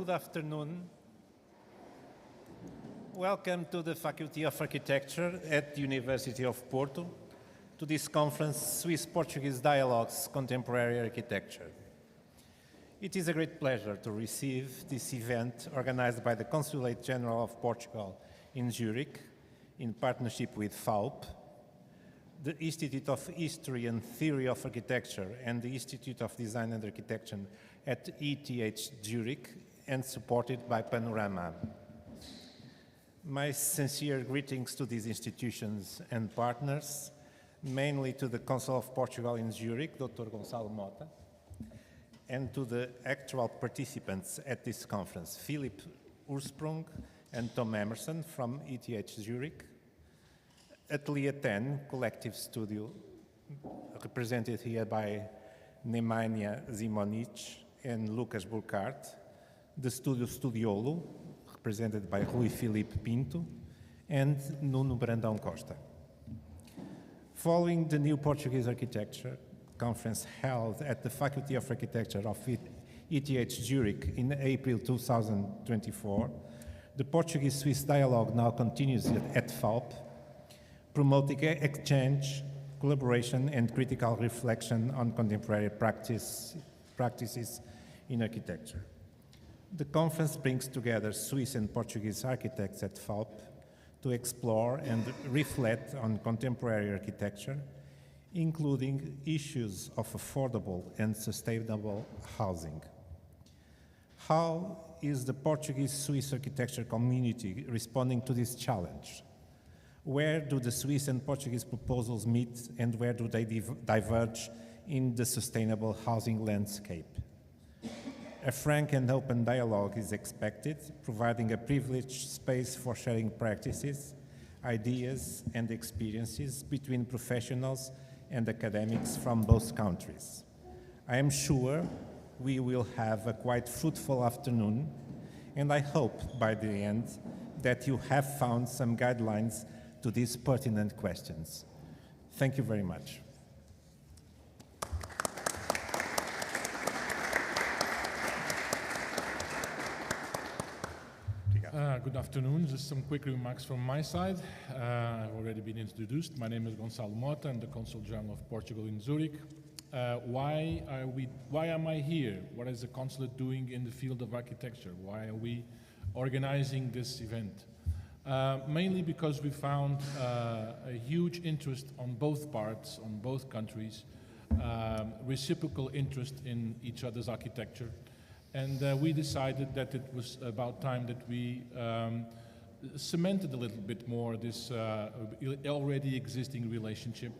Good afternoon. Welcome to the Faculty of Architecture at the University of Porto to this conference, Swiss-Portuguese Dialogues, Contemporary Architecture. It is a great pleasure to receive this event organized by the Consulate General of Portugal in Zurich in partnership with FAUP, the Institute of History and Theory of Architecture and the Institute of Design and Architecture at ETH-Zürich, and supported by Panorama. My sincere greetings to these institutions and partners, mainly to the Consul of Portugal in Zurich, Dr. Gonçalo Mota, and to the actual participants at this conference, Filipe, Ursprung, and Tom Emerson from ETH-Zürich, Atelier 10, collective studio, represented here by Nemanja, Zimonjic, and Lukas, Burkhart, the studio Studiolo, represented by Filipe, Pinto, and Nuno, Brandão, Costa. Following the new Portuguese Architecture conference held at the Faculty of Architecture of ETH-Zürich in April 2024, the Portuguese-Swiss dialogue now continues at FAUP, promoting exchange, collaboration, and critical reflection on contemporary practices in architecture. The conference brings together Swiss and Portuguese architects at FAUP to explore and reflect on contemporary architecture, including issues of affordable and sustainable housing. How is the Portuguese-Swiss architecture community responding to this challenge? Where do the Swiss and Portuguese proposals meet, and where do they diverge in the sustainable housing landscape? A frank and open dialogue is expected, providing a privileged space for sharing practices, ideas, and experiences between professionals and academics from both countries. I am sure we will have a quite fruitful afternoon, and I hope by the end that you have found some guidelines to these pertinent questions. Thank you very much. Good afternoon. Just some quick remarks from my side. I've already been introduced. My name is Gonçalo Mota. I'm the Consul General of Portugal in Zurich. Why am I here? What is the consulate doing in the field of architecture? Why are we organizing this event? Mainly because we found a huge interest on both parts, on both countries, reciprocal interest in each other's architecture. And we decided that it was about time that we cemented a little bit more this already existing relationship.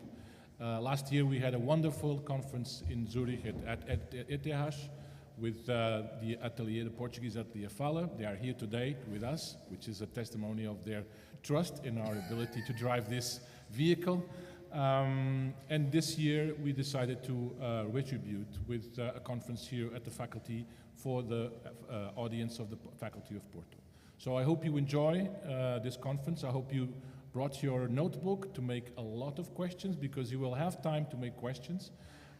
Last year we had a wonderful conference in Zurich at ETH with the Atelier, the Portuguese Atelier FAUP. They are here today with us, which is a testimony of their trust in our ability to drive this vehicle. And this year we decided to retribute with a conference here at the faculty for the audience of the Faculty of Porto. So I hope you enjoy this conference. I hope you brought your notebook to make a lot of questions, because you will have time to make questions.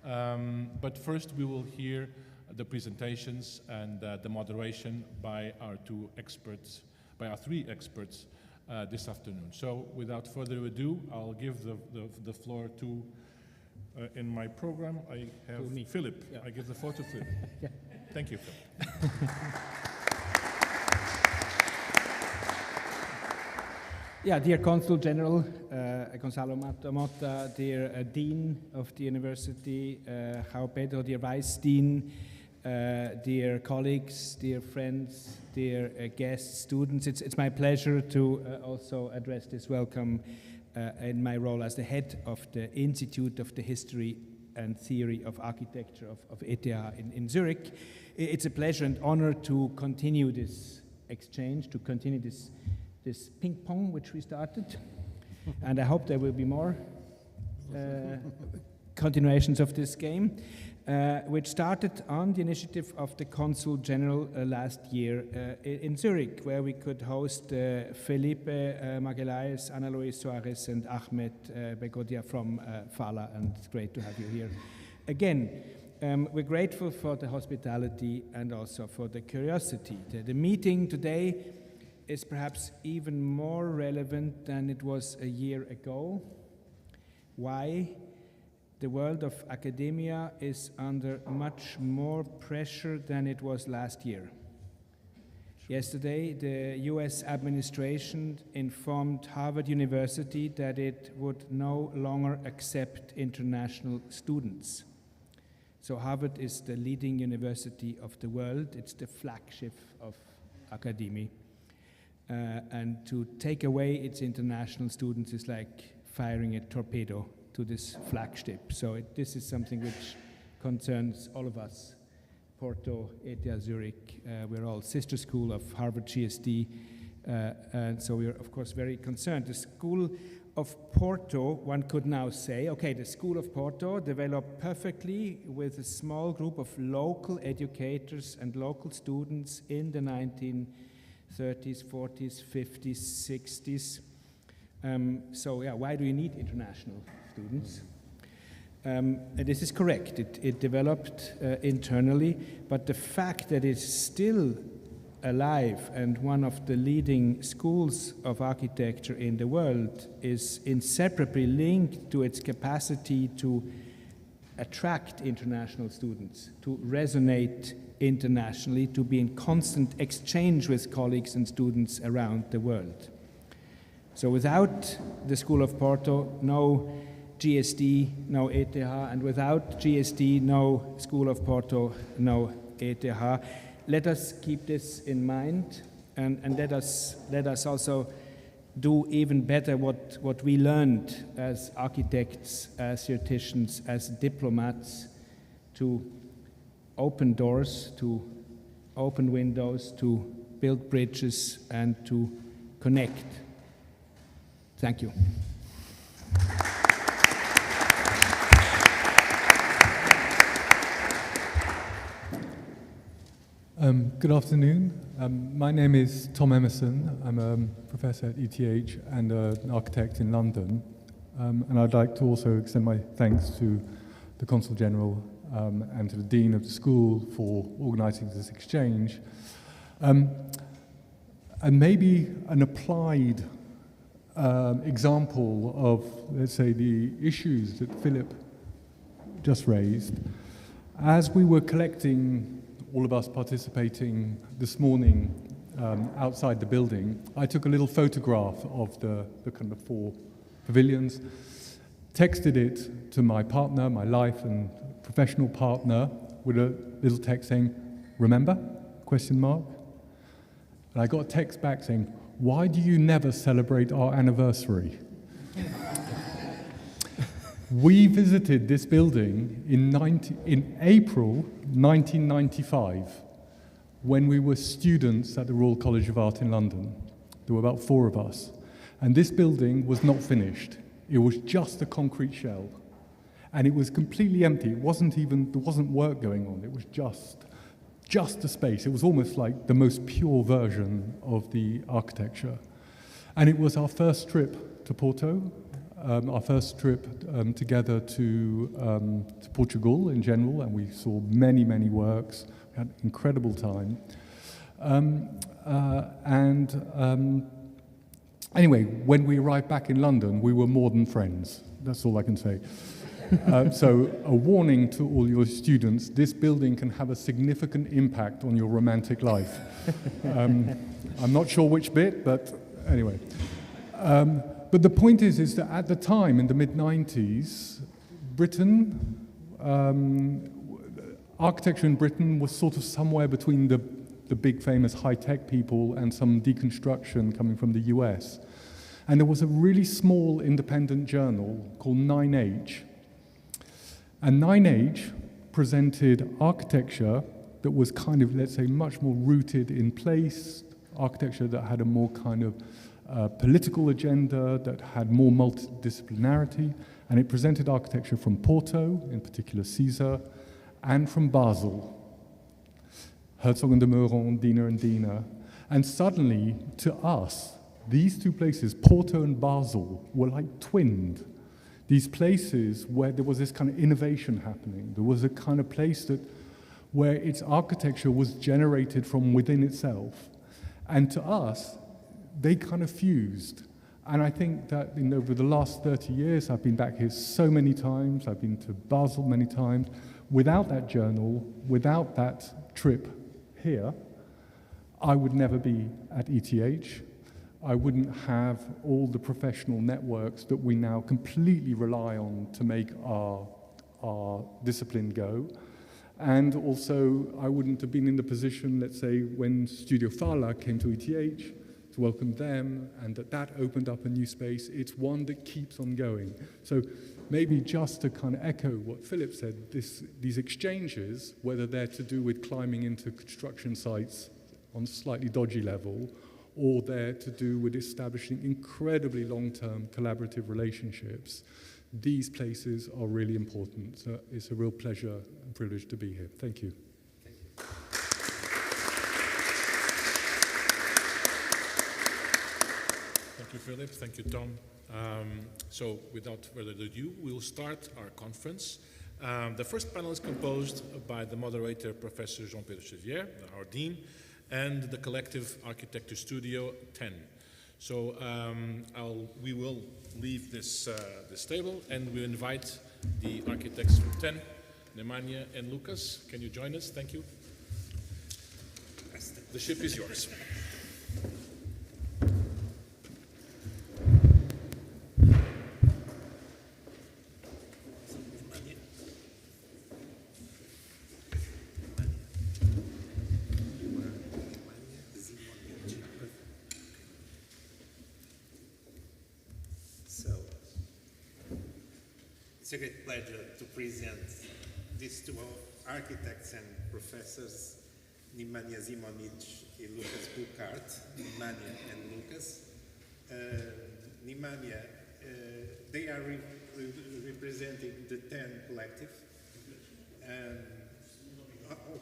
But first we will hear the presentations and the moderation by our three experts this afternoon. So without further ado, I'll give the floor to, in my program, I have Filipe. Yeah. I give the floor to Filipe. Yeah. Thank you, Filipe. Yeah, dear Consul General, Gonçalo Mota, dear Dean of the University, João Pedro, dear Vice Dean, dear colleagues, dear friends, dear guests, students, it's my pleasure to also address this welcome in my role as the head of the Institute of the History and Theory of Architecture of ETH in Zurich. It's a pleasure and honor to continue this exchange, to continue this ping pong which we started, and I hope there will be more continuations of this game, which started on the initiative of the Consul General last year in Zurich, where we could host Filipe Magalhães, Ana Luís Soares, and Ahmed Begodia from FALA, and it's great to have you here again. We're grateful for the hospitality and also for the curiosity. The meeting today is perhaps even more relevant than it was a year ago. Why? The world of academia is under much more pressure than it was last year. Yesterday, the US administration informed Harvard University that it would no longer accept international students. So Harvard is the leading university of the world. It's the flagship of academia. And to take away its international students is like firing a torpedo to this flagship. So this is something which concerns all of us. Porto, ETH-Zürich, we're all sister school of Harvard GSD, and so we're of course very concerned. The School of Porto, one could now say, okay, the School of Porto developed perfectly with a small group of local educators and local students in the 1930s, 40s, 50s, 60s. So yeah, why do you need international students? This is correct. It developed internally, but the fact that it's still alive and one of the leading schools of architecture in the world is inseparably linked to its capacity to attract international students, to resonate internationally, to be in constant exchange with colleagues and students around the world. So without the School of Porto, no GSD, no ETH, and without GSD, no School of Porto, no ETH. Let us keep this in mind, and let us also do even better what we learned as architects, as theoreticians, as diplomats, to open doors, to open windows, to build bridges, and to connect. Thank you. Good afternoon. My name is Tom Emerson. I'm a professor at ETH and an architect in London. And I'd like to also extend my thanks to the Consul General and to the Dean of the school for organizing this exchange. And maybe an applied example of, let's say, the issues that Filipe just raised. As we were collecting, all of us participating this morning outside the building, I took a little photograph of the kind of 4 pavilions, texted it to my partner, my life and professional partner, with a little text saying, "Remember?" ? And I got a text back saying, "Why do you never celebrate our anniversary?" We visited this building in April 1995 when we were students at the Royal College of Art in London. There were about 4 of us. And this building was not finished. It was just a concrete shell. And it was completely empty. There wasn't work going on. It was just a space. It was almost like the most pure version of the architecture. And it was our first trip to Porto. Our first trip together to Portugal in general, and we saw many, many works. We had an incredible time. Anyway, when we arrived back in London, we were more than friends. That's all I can say. So a warning to all your students, this building can have a significant impact on your romantic life. I'm not sure which bit, but anyway. But the point is that at the time, in the mid-90s, Britain, architecture in Britain was sort of somewhere between the big famous high-tech people and some deconstruction coming from the US. And there was a really small independent journal called 9H. And 9H presented architecture that was kind of, let's say, much more rooted in place, architecture that had a more kind of political agenda, that had more multidisciplinarity, and it presented architecture from Porto, in particular Caesar, and from Basel, Herzog and de Meuron, Diener and Diener. And suddenly, to us, these 2 places, Porto and Basel, were like twinned. These places where there was this kind of innovation happening. There was a kind of place where its architecture was generated from within itself. And to us, they kind of fused. And I think that over the last 30 years, I've been back here so many times, I've been to Basel many times. Without that journal, without that trip here, I would never be at ETH. I wouldn't have all the professional networks that we now completely rely on to make our discipline go. And also, I wouldn't have been in the position, let's say, when Studio Fala came to ETH, to welcome them, and that opened up a new space. It's one that keeps on going. So maybe just to kind of echo what Filipe said, these exchanges, whether they're to do with climbing into construction sites on a slightly dodgy level, or they're to do with establishing incredibly long-term collaborative relationships, these places are really important. So it's a real pleasure and privilege to be here. Thank you. Thank you, Filipe. Thank you, Tom. So without further ado, we'll start our conference. The first panel is composed by the moderator, Professor João Pedro Xavier, our Dean, and the collective Arquitectos Studio 10. So we will leave this table and we invite the architects from 10, Nemanja and Lukas. Can you join us? Thank you. The ship is yours. It's a great pleasure to present these two architects and professors, Nemanja Zimonjic and Lukas Burkhart. Nemanja and Lukas. Nemanja, they are representing the 10 collective.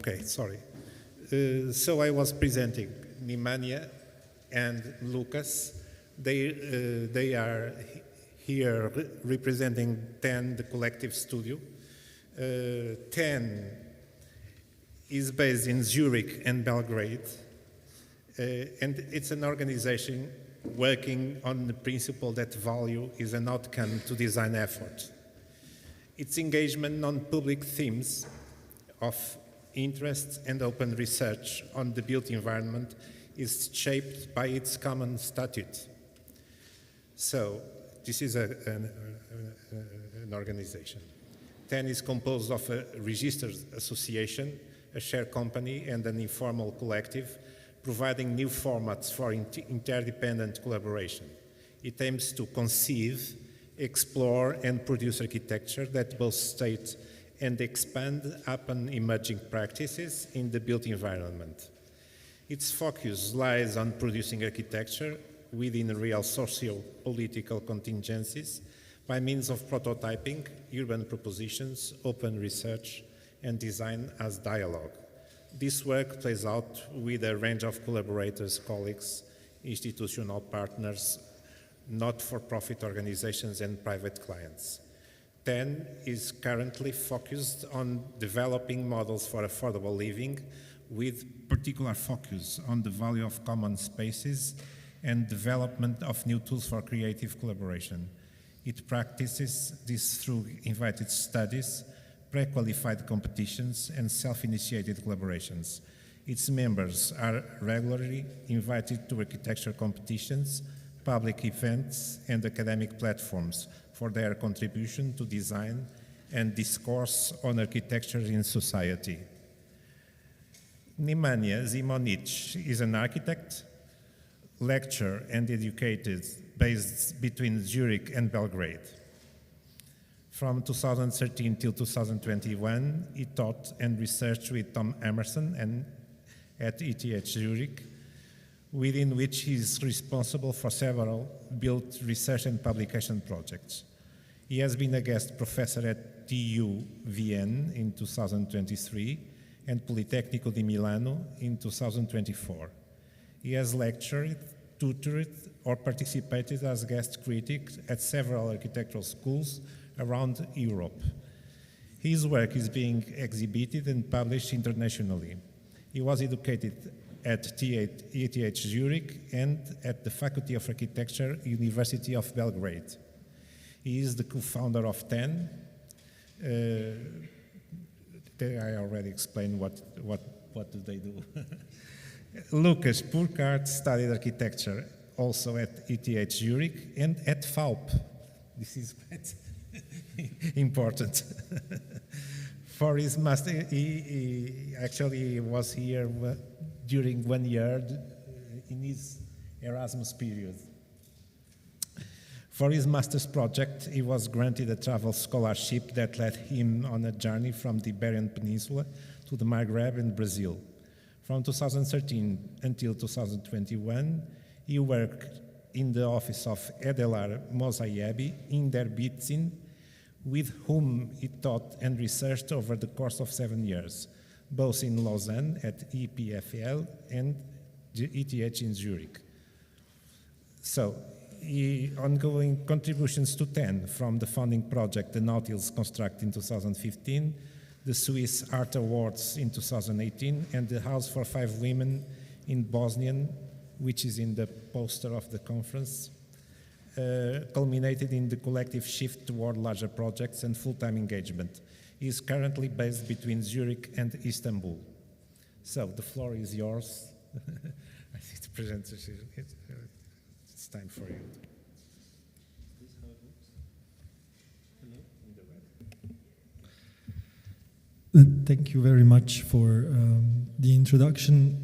Okay, sorry. So I was presenting Nemanja and Lukas. They are here representing 10, the collective studio. 10 is based in Zurich and Belgrade, and it's an organization working on the principle that value is an outcome to design effort. Its engagement on public themes of interest and open research on the built environment is shaped by its common statute. So, this is an organization. 10 is composed of a registered association, a share company, and an informal collective, providing new formats for interdependent collaboration. It aims to conceive, explore, and produce architecture that both state and expand upon emerging practices in the built environment. Its focus lies on producing architecture within real socio-political contingencies by means of prototyping, urban propositions, open research, and design as dialogue. This work plays out with a range of collaborators, colleagues, institutional partners, not-for-profit organizations, and private clients. 10 is currently focused on developing models for affordable living with particular focus on the value of common spaces and development of new tools for creative collaboration. It practices this through invited studies, pre-qualified competitions, and self-initiated collaborations. Its members are regularly invited to architecture competitions, public events, and academic platforms for their contribution to design and discourse on architecture in society. Nemanja Zimonjic is an architect, lecturer, and educator based between Zurich and Belgrade. From 2013 till 2021, he taught and researched with Tom Emerson and at ETH-Zürich, within which he is responsible for several built research and publication projects. He has been a guest professor at TU Vienna in 2023 and Politecnico di Milano in 2024. He has lectured tutored or participated as guest critic at several architectural schools around Europe. His work is being exhibited and published internationally. He was educated at ETH-Zürich and at the Faculty of Architecture, University of Belgrade. He is the co-founder of TEN. I already explained what do they do. Lukas, Burkhart studied architecture also at ETH-Zürich and at FAUP. This is quite important. For his master, he actually was here during 1 year in his Erasmus period. For his master's project, he was granted a travel scholarship that led him on a journey from the Iberian Peninsula to the Maghreb and Brazil. From 2013 until 2021, he worked in the office of Edelar Mosaiebi in Derbitzin, with whom he taught and researched over the course of 7 years, both in Lausanne at EPFL and ETH in Zurich. So, ongoing contributions to TEN, from the founding project, the Nautilus Construct in 2015, the Swiss Art Awards in 2018, and the House for 5 Women in Bosnian, which is in the poster of the conference, culminated in the collective shift toward larger projects and full-time engagement. He is currently based between Zurich and Istanbul. So the floor is yours. I think the presentation, it's time for you. Thank you very much for the introduction.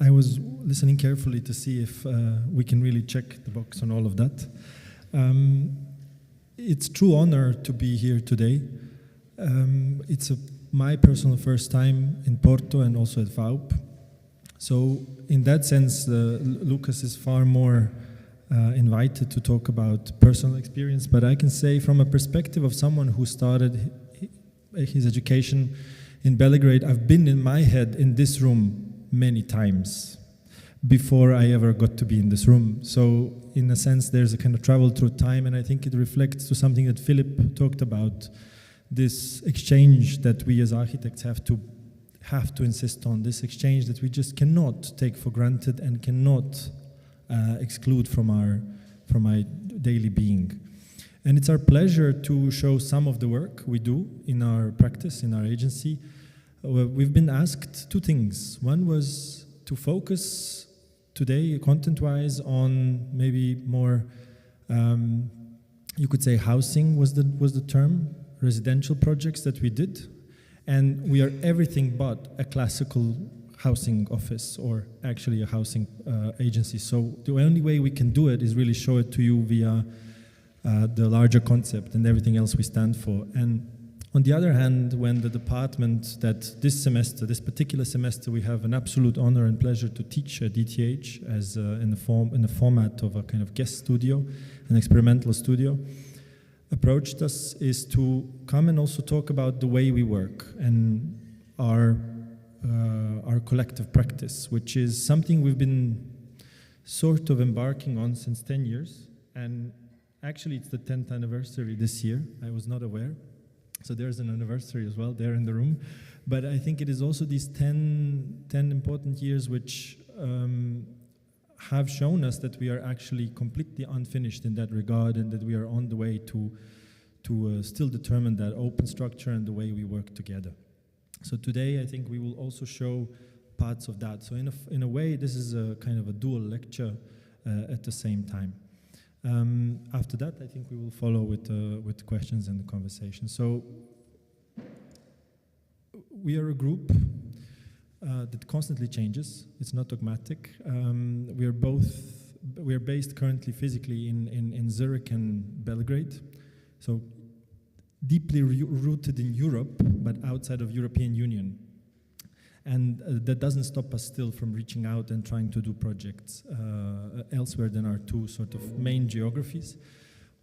I was listening carefully to see if we can really check the box on all of that. It's a true honor to be here today. It's my personal first time in Porto and also at FAUP. So in that sense, Lukas is far more invited to talk about personal experience, but I can say from a perspective of someone who started his education in Belgrade, I've been in my head in this room many times before I ever got to be in this room. So in a sense, there's a kind of travel through time, and I think it reflects to something that Filipe talked about, this exchange that we as architects have to insist on, this exchange that we just cannot take for granted and cannot exclude from our daily being. And it's our pleasure to show some of the work we do in our practice, in our agency. We've been asked 2 things. One was to focus today, content-wise, on maybe more, you could say housing was the term, residential projects that we did. And we are everything but a classical housing office or actually a housing agency. So the only way we can do it is really show it to you via the larger concept and everything else we stand for. And on the other hand, when the department that this particular semester, we have an absolute honor and pleasure to teach at ETH as in the format of a kind of guest studio, an experimental studio, approached us is to come and also talk about the way we work and our collective practice, which is something we've been sort of embarking on since 10 years. And actually, it's the 10th anniversary this year. I was not aware. So there's an anniversary as well there in the room. But I think it is also these 10 important years which have shown us that we are actually completely unfinished in that regard and that we are on the way to still determine that open structure and the way we work together. So today I think we will also show parts of that. So in a way, this is a kind of a dual lecture at the same time. After that, I think we will follow with questions and the conversation. So we are a group that constantly changes. It's not dogmatic. We are based currently physically in Zurich and Belgrade, so deeply rooted in Europe, but outside of European Union. And that doesn't stop us still from reaching out and trying to do projects elsewhere than our 2 sort of main geographies.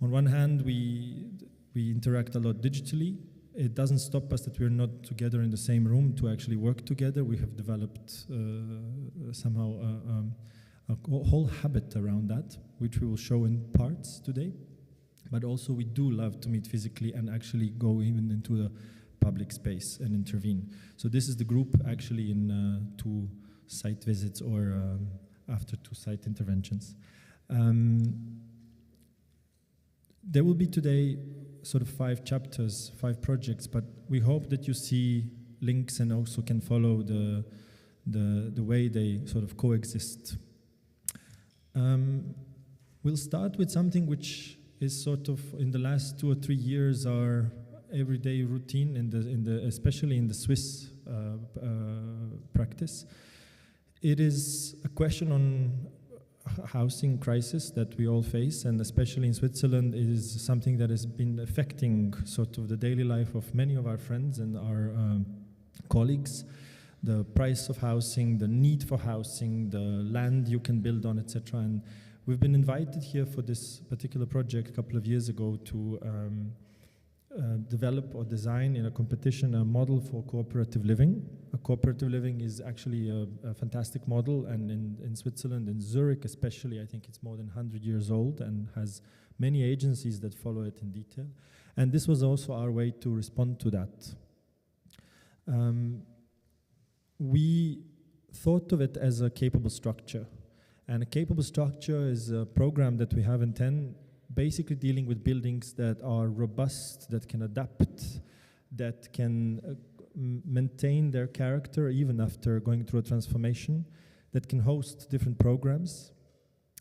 On one hand, we interact a lot digitally. It doesn't stop us that we're not together in the same room to actually work together. We have developed somehow whole habit around that, which we will show in parts today. But also we do love to meet physically and actually go even into the public space and intervene. So this is the group actually in 2 site visits or after 2 site interventions. There will be today sort of 5 chapters, 5 projects, but we hope that you see links and also can follow the way they sort of coexist. We'll start with something which is sort of in the last 2 or 3 years our everyday routine especially in the Swiss practice. It is a question on housing crisis that we all face, and especially in Switzerland, it is something that has been affecting sort of the daily life of many of our friends and our colleagues. The price of housing, the need for housing, the land you can build on, etc. And we've been invited here for this particular project a couple of years ago to develop or design in a competition a model for cooperative living. A cooperative living is actually a fantastic model, and in Switzerland, in Zurich especially, I think it's more than 100 years old and has many agencies that follow it in detail. And this was also our way to respond to that. We thought of it as a capable structure. And a capable structure is a program that we have in 10, basically dealing with buildings that are robust, that can adapt, that can maintain their character even after going through a transformation, that can host different programs.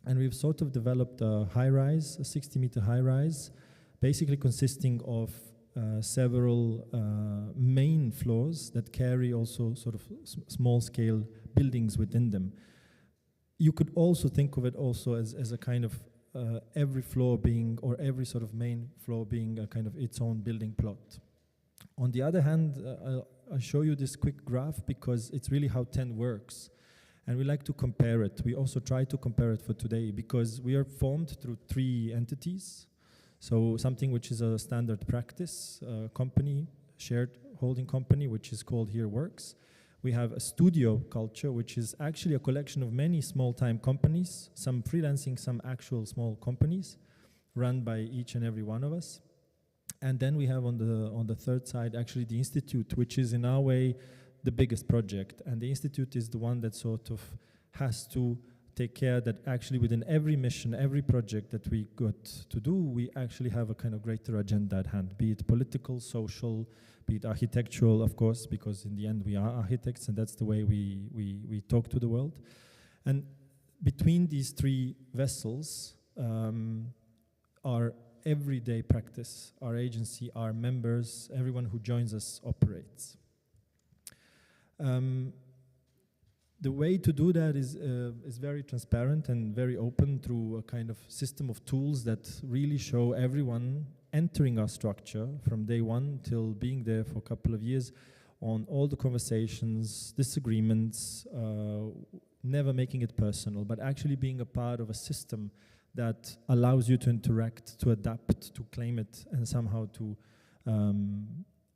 And we've sort of developed a high-rise, a 60-meter high-rise, basically consisting of several main floors that carry also sort of small-scale buildings within them. You could also think of it also as a kind of every floor being, or every sort of main floor being a kind of its own building plot. On the other hand, I'll show you this quick graph because it's really how 10 works. And we like to compare it. We also try to compare it for today because we are formed through 3 entities. So something which is a standard practice company, shared holding company, which is called Here Works. We have a studio culture, which is actually a collection of many small-time companies, some freelancing, some actual small companies, run by each and every one of us. And then we have on the third side actually the institute, which is in our way the biggest project. And the institute is the one that sort of has to take care that actually within every mission, every project that we got to do, we actually have a kind of greater agenda at hand, be it political, social, be it architectural, of course, because in the end we are architects and that's the way we talk to the world. And between these 3 vessels, our everyday practice, our agency, our members, everyone who joins us operates. The way to do that is very transparent and very open through a kind of system of tools that really show everyone entering our structure from day one till being there for a couple of years on all the conversations, disagreements, never making it personal, but actually being a part of a system that allows you to interact, to adapt, to claim it, and somehow to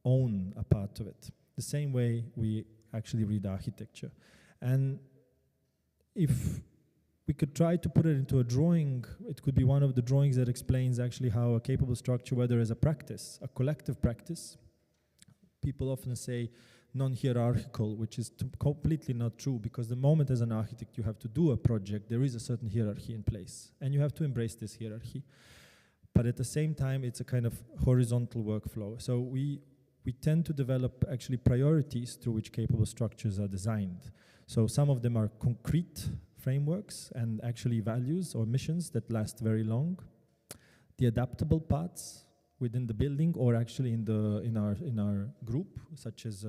own a part of it. The same way we actually read architecture. And if we could try to put it into a drawing, it could be one of the drawings that explains actually how a capable structure, whether as a practice, a collective practice, people often say non-hierarchical, which is completely not true, because the moment as an architect you have to do a project, there is a certain hierarchy in place, and you have to embrace this hierarchy. But at the same time, it's a kind of horizontal workflow. So we tend to develop actually priorities through which capable structures are designed. So some of them are concrete frameworks and actually values or missions that last very long. The adaptable parts within the building, or actually in our group, such as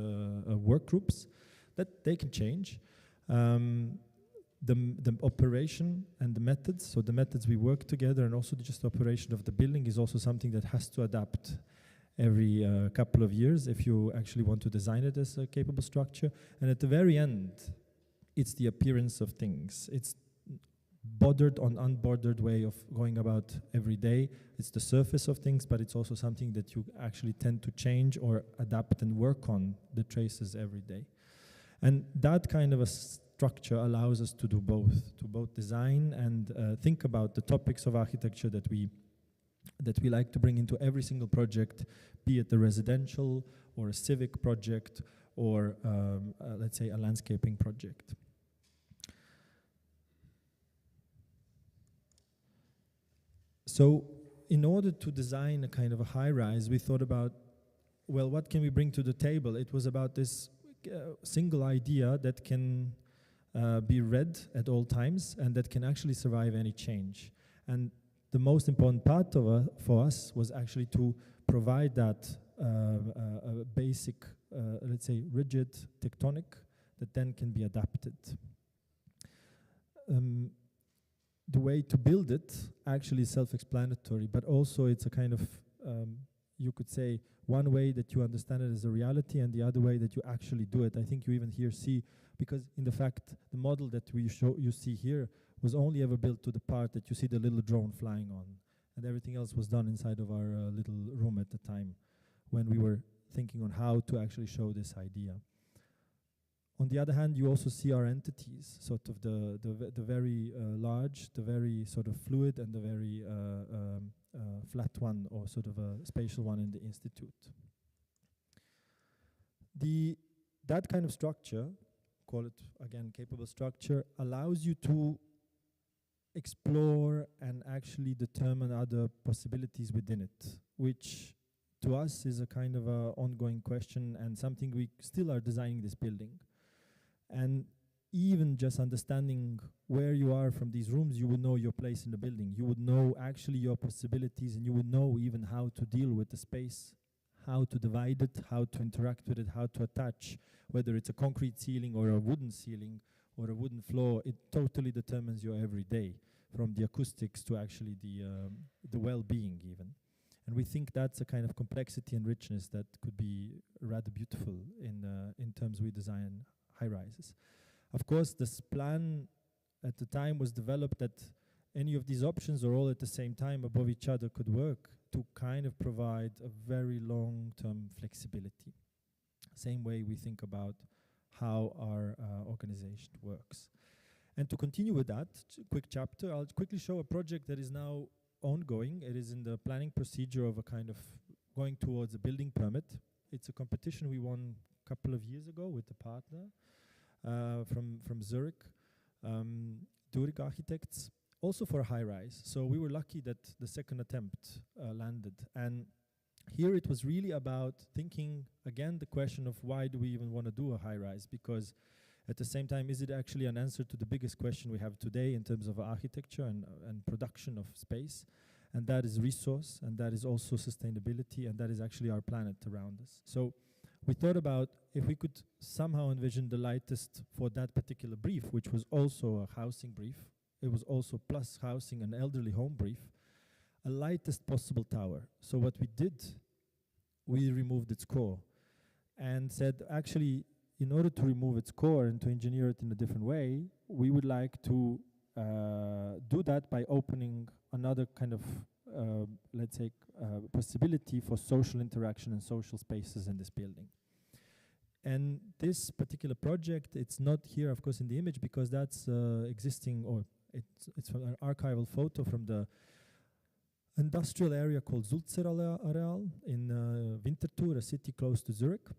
work groups, that they can change. The operation and the methods, so the methods we work together, and also just the operation of the building is also something that has to adapt every couple of years if you actually want to design it as a capable structure. And at the very end, it's the appearance of things. It's bordered on unbordered way of going about every day. It's the surface of things, but it's also something that you actually tend to change or adapt and work on the traces every day. And that kind of a structure allows us to do both, to both design and think about the topics of architecture that we like to bring into every single project, be it a residential or a civic project or let's say a landscaping project. So in order to design a kind of a high-rise, we thought about, well, what can we bring to the table? It was about this single idea that can be read at all times and that can actually survive any change. And the most important part for us was actually to provide that a basic, let's say, rigid tectonic that then can be adapted. The way to build it actually is self-explanatory, but also it's a kind of, you could say, one way that you understand it as a reality and the other way that you actually do it. I think you even here see, because in the fact, the model that you see here was only ever built to the part that you see the little drone flying on. And everything else was done inside of our little room at the time when we were thinking on how to actually show this idea. On the other hand, you also see our entities, sort of the very large, the very sort of fluid, and the very flat one, or sort of a spatial one in the institute. That kind of structure, call it again capable structure, allows you to explore and actually determine other possibilities within it, which to us is a kind of a ongoing question and something we still are designing this building. And even just understanding where you are from these rooms, you would know your place in the building. You would know actually your possibilities, and you would know even how to deal with the space, how to divide it, how to interact with it, how to attach, whether it's a concrete ceiling or a wooden ceiling or a wooden floor. It totally determines your everyday, from the acoustics to actually the well-being even. And we think that's a kind of complexity and richness that could be rather beautiful in terms we design high-rises. Of course, this plan at the time was developed that any of these options or all at the same time above each other could work to kind of provide a very long-term flexibility. Same way we think about how our organization works. And to continue with that quick chapter, I'll quickly show a project that is now ongoing. It is in the planning procedure of a kind of going towards a building permit. It's a competition we won a couple of years ago with a partner from Zurich, Arquitects, also for a high-rise. So we were lucky that the second attempt landed. And here it was really about thinking, again, the question of why do we even want to do a high-rise? Because at the same time, is it actually an answer to the biggest question we have today in terms of architecture and production of space? And that is resource, and that is also sustainability, and that is actually our planet around us. So we thought about if we could somehow envision the lightest for that particular brief, which was also a housing brief. It was also plus housing an elderly home brief, a lightest possible tower. So what we did, we removed its core and said, actually, in order to remove its core and to engineer it in a different way, we would like to do that by opening another kind of, let's say, possibility for social interaction and social spaces in this building. And this particular project, it's not here, of course, in the image because that's existing, or it's from an archival photo from the industrial area called Sulzer Areal in Winterthur, a city close to Zurich,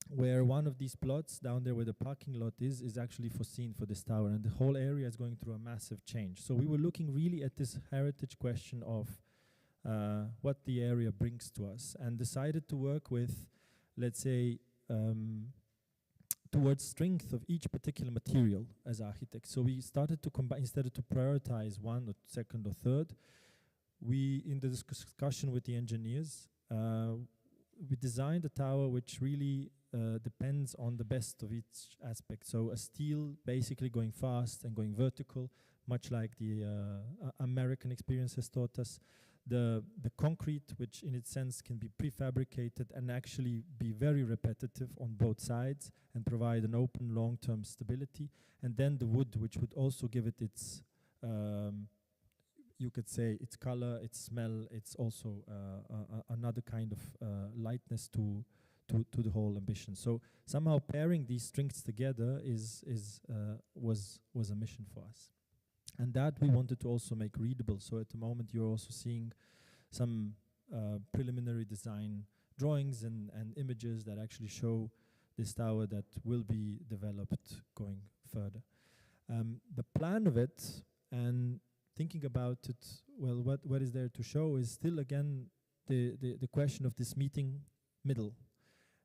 where one of these plots down there where the parking lot is actually foreseen for this tower, and the whole area is going through a massive change. So we were looking really at this heritage question of what the area brings to us, and decided to work with, let's say, towards strength of each particular material as architects. So we started to combine, instead of to prioritize one or second or third, we, in the discussion with the engineers, we designed a tower which really depends on the best of each aspect. So a steel basically going fast and going vertical, much like the American experience has taught us. The concrete, which in its sense can be prefabricated and actually be very repetitive on both sides and provide an open long-term stability. And then the wood, which would also give it its, you could say, its color, its smell. It's also another kind of lightness to to the whole ambition. So somehow pairing these strings together was a mission for us. And that we wanted to also make readable. So at the moment you're also seeing some preliminary design drawings and images that actually show this tower that will be developed going further. The plan of it, and thinking about it, well, what is there to show is still again the question of this meeting middle.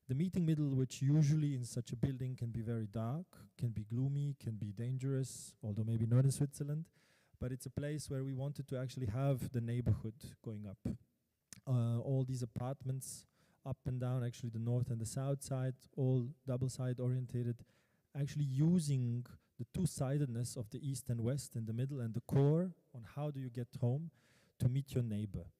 The meeting middle, which usually in such a building can be very dark, can be gloomy, can be dangerous, although maybe not in Switzerland, but it's a place where we wanted to actually have the neighborhood going up. All these apartments up and down, actually the north and the south side, all double side orientated, actually using the two-sidedness of the east and west in the middle and the core on how do you get home to meet your neighbor.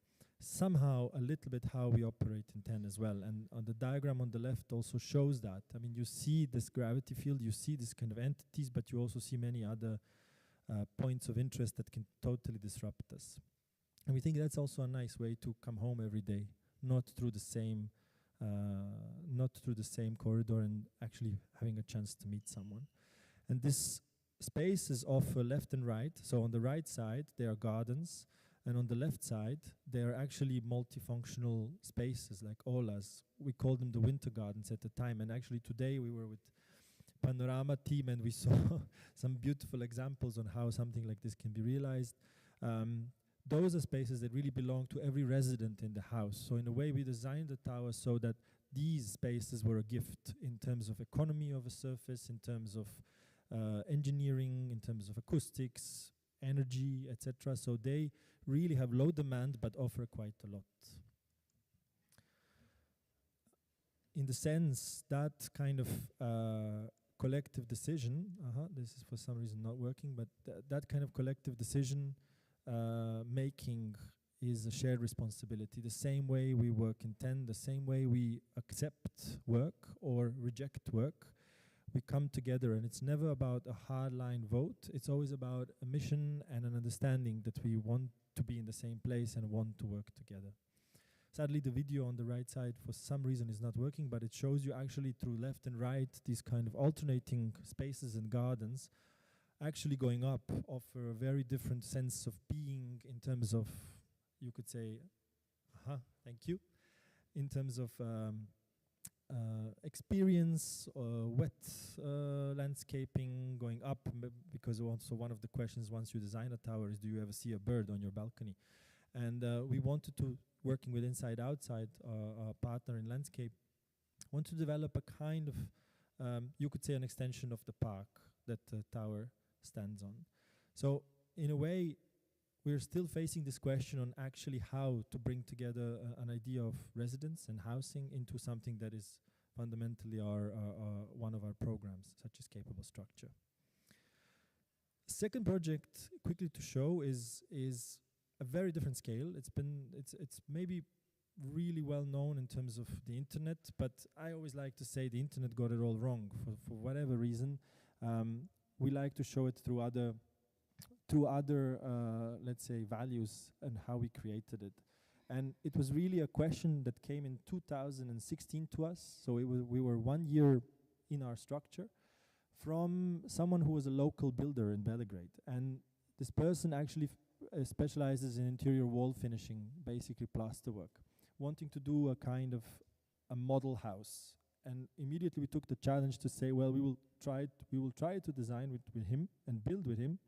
Somehow a little bit how we operate in 10 as well. And on the diagram on the left also shows that. I mean, you see this gravity field, you see this kind of entities, but you also see many other points of interest that can totally disrupt us. And we think that's also a nice way to come home every day, not through the same corridor and actually having a chance to meet someone. And this space is offer left and right. So on the right side, there are gardens. And on the left side, there are actually multifunctional spaces like aulas. We called them the winter gardens at the time. And actually today we were with Panorama team and we saw some beautiful examples on how something like this can be realized. Those are spaces that really belong to every resident in the house. So in a way we designed the tower so that these spaces were a gift in terms of economy of a surface, in terms of engineering, in terms of acoustics, energy, etc. So they really have low demand but offer quite a lot. In the sense that kind of collective decision, this is for some reason not working, but that kind of collective decision making is a shared responsibility. The same way we work in 10, the same way we accept work or reject work, we come together, and it's never about a hardline vote. It's always about a mission and an understanding that we want to be in the same place and want to work together. Sadly, the video on the right side for some reason is not working, but it shows you actually through left and right these kind of alternating spaces and gardens actually going up offer a very different sense of being in terms of, you could say, thank you, in terms of experience, wet landscaping going up, because also one of the questions once you design a tower is, do you ever see a bird on your balcony? And we wanted to, working with Inside Outside, our partner in landscape, want to develop a kind of, you could say an extension of the park that the tower stands on. So in a way, we're still facing this question on actually how to bring together an idea of residence and housing into something that is fundamentally one of our programs, such as capable structure. Second project, quickly to show, is a very different scale. It's maybe really well known in terms of the internet, but I always like to say the internet got it all wrong for whatever reason. We like to show it through other let's say, values and how we created it. And it was really a question that came in 2016 to us. So we were 1 year in our structure from someone who was a local builder in Belgrade. And this person actually specializes in interior wall finishing, basically plasterwork, wanting to do a kind of a model house. And immediately we took the challenge to say, well, we will try to design with him and build with him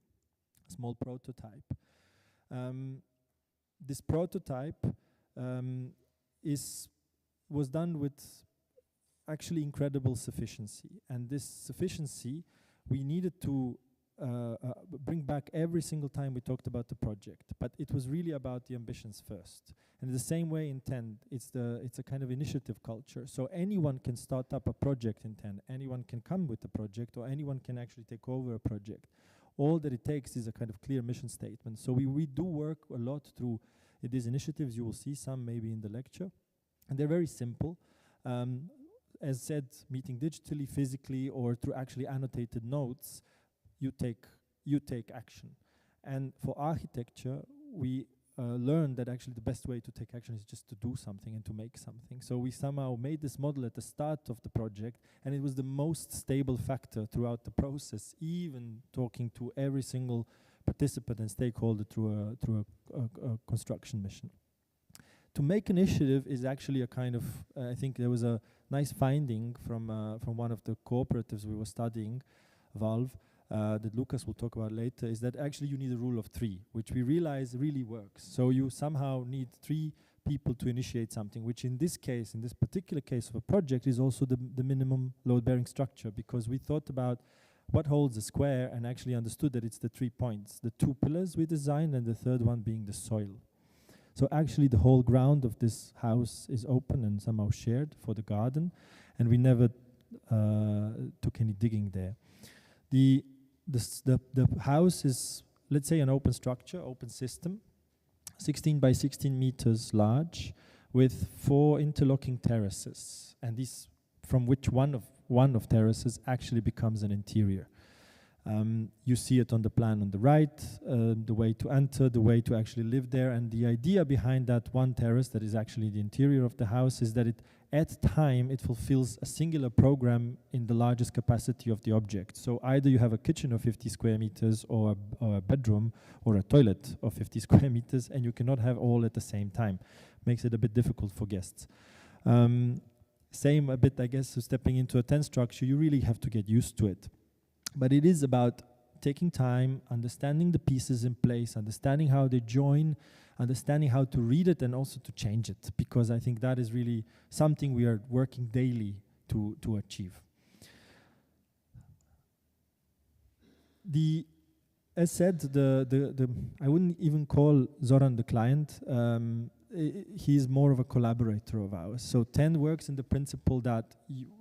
a small prototype. This prototype was done with actually incredible sufficiency. And this sufficiency, we needed to bring back every single time we talked about the project. But it was really about the ambitions first. And the same way in 10, it's a kind of initiative culture. So anyone can start up a project in 10. Anyone can come with a project, or anyone can actually take over a project. All that it takes is a kind of clear mission statement. So we do work a lot through these initiatives. You will see some maybe in the lecture. And they're very simple. As said, meeting digitally, physically, or through actually annotated notes, you take action. And for architecture, we learned that actually the best way to take action is just to do something and to make something. So we somehow made this model at the start of the project, and it was the most stable factor throughout the process, even talking to every single participant and stakeholder through a construction mission. To make initiative is actually a kind of, I think there was a nice finding from one of the cooperatives we were studying, Valve, that Lukas will talk about later, is that actually you need a rule of 3, which we realize really works. So you somehow need 3 people to initiate something, which in this case, in this particular case of a project, is also the minimum load-bearing structure, because we thought about what holds a square and actually understood that it's the 3 points, the 2 pillars we designed and the third one being the soil. So actually the whole ground of this house is open and somehow shared for the garden, and we never took any digging there. The house is, let's say, an open structure, open system, 16 by 16 meters large, with 4 interlocking terraces, and these, from which one of terraces actually becomes an interior. You see it on the plan on the right, the way to enter, the way to actually live there, and the idea behind that one terrace that is actually the interior of the house is that at time it fulfills a singular program in the largest capacity of the object. So either you have a kitchen of 50 square meters or a bedroom or a toilet of 50 square meters, and you cannot have all at the same time. Makes it a bit difficult for guests. Same a bit, I guess, so stepping into a tent structure, you really have to get used to it. But it is about taking time, understanding the pieces in place, understanding how they join, understanding how to read it and also to change it, because I think that is really something we are working daily to achieve. As said, I wouldn't even call Zoran the client. He's more of a collaborator of ours. So TEN works in the principle that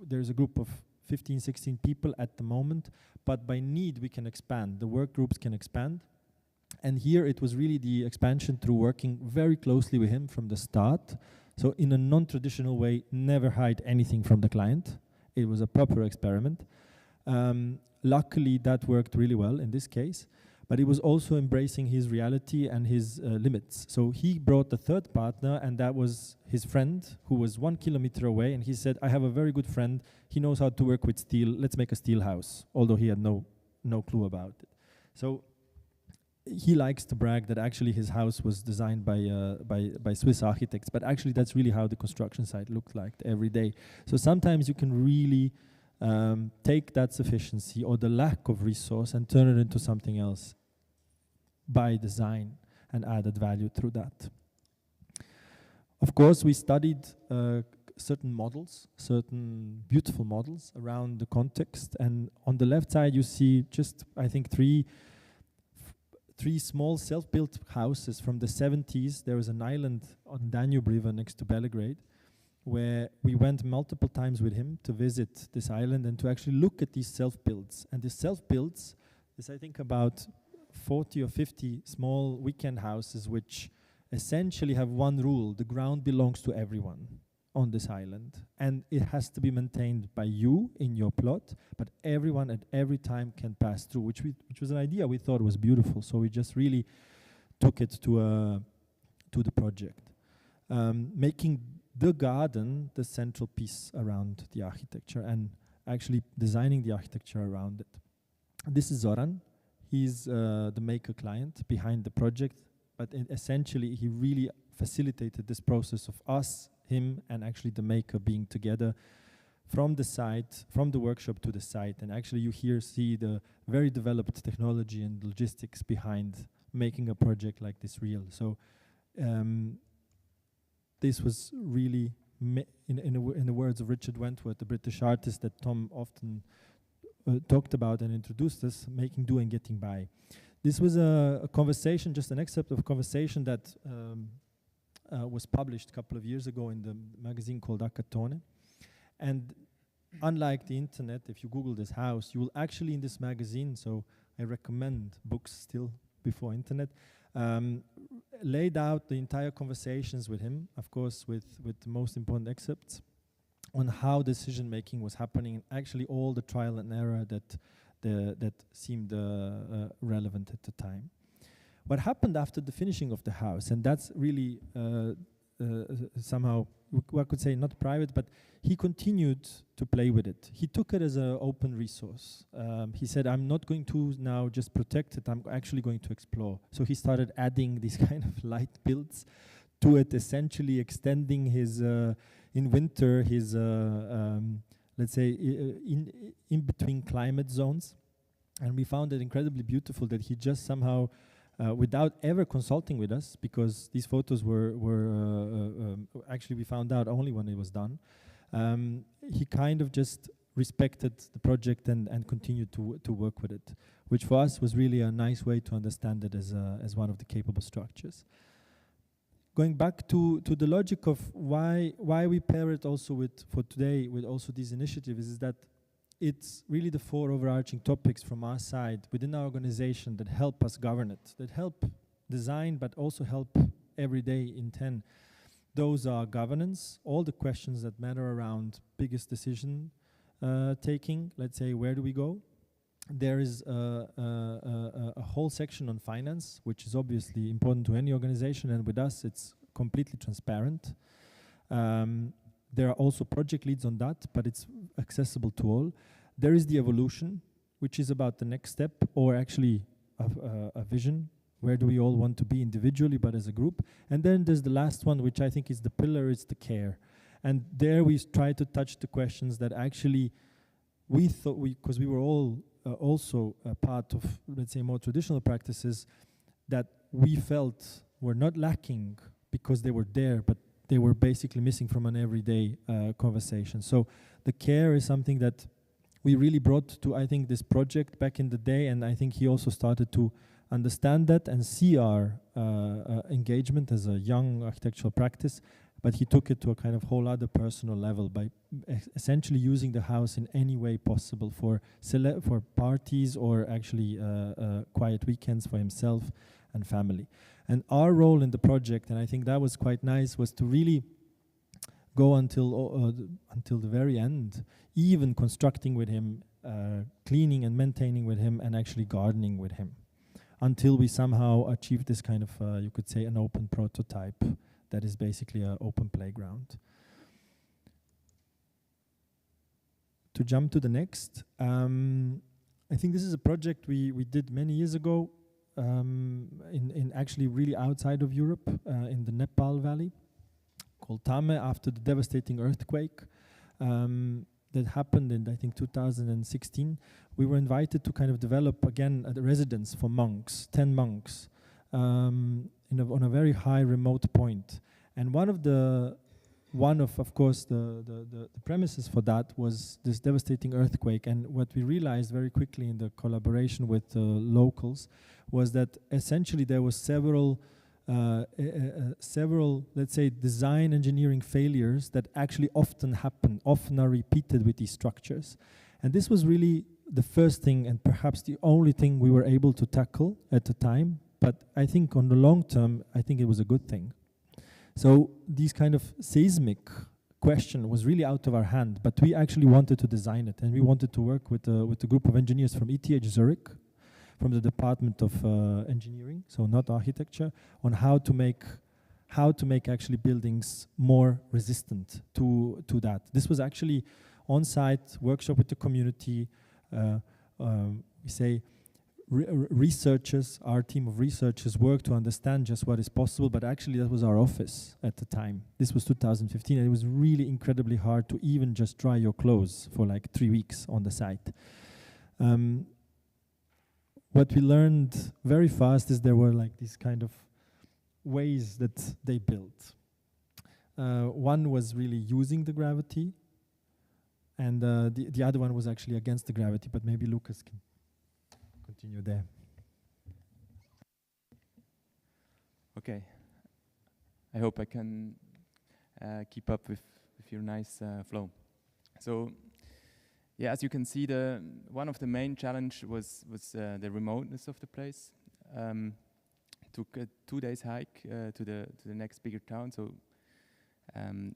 there's a group of 15, 16 people at the moment, but by need we can expand. The work groups can expand. And here it was really the expansion through working very closely with him from the start. So in a non-traditional way, never hide anything from the client. It was a proper experiment. Luckily, that worked really well in this case, but it was also embracing his reality and his limits. So he brought the third partner, and that was his friend, who was 1 kilometer away, and he said, I have a very good friend, he knows how to work with steel, let's make a steel house, although he had no clue about it. So he likes to brag that actually his house was designed by Swiss architects, but actually that's really how the construction site looked like every day. So sometimes you can really take that sufficiency or the lack of resource and turn it into something else by design and added value through that. Of course, we studied certain models, certain beautiful models around the context, and on the left side you see just, I think, three small self-built houses from the 70s. There was an island on Danube River next to Belgrade, where we went multiple times with him to visit this island and to actually look at these self-builds. And the self-builds is, I think, about 40 or 50 small weekend houses which essentially have one rule: the ground belongs to everyone on this island, and it has to be maintained by you in your plot, but everyone at every time can pass through, which was an idea we thought was beautiful, so we just really took it to the project, making the garden the central piece around the architecture and actually designing the architecture around it. This is Zoran. He's the maker client behind the project, but essentially he really facilitated this process of us, him, and actually the maker being together from the site, from the workshop to the site. And actually you here see the very developed technology and logistics behind making a project like this real. So this was really, in the words of Richard Wentworth, the British artist that Tom often talked about and introduced us, making do and getting by. This was a conversation, just an excerpt of a conversation that was published a couple of years ago in the magazine called Acatone. And unlike the internet, if you Google this house, you will actually in this magazine, so I recommend books still before internet, laid out the entire conversations with him, of course with the most important excerpts, on how decision-making was happening, and actually all the trial and error that seemed relevant at the time. What happened after the finishing of the house, and that's really somehow, I could say not private, but he continued to play with it. He took it as an open resource. He said, I'm not going to now just protect it, I'm actually going to explore. So he started adding these kind of light builds to it, essentially extending his, in winter, his, let's say, in between climate zones. And we found it incredibly beautiful that he just somehow, without ever consulting with us, because these photos were actually we found out only when it was done, he kind of just respected the project and continued to work with it, which for us was really a nice way to understand it as one of the capable structures. Going back to the logic of why we pair it also with, for today, with also these initiatives, is that it's really the 4 overarching topics from our side within our organization that help us govern it, that help design, but also help every day in 10. Those are governance, all the questions that matter around biggest decision taking, let's say, where do we go? There is a whole section on finance, which is obviously important to any organization, and with us it's completely transparent. There are also project leads on that, but it's accessible to all. There is the evolution, which is about the next step, or actually a vision. Where do we all want to be individually, but as a group? And then there's the last one, which I think is the pillar, it's the care. And there we try to touch the questions that actually we thought, because we were all also a part of, let's say, more traditional practices that we felt were not lacking because they were there, but they were basically missing from an everyday conversation. So the care is something that we really brought to, I think, this project back in the day, and I think he also started to understand that and see our engagement as a young architectural practice, but he took it to a kind of whole other personal level by essentially using the house in any way possible for parties or actually quiet weekends for himself and family. And our role in the project, and I think that was quite nice, was to really go until the very end, even constructing with him, cleaning and maintaining with him, and actually gardening with him, until we somehow achieved this kind of, you could say, an open prototype that is basically an open playground. To jump to the next, I think this is a project we did many years ago, in actually really outside of Europe, in the Nepal Valley, called Tame, after the devastating earthquake that happened in, I think, 2016. We were invited to kind of develop again a residence for monks, 10 monks, on a very high remote point. And one of course, the premises for that was this devastating earthquake. And what we realized very quickly in the collaboration with the locals was that essentially there was several, let's say, design engineering failures that actually often are repeated with these structures. And this was really the first thing and perhaps the only thing we were able to tackle at the time. But I think on the long term, I think it was a good thing. So these kind of seismic question was really out of our hand, but we actually wanted to design it, and we wanted to work with a group of engineers from ETH-Zürich, from the Department of Engineering, so not architecture, on how to make actually buildings more resistant to that. This was actually on-site workshop with the community. We say researchers, our team of researchers worked to understand just what is possible, but actually that was our office at the time. This was 2015, and it was really incredibly hard to even just dry your clothes for like 3 weeks on the site. What we learned very fast is there were like these kind of ways that they built. One was really using the gravity, and the other one was actually against the gravity, but maybe Lukas can continue there. Okay. I hope I can keep up with your nice flow. So, yeah, as you can see, one of the main challenge was the remoteness of the place. Took a 2 days hike to the next bigger town, so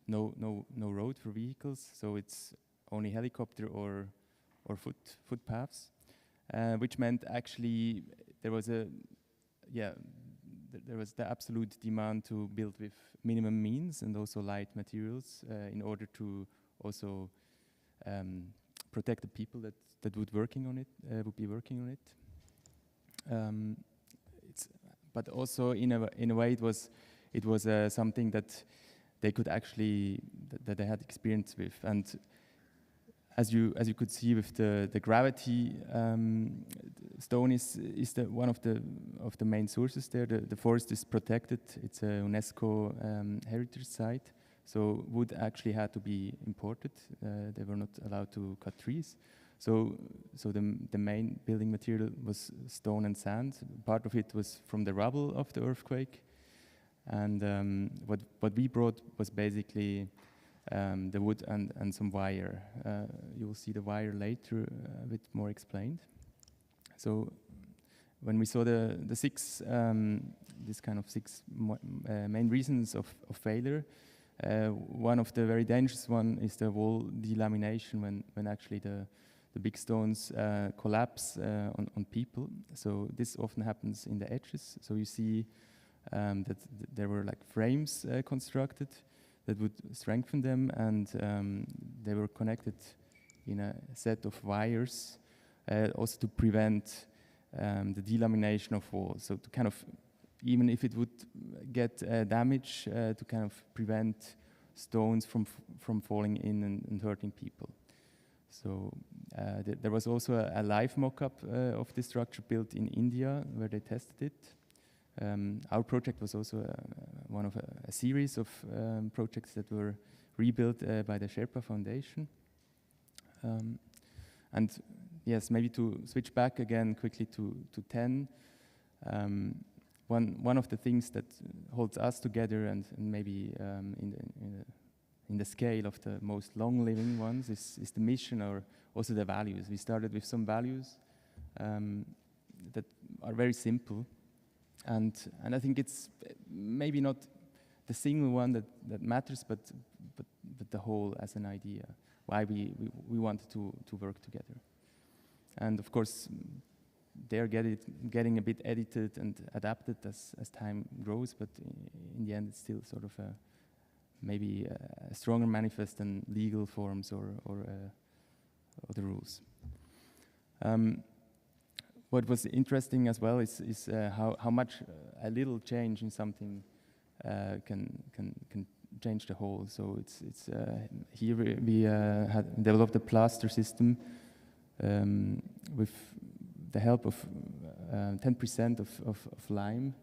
no road for vehicles, so it's only helicopter or footpaths, which meant actually there was there was the absolute demand to build with minimum means and also light materials in order to also protect the people that would be working on it. But also in a way it was something that they could actually that they had experience with. And as you could see with the gravity, stone is one of the main sources there. The forest is protected. It's a UNESCO heritage site. So wood actually had to be imported. They were not allowed to cut trees. So the main building material was stone and sand. Part of it was from the rubble of the earthquake. And what we brought was basically the wood and some wire. You will see the wire later a bit more explained. So when we saw the six main reasons of failure, one of the very dangerous one is the wall delamination when actually the big stones collapse on people. So this often happens in the edges. So you see that there were like frames constructed that would strengthen them, and they were connected in a set of wires also to prevent the delamination of walls. So to kind of, even if it would get damage, to kind of prevent stones from falling in and hurting people. So there was also a live mock-up of this structure built in India where they tested it. Our project was also one of a series of projects that were rebuilt by the Sherpa Foundation. And yes, maybe to switch back again quickly to 10. One of the things that holds us together and maybe in the scale of the most long-living ones is the mission or also the values. We started with some values that are very simple, and I think it's maybe not the single one that matters, but the whole as an idea. Why we wanted to work together, and of course they're getting a bit edited and adapted as time grows, but in the end it's still sort of maybe a stronger manifest than legal forms or other rules. What was interesting as well is how much a little change in something can change the whole. So it's here we had developed a plaster system with the help of 10% of lime.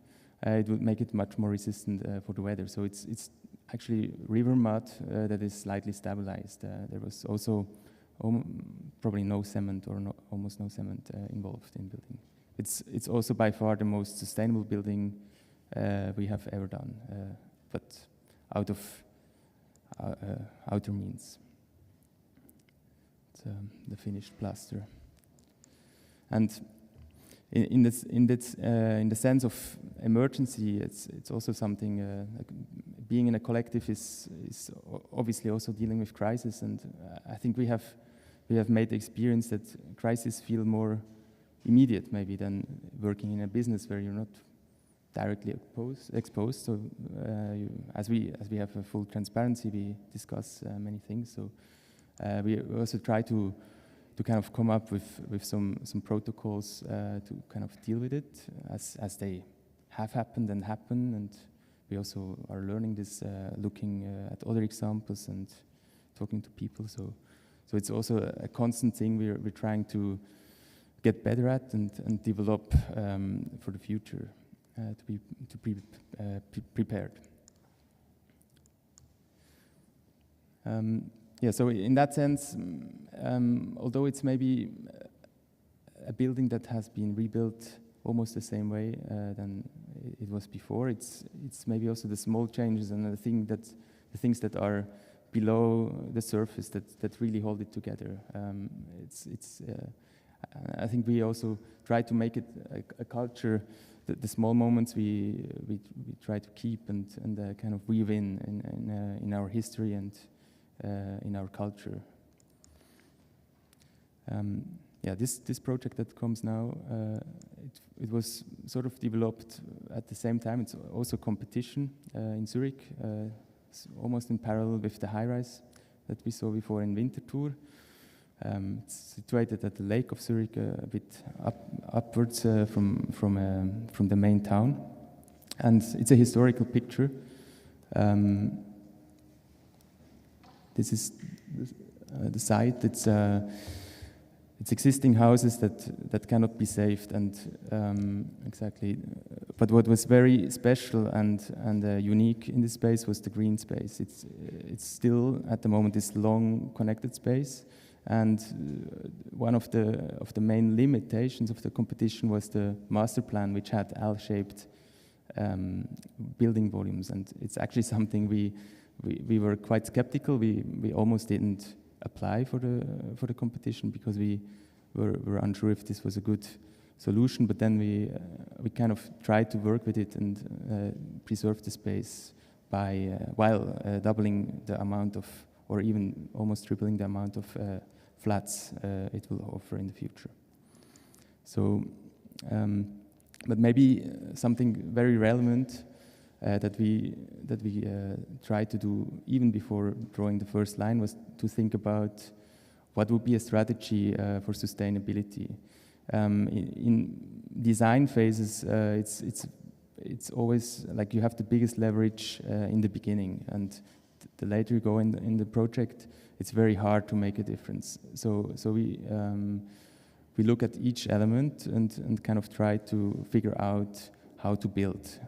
It would make it much more resistant for the weather. So it's actually river mud that is slightly stabilized. There was also probably no cement or almost no cement involved in building. It's also by far the most sustainable building we have ever done, but out of outer means. It's the finished plaster. And in the sense of emergency, it's also something. Like being in a collective is obviously also dealing with crisis, and I think we have made the experience that crises feel more immediate maybe than working in a business where you're not directly exposed. So as we have a full transparency, we discuss many things. So we also try to kind of come up with some protocols to kind of deal with it as they have happened and happen, and we also are learning this, looking at other examples and talking to people. So it's also a constant thing we're trying to get better at and develop for the future to be prepared. Yeah, so in that sense, although it's maybe a building that has been rebuilt almost the same way than it was before, it's maybe also the small changes and the things that are below the surface that really hold it together. I think we also try to make it a culture. The small moments we try to keep and kind of weave in our history and in our culture. yeah, this project that comes now, it was sort of developed at the same time. It's also competition in Zurich, almost in parallel with the high-rise that we saw before in Winterthur. It's situated at the lake of Zurich, a bit upwards from the main town, and it's a historical picture. This is the site. It's existing houses that cannot be saved, and exactly. But what was very special and unique in this space was the green space. It's still at the moment this long connected space, and one of the main limitations of the competition was the master plan, which had L-shaped building volumes, and it's actually something we were quite skeptical. We almost didn't apply for the competition because we were unsure if this was a good solution. But then we kind of tried to work with it and preserve the space by while doubling the amount of, or even almost tripling the amount of flats it will offer in the future. So, but maybe something very relevant that we tried to do even before drawing the first line was to think about what would be a strategy for sustainability. In design phases, it's always like you have the biggest leverage in the beginning, and the later you go in the project, it's very hard to make a difference. So we look at each element and kind of try to figure out how to build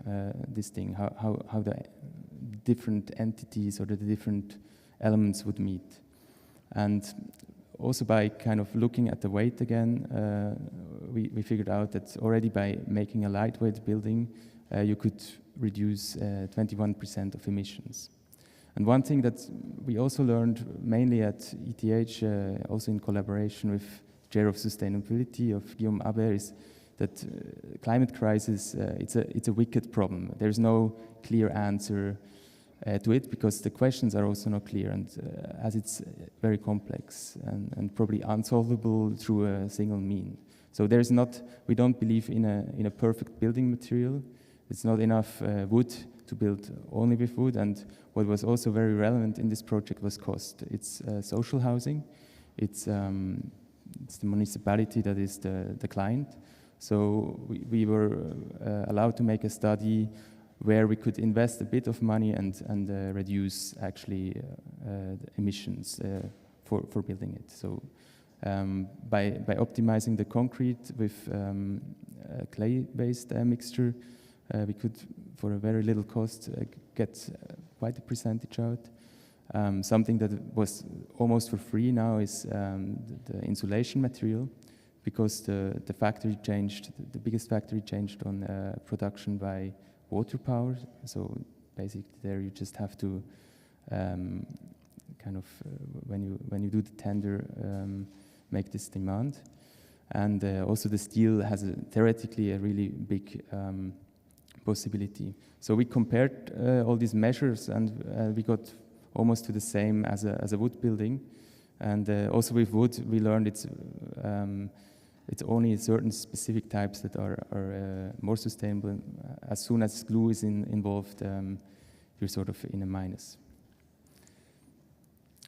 this thing, how the different entities or the different elements would meet. And also by kind of looking at the weight again, we figured out that already by making a lightweight building, you could reduce 21% of emissions. And one thing that we also learned mainly at ETH, also in collaboration with Chair of Sustainability of Guillaume Aber, is that climate crisis, it's a wicked problem. There's no clear answer to it because the questions are also not clear, and as it's very complex and probably unsolvable through a single mean. So we don't believe in a perfect building material. It's not enough wood to build only with wood, and what was also very relevant in this project was cost. It's social housing. It's the municipality that is the client. So we were allowed to make a study where we could invest a bit of money and reduce actually the emissions for building it. So by optimizing the concrete with a clay-based mixture, we could, for a very little cost, get quite a percentage out. Something that was almost for free now is the insulation material, because the factory changed, the biggest factory changed on production by water power. So basically there you just have to kind of, when you do the tender, make this demand. And also the steel has theoretically a really big possibility. So we compared all these measures, and we got almost to the same as a wood building. And also with wood, we learned it's only certain specific types that are more sustainable. As soon as glue is involved, you're sort of in a minus.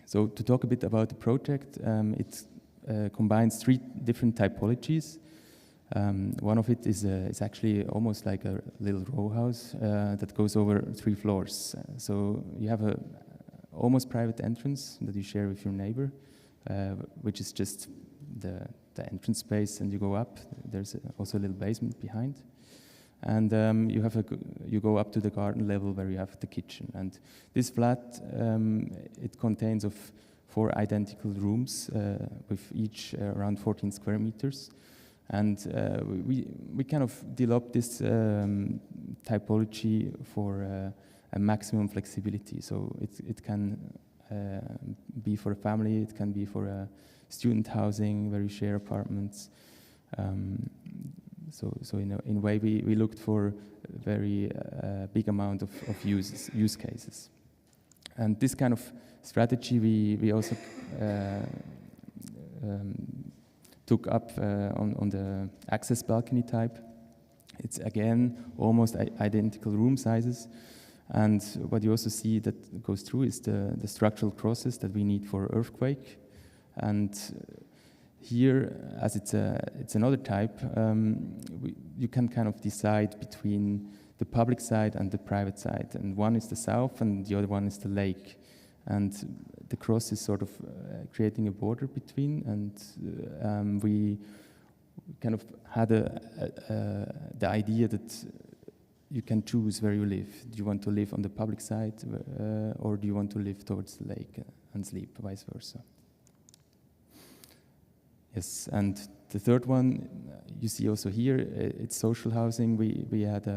So to talk a bit about the project, it combines 3 different typologies. One of it is actually almost like a little row house that goes over 3 floors. So you have a almost private entrance that you share with your neighbor, which is just the entrance space, and you go up. There's also a little basement behind, and you go up to the garden level where you have the kitchen. And this flat it contains of 4 identical rooms with each around 14 square meters. And we kind of developed this typology for a maximum flexibility. So it can be for a family, it can be for a student housing where you share apartments. So in a way we looked for a very big amount of use cases. And this kind of strategy we also took up on the access balcony type. It's again almost identical room sizes. And what you also see that goes through is the structural crosses that we need for earthquake. And here, as it's another type, you can kind of decide between the public side and the private side. And one is the south and the other one is the lake. And the cross is sort of creating a border between, and we kind of had the idea that you can choose where you live. Do you want to live on the public side, or do you want to live towards the lake and sleep, vice versa? Yes, and the third one, you see also here, it's social housing. We had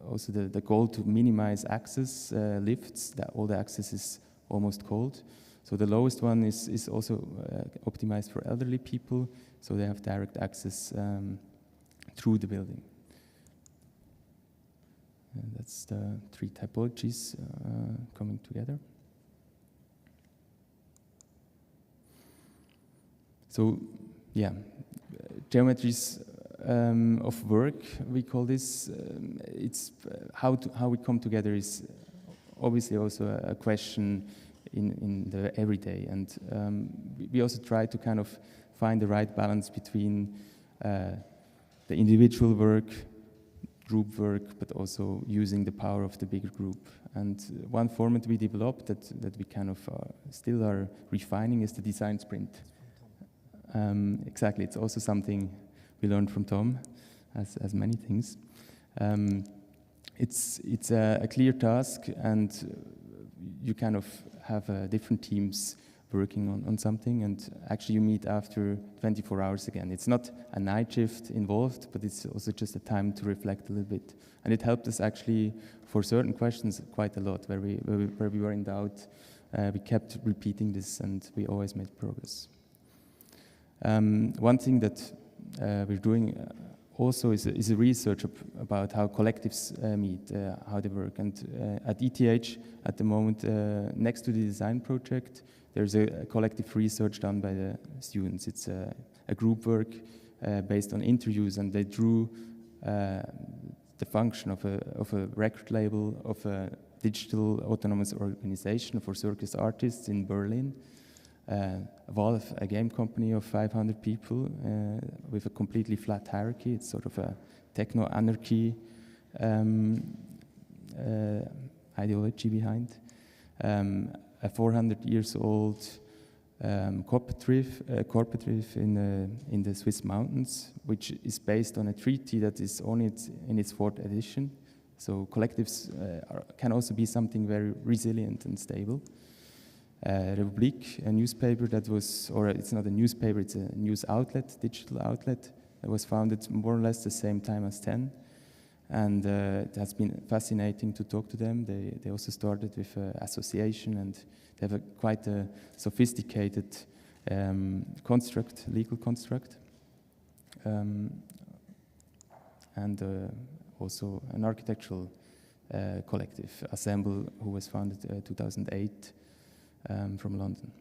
also the goal to minimize access lifts, that all the access is almost cold. So the lowest one is also optimized for elderly people, so they have direct access through the building. That's the three typologies coming together. So, yeah, geometries of work, we call this. It's how we come together is obviously also a question in the everyday, and we also try to kind of find the right balance between the individual work, group work, but also using the power of the bigger group. And one format we developed that we kind of still are refining is the design sprint. Exactly, it's also something we learned from Tom, as many things. It's a clear task, and you kind of have different teams working on something, and actually you meet after 24 hours again. It's not a night shift involved, but it's also just a time to reflect a little bit. And it helped us actually for certain questions quite a lot, where we were in doubt. We kept repeating this, and we always made progress. One thing that we're doing also is a research about how collectives meet, how they work. And at ETH, at the moment, next to the design project, there's a collective research done by the students. It's a group work based on interviews, and they drew the function of a record label, of a digital autonomous organization for circus artists in Berlin. Valve, a game company of 500 people with a completely flat hierarchy. It's sort of a techno-anarchy ideology behind. A 400 years old cooperative in the Swiss mountains, which is based on a treaty that is only in its 4th edition. So collectives can also be something very resilient and stable. Republik, a newspaper that was, or it's not a newspaper, it's a news outlet, digital outlet, that was founded more or less the same time as 10. And it has been fascinating to talk to them. They also started with an association, and they have quite a sophisticated legal construct. And also an architectural collective, Assemble, who was founded 2008. From London.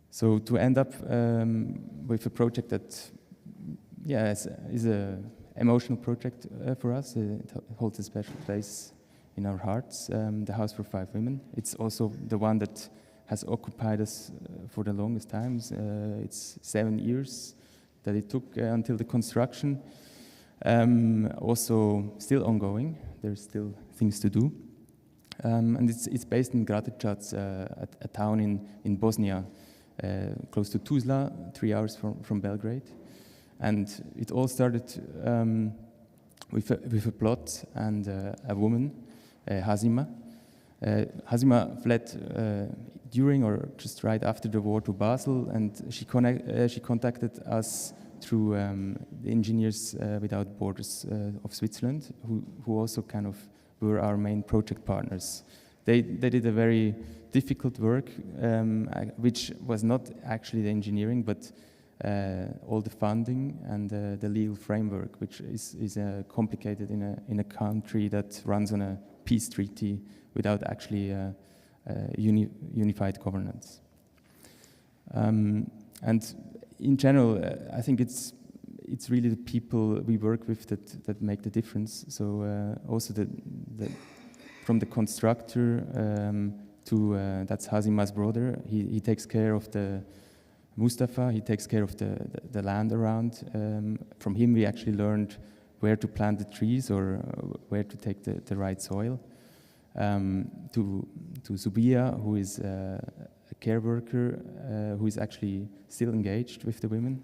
So to end up with a project that, yeah, is an emotional project for us. It holds a special place in our hearts. The House for 5 Women. It's also the one that has occupied us for the longest times. It's 7 years that it took until the construction. Also still ongoing. There's still things to do. And it's based in Gradecac, a town in Bosnia, close to Tuzla, 3 hours from Belgrade. And it all started with a plot and a woman, Hazima. Hazima fled during or just right after the war to Basel, and she contacted us through the Engineers Without Borders of Switzerland, who also kind of were our main project partners. They did a very difficult work, which was not actually the engineering, but all the funding and the legal framework, which is complicated in a country that runs on a peace treaty without actually unified governance. And in general, I think it's really the people we work with that make the difference. So also from the constructor to that's Hazima's brother. He takes care of the Mustafa. He takes care of the land around. From him, we actually learned where to plant the trees or where to take the right soil. To Zubia, who is a care worker who is actually still engaged with the women,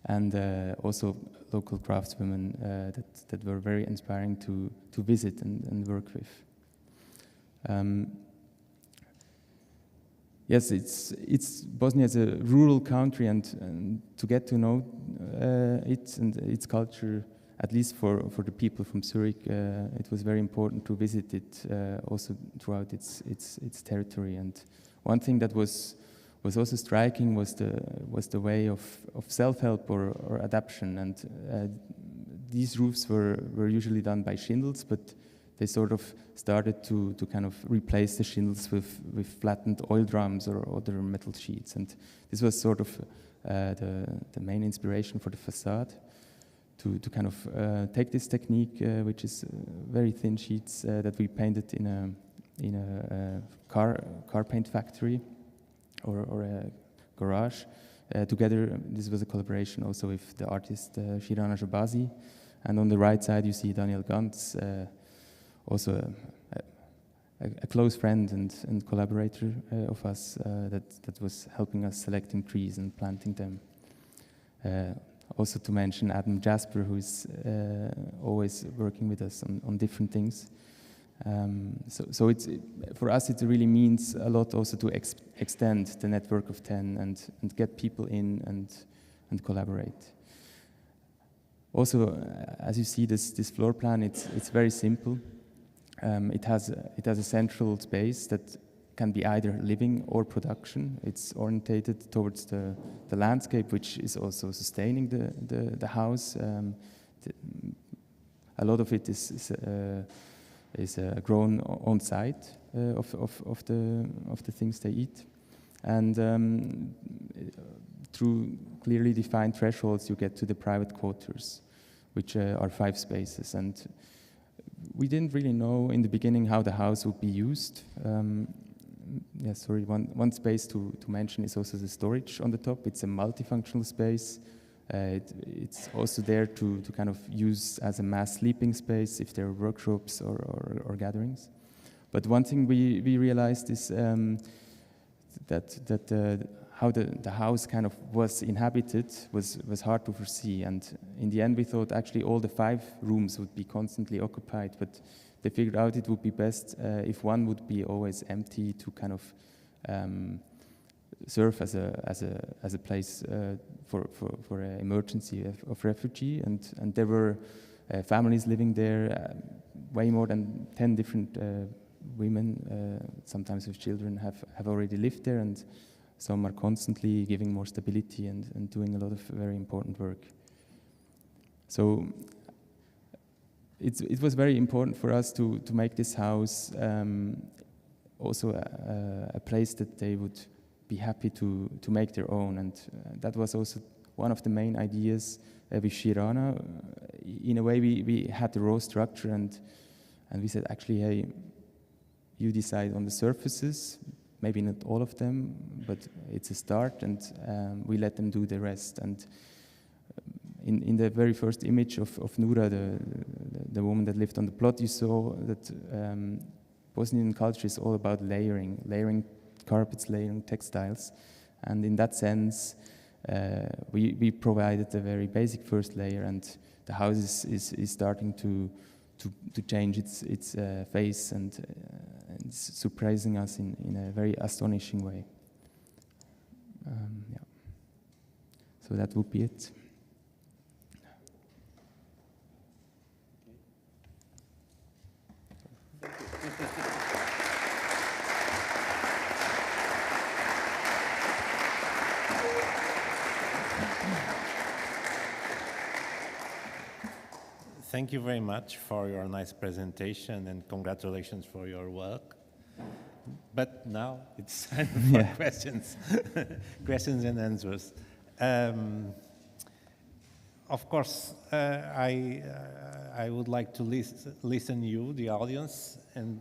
and also local craftswomen that were very inspiring to visit and work with. Yes, it's Bosnia is a rural country, and to get to know it and its culture, at least for the people from Zurich, it was very important to visit it also throughout its territory. And one thing that was also striking was the way of self-help or adaptation. And these roofs were usually done by shingles, but they sort of started to kind of replace the shingles with flattened oil drums or other metal sheets. And this was sort of the main inspiration for the facade, to kind of take this technique, which is very thin sheets that we painted in a car paint factory or a garage. Together, this was a collaboration also with the artist Shirana Jabazi. And on the right side, you see Daniel Gantz, also a close friend and collaborator of us that was helping us selecting trees and planting them. Also to mention Adam Jasper, who is always working with us on different things. So it's, for us, it really means a lot also to extend the network of 10 and get people in and collaborate. Also, as you see this floor plan, it's very simple. It has a central space that can be either living or production. It's orientated towards the landscape, which is also sustaining the house. A lot of it is grown on site of the things they eat, and through clearly defined thresholds, you get to the private quarters, which are 5 spaces. And we didn't really know in the beginning how the house would be used. Yeah, sorry, one space to mention is also the storage on the top. It's a multifunctional space. It's also there to kind of use as a mass sleeping space if there are workshops or gatherings. But one thing we realized is that how the house kind of was inhabited was hard to foresee. And in the end, we thought actually all the 5 rooms would be constantly occupied, but they figured out it would be best if one would be always empty to kind of serve as a place for an emergency of refugee. And there were families living there, way more than 10 different women, sometimes with children, have already lived there, and some are constantly giving more stability and doing a lot of very important work. So it was very important for us to make this house also a place that they would be happy to make their own. And that was also one of the main ideas with Shirana. In a way, we had the raw structure, and we said, actually, hey, you decide on the surfaces, maybe not all of them, but it's a start, and we let them do the rest. And in the very first image of Nura, the woman that lived on the plot, you saw that Bosnian culture is all about layering carpets, layering textiles. And in that sense, we provided a very basic first layer, and the house is starting to change its face, and it's surprising us in a very astonishing way. Yeah. So that would be it. Thank you very much for your nice presentation, and congratulations for your work. but now it's time for Yeah. questions, questions and answers. Of course, I would like to listen you, the audience, and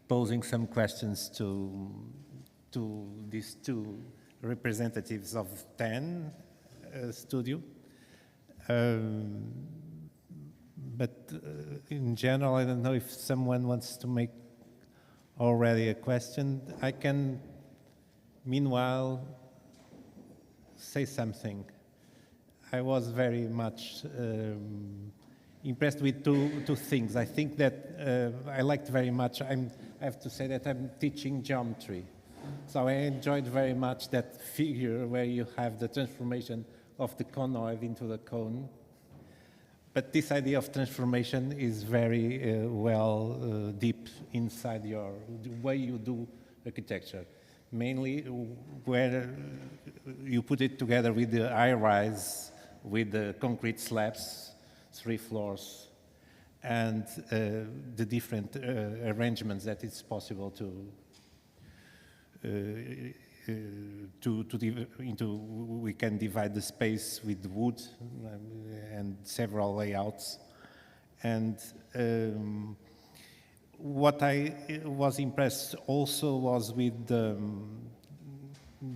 posing some questions to these two representatives of 10 studio. But in general, I don't know if someone wants to make already a question. I can, meanwhile, say something. I was very much impressed with two things. I think that I liked very much, I have to say that I'm teaching geometry. So I enjoyed very much that figure where you have the transformation of the conoid into the cone. But this idea of transformation is very deep inside the way you do architecture. Mainly where you put it together with the high-rise, with the concrete slabs, 3 floors, and the different arrangements that it's possible we can divide the space with wood and several layouts. And what I was impressed also was with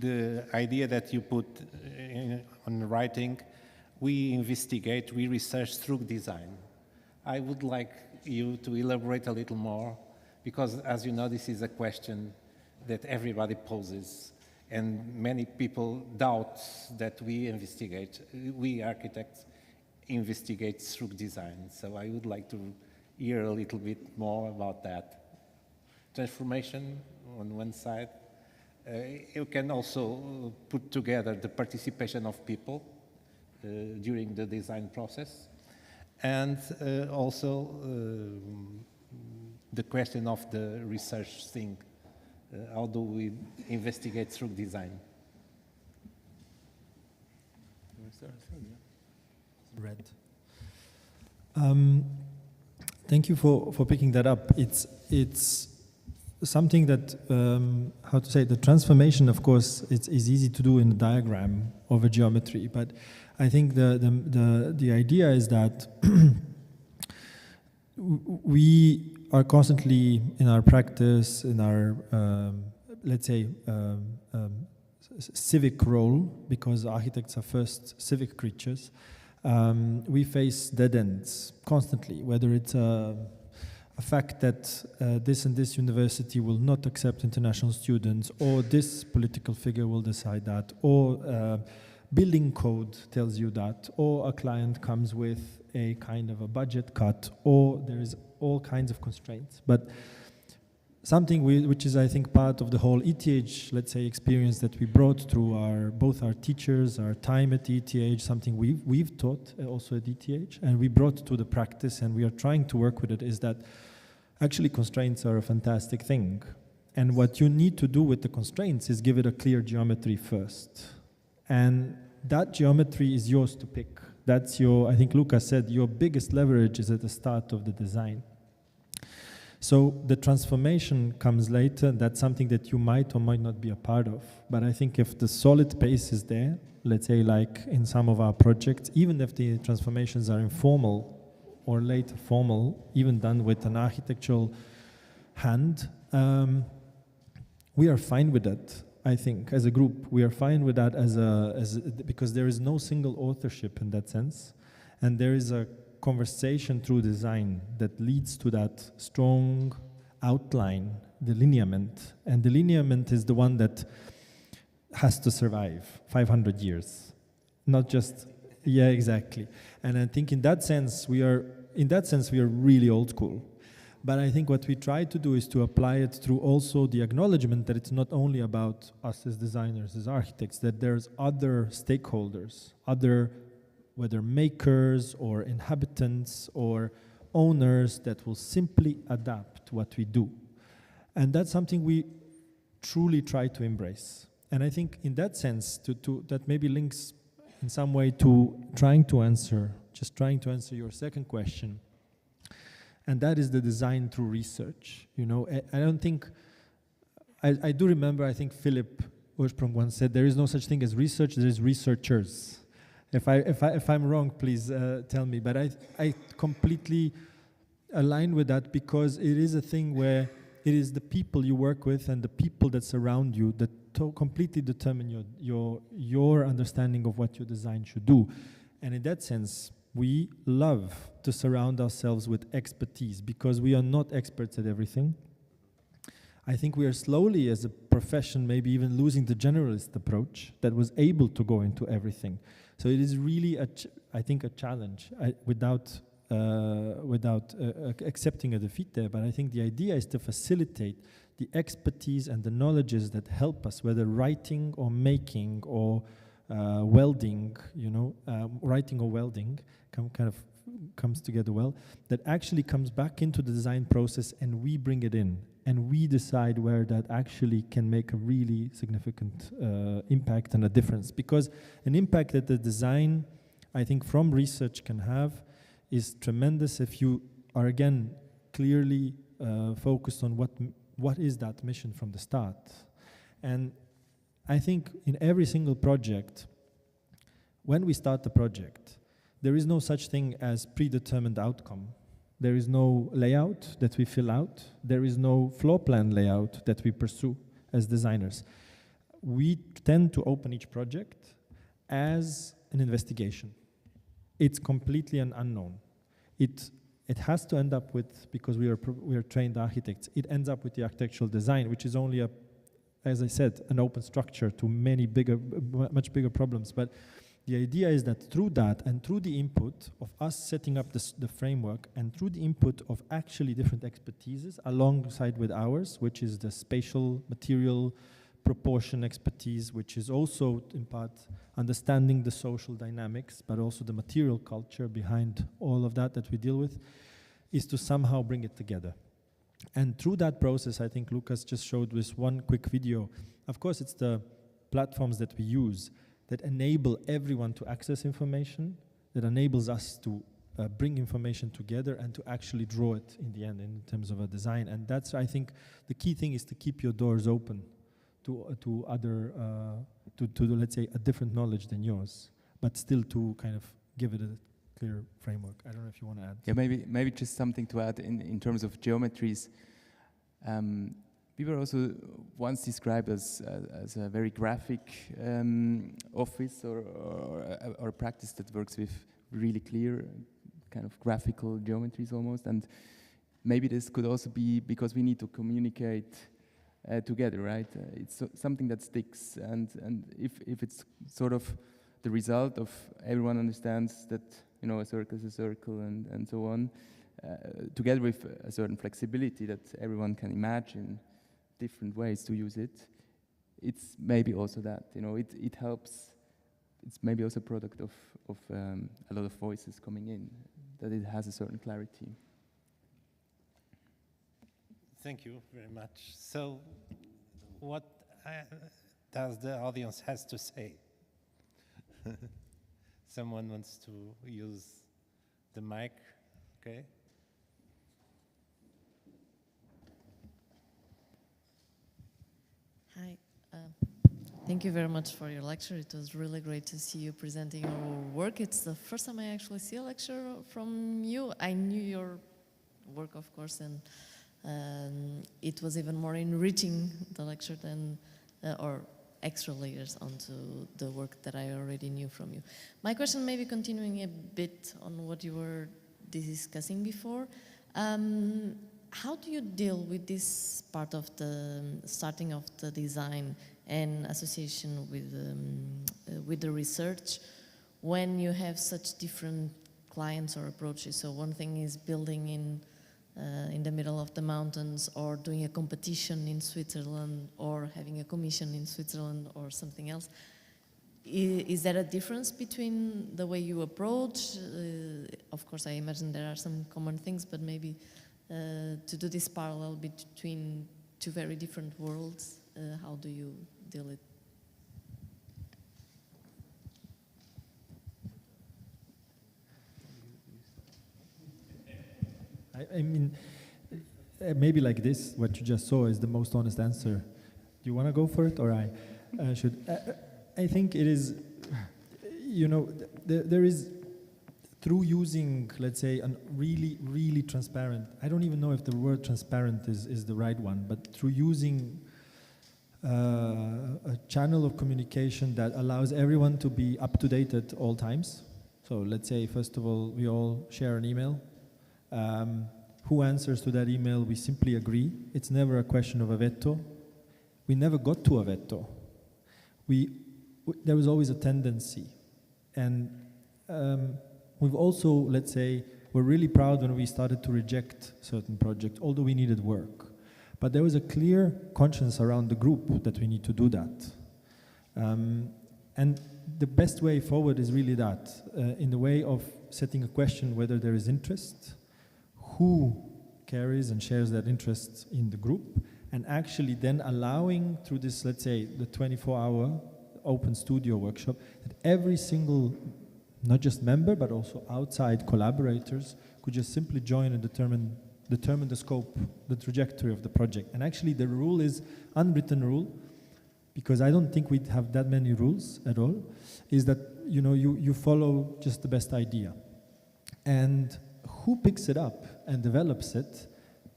the idea that you put on writing. We investigate, we research through design. I would like you to elaborate a little more, because as you know, this is a question that everybody poses, and many people doubt that we investigate, we architects investigate through design. So I would like to hear a little bit more about that. Transformation on one side. You can also put together the participation of people during the design process, and also the question of the research thing. How do we investigate through design? Red. Thank you for picking that up. It's something that, how to say, the transformation, of course, is easy to do in a diagram of a geometry, but I think the idea is that we are constantly in our practice, in our, let's say, civic role, because architects are first civic creatures. We face dead ends constantly, whether it's a fact that this and this university will not accept international students, or this political figure will decide that, or building code tells you that, or a client comes with a kind of a budget cut, or there is all kinds of constraints. But something which is, I think, part of the whole ETH, let's say, experience that we brought through both our teachers, our time at ETH, something we've taught also at ETH, and we brought to the practice, and we are trying to work with it, is that actually constraints are a fantastic thing. And what you need to do with the constraints is give it a clear geometry first. And that geometry is yours to pick. That's your, I think Lukas said, your biggest leverage is at the start of the design. So the transformation comes later. That's something that you might or might not be a part of. But I think if the solid base is there, let's say like in some of our projects, even if the transformations are informal or later formal, even done with an architectural hand, we are fine with that. I think as a group, we are fine with that because there is no single authorship in that sense. And there is a conversation through design that leads to that strong outline, the lineament. And the lineament is the one that has to survive 500 years. Not just, yeah, exactly. And I think in that sense, we are really old school. But I think what we try to do is to apply it through also the acknowledgement that it's not only about us as designers, as architects, that there's other stakeholders, other, whether makers or inhabitants or owners, that will simply adapt what we do. And that's something we truly try to embrace. And I think in that sense, that maybe links in some way to trying to answer your second question. And that is the design through research. You know, I do remember, I think Filipe Ursprung once said, there is no such thing as research, there is researchers. If I'm wrong, please tell me. But I completely align with that, because it is a thing where it is the people you work with and the people that surround you that completely determine your understanding of what your design should do. And in that sense, we love to surround ourselves with expertise, because we are not experts at everything. I think we are slowly, as a profession, maybe even losing the generalist approach that was able to go into everything. So it is really, I think, a challenge without accepting a defeat there. But I think the idea is to facilitate the expertise and the knowledges that help us, whether writing or making or welding, writing or welding comes together well, that actually comes back into the design process, and we bring it in. And we decide where that actually can make a really significant impact and a difference. Because an impact that the design, I think, from research can have is tremendous if you are, again, clearly focused on what is that mission from the start. And I think in every single project, when we start the project, there is no such thing as predetermined outcome. There is no layout that we fill out. There is no floor plan layout that we pursue as designers. We tend to open each project as an investigation. It's completely an unknown. It has to end up with, because we are trained architects, it ends up with the architectural design, which is only as I said, an open structure to many much bigger problems. But the idea is that through that and through the input of us setting up the framework and through the input of actually different expertises alongside with ours, which is the spatial, material, proportion expertise, which is also in part understanding the social dynamics, but also the material culture behind all of that we deal with, is to somehow bring it together. And through that process, I think Lukas just showed this one quick video. Of course, it's the platforms that we use that enable everyone to access information, that enables us to bring information together and to actually draw it in the end in terms of a design. And that's, I think, the key thing is to keep your doors open to other, let's say, a different knowledge than yours, but still to kind of give it a clear framework. I don't know if you want to add. Yeah, maybe just something to add in terms of geometries. We were also once described as a very graphic office or a practice that works with really clear kind of graphical geometries almost. And maybe this could also be because we need to communicate together, right? It's something that sticks, and if it's sort of the result of everyone understands that, you know, a circle is a circle and so on, together with a certain flexibility that everyone can imagine different ways to use it, it's maybe also that, you know, it helps. It's maybe also a product of a lot of voices coming in, that it has a certain clarity. Thank you very much. So, what does the audience has to say? Someone wants to use the mic, okay? Hi. Thank you very much for your lecture. It was really great to see you presenting your work. It's the first time I actually see a lecture from you. I knew your work, of course, and it was even more enriching, the lecture, than or extra layers onto the work that I already knew from you. My question may be continuing a bit on what you were discussing before. How do you deal with this part of the starting of the design and association with the research when you have such different clients or approaches? So one thing is building in the middle of the mountains, or doing a competition in Switzerland, or having a commission in Switzerland, or something else. Is there a difference between the way you approach? Of course, I imagine there are some common things, but maybe to do this parallel between two very different worlds, how do you deal it? I mean, maybe like this, what you just saw is the most honest answer. Do you want to go for it, or I should? I think it is, you know, there is, through using, let's say, a really, really transparent, I don't even know if the word transparent is the right one, but through using a channel of communication that allows everyone to be up to date at all times. So let's say, first of all, we all share an email. Who answers to that email, we simply agree. It's never a question of a veto. We never got to a veto. There was always a tendency. And we've also, let's say, we're really proud when we started to reject certain projects, although we needed work. But there was a clear conscience around the group that we need to do that. And the best way forward is really that, in the way of setting a question whether there is interest, who carries and shares that interest in the group, and actually then allowing through this, let's say, the 24-hour open studio workshop, that every single, not just member, but also outside collaborators could just simply join and determine the scope, the trajectory of the project. And actually the rule is unwritten rule, because I don't think we have that many rules at all, is that, you know, you follow just the best idea. And who picks it up and develops it,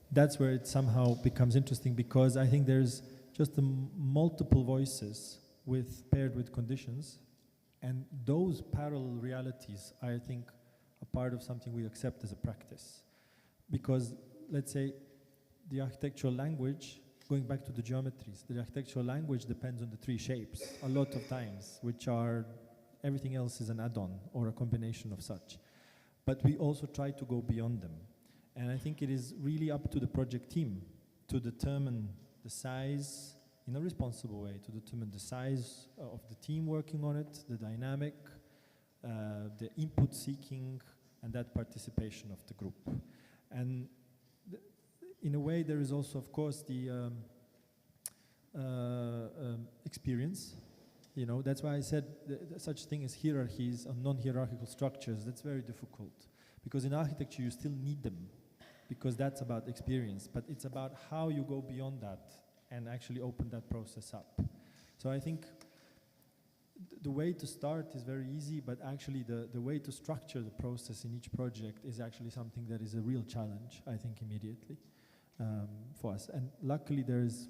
that's where it somehow becomes interesting, because I think there's just multiple voices paired with conditions, and those parallel realities, I think, are part of something we accept as a practice. Because, let's say, the architectural language, going back to the geometries, the architectural language depends on the three shapes a lot of times, which are, everything else is an add-on or a combination of such. But we also try to go beyond them. And I think it is really up to the project team to determine the size, in a responsible way, to determine the size of the team working on it, the dynamic, the input seeking, and that participation of the group. And in a way, there is also, of course, the experience. You know, that's why I said such thing as hierarchies and non-hierarchical structures. That's very difficult, because in architecture you still need them, because that's about experience. But it's about how you go beyond that and actually open that process up. So I think the way to start is very easy, but actually the way to structure the process in each project is actually something that is a real challenge, I think, immediately for us. And luckily there's,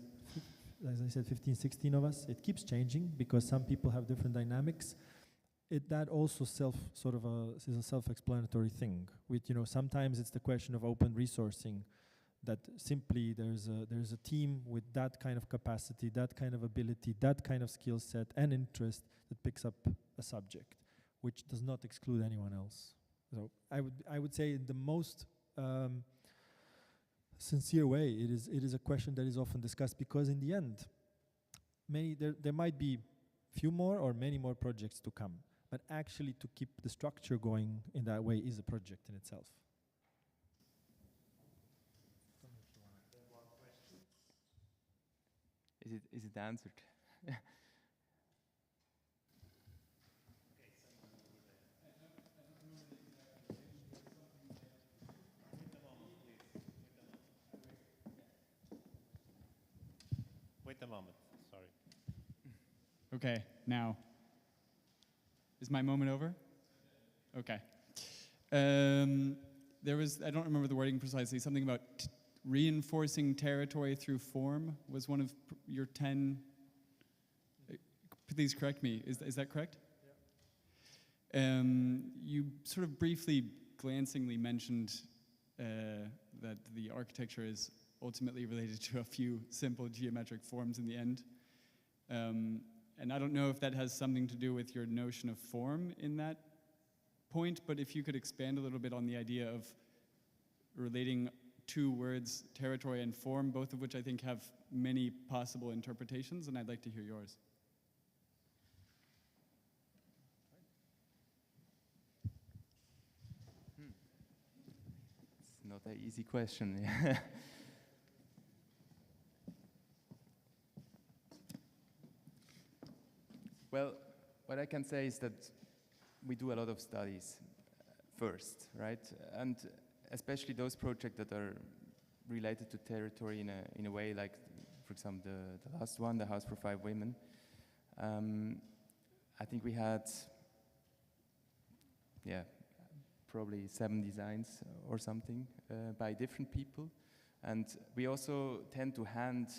as I said, 15, 16 of us. It keeps changing because some people have different dynamics. That also is a self-explanatory thing. With, you know, sometimes it's the question of open resourcing, that simply there's a team with that kind of capacity, that kind of ability, that kind of skill set and interest that picks up a subject, which does not exclude anyone else. So I would say in the most sincere way, it is a question that is often discussed, because in the end, there might be few more or many more projects to come, but actually to keep the structure going in that way is a project in itself. Is it answered? Wait a moment, sorry. Okay, now. Is my moment over? Okay. There was, I don't remember the wording precisely, something about reinforcing territory through form was one of your 10. Please correct me, is that correct? Yeah. You sort of briefly, glancingly mentioned that the architecture is ultimately related to a few simple geometric forms in the end. And I don't know if that has something to do with your notion of form in that point, but if you could expand a little bit on the idea of relating two words, territory and form, both of which I think have many possible interpretations, and I'd like to hear yours. It's not an easy question. Well, what I can say is that we do a lot of studies first, right? And especially those projects that are related to territory in a way, like, for example, the last one, the House for 5 Women. I think we had, yeah, probably 7 designs or something by different people. And we also tend to hand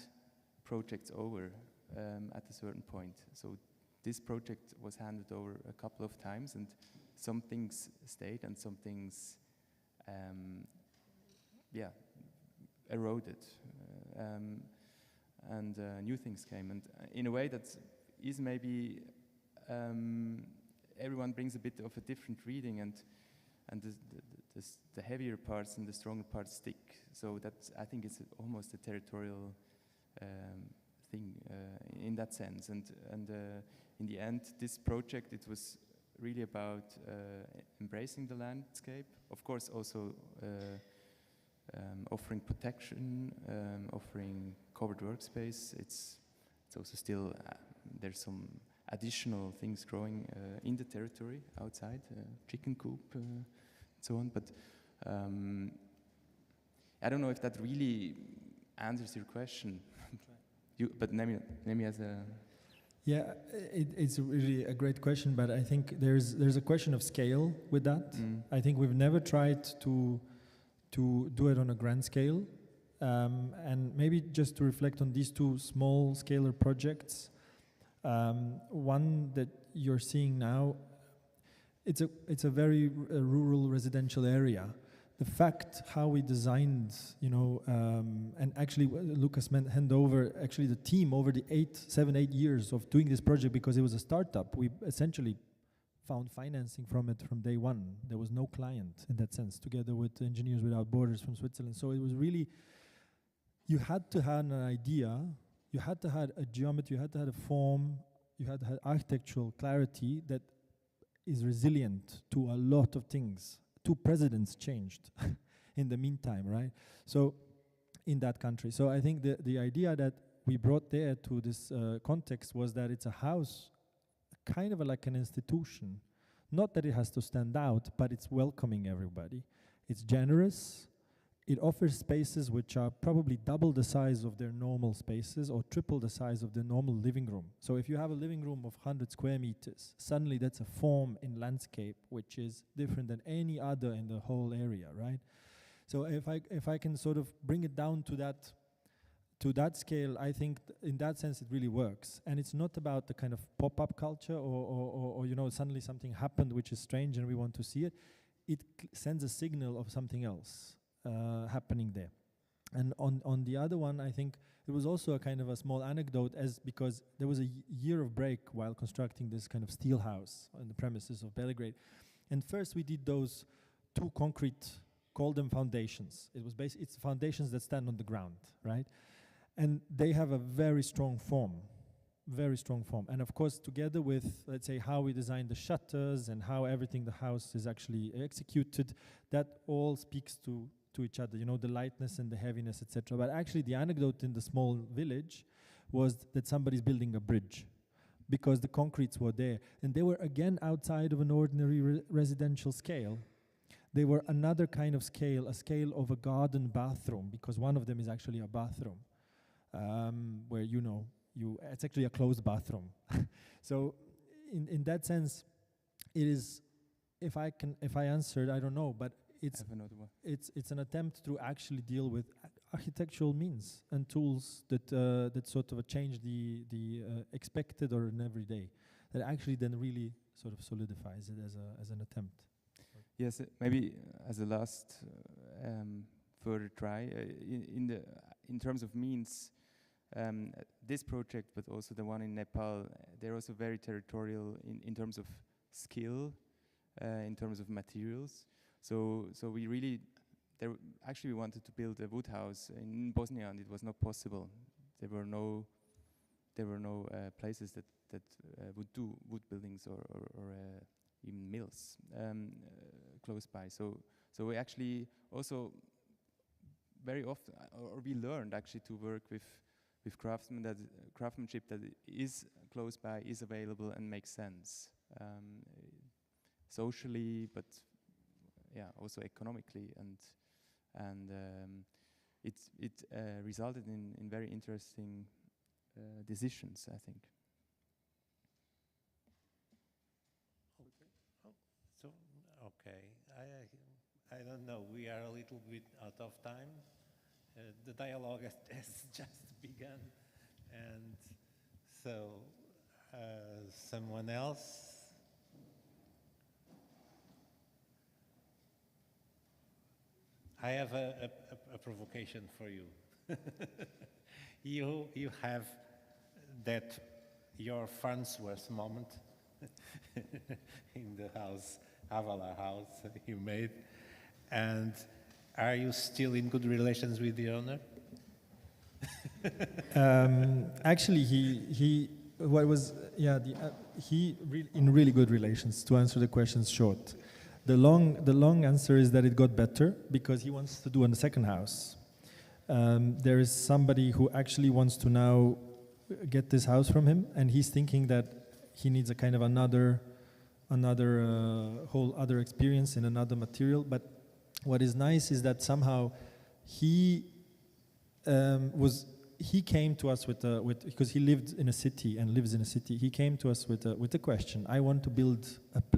projects over at a certain point. So this project was handed over a couple of times, and some things stayed and some things, yeah, eroded. And new things came. And in a way that is maybe, everyone brings a bit of a different reading, and the heavier parts and the stronger parts stick. So that's, I think it's almost a territorial thing in that sense. And in the end, this project, it was really about embracing the landscape. Of course, also offering protection, offering covered workspace. It's also still, there's some additional things growing in the territory outside, chicken coop, and so on. But I don't know if that really answers your question. But Nemi has a... Yeah, it's really a great question, but I think there's a question of scale with that. I think we've never tried to do it on a grand scale. And maybe just to reflect on these 2 small scalar projects, one that you're seeing now, it's a very rural residential area. The fact how we designed, you know, and actually Lukas hand over actually the team over the 7, 8 years of doing this project, because it was a startup. We essentially found financing from it from day one. There was no client in that sense, together with Engineers Without Borders from Switzerland. So it was really, you had to have an idea, you had to have a geometry, you had to have a form, you had to have architectural clarity that is resilient to a lot of things. 2 presidents changed in the meantime, right? So in that country. So I think the idea that we brought there to this context was that it's a house, kind of like an institution. Not that it has to stand out, but it's welcoming everybody. It's generous. It offers spaces which are probably double the size of their normal spaces or triple the size of the normal living room. So if you have a living room of 100 square meters, suddenly that's a form in landscape which is different than any other in the whole area, right? So if I can sort of bring it down to that scale, I think in that sense it really works. And it's not about the kind of pop-up culture or you know, suddenly something happened which is strange and we want to see it. It sends a signal of something else happening there. And on the other one, I think it was also a kind of a small anecdote, as because there was a year of break while constructing this kind of steel house on the premises of Belgrade. And first we did those 2 concrete, call them foundations. It's foundations that stand on the ground, right? And they have a very strong form. And of course, together with, let's say, how we design the shutters and how everything the house is actually executed, that all speaks to each other, you know, the lightness and the heaviness, etc. But actually the anecdote in the small village was that somebody's building a bridge because the concretes were there. And they were again outside of an ordinary residential scale. They were another kind of scale, a scale of a garden bathroom, because one of them is actually a bathroom, where, you know, it's actually a closed bathroom. So in that sense, it is, if I answered, I don't know, but it's an attempt to actually deal with architectural means and tools that sort of change the expected or an everyday, that actually then really sort of solidifies it as an attempt. Yes, maybe as a last further try in terms of means. This project, but also the one in Nepal, they're also very territorial in terms of skill, in terms of materials. So we really, actually we wanted to build a wood house in Bosnia, and it was not possible. There were no places that would do wood buildings or even mills close by. So we actually also very often, or we learned actually to work with craftsmanship that is close by, is available, and makes sense socially, but yeah, also economically, and it resulted in very interesting decisions, I think. So, okay, I don't know, we are a little bit out of time. The dialogue has just begun, and so someone else? I have a provocation for you. You have that your Farnsworth moment in the house, Avala house you made, and are you still in good relations with the owner? Actually, he in really good relations. To answer the questions short, the long answer is that it got better because he wants to do on the second house. There is somebody who actually wants to now get this house from him, and he's thinking that he needs a kind of another whole other experience in another material. But what is nice is that somehow he came to us with because he lived in a city and lives in a city. He came to us with a question. I want to build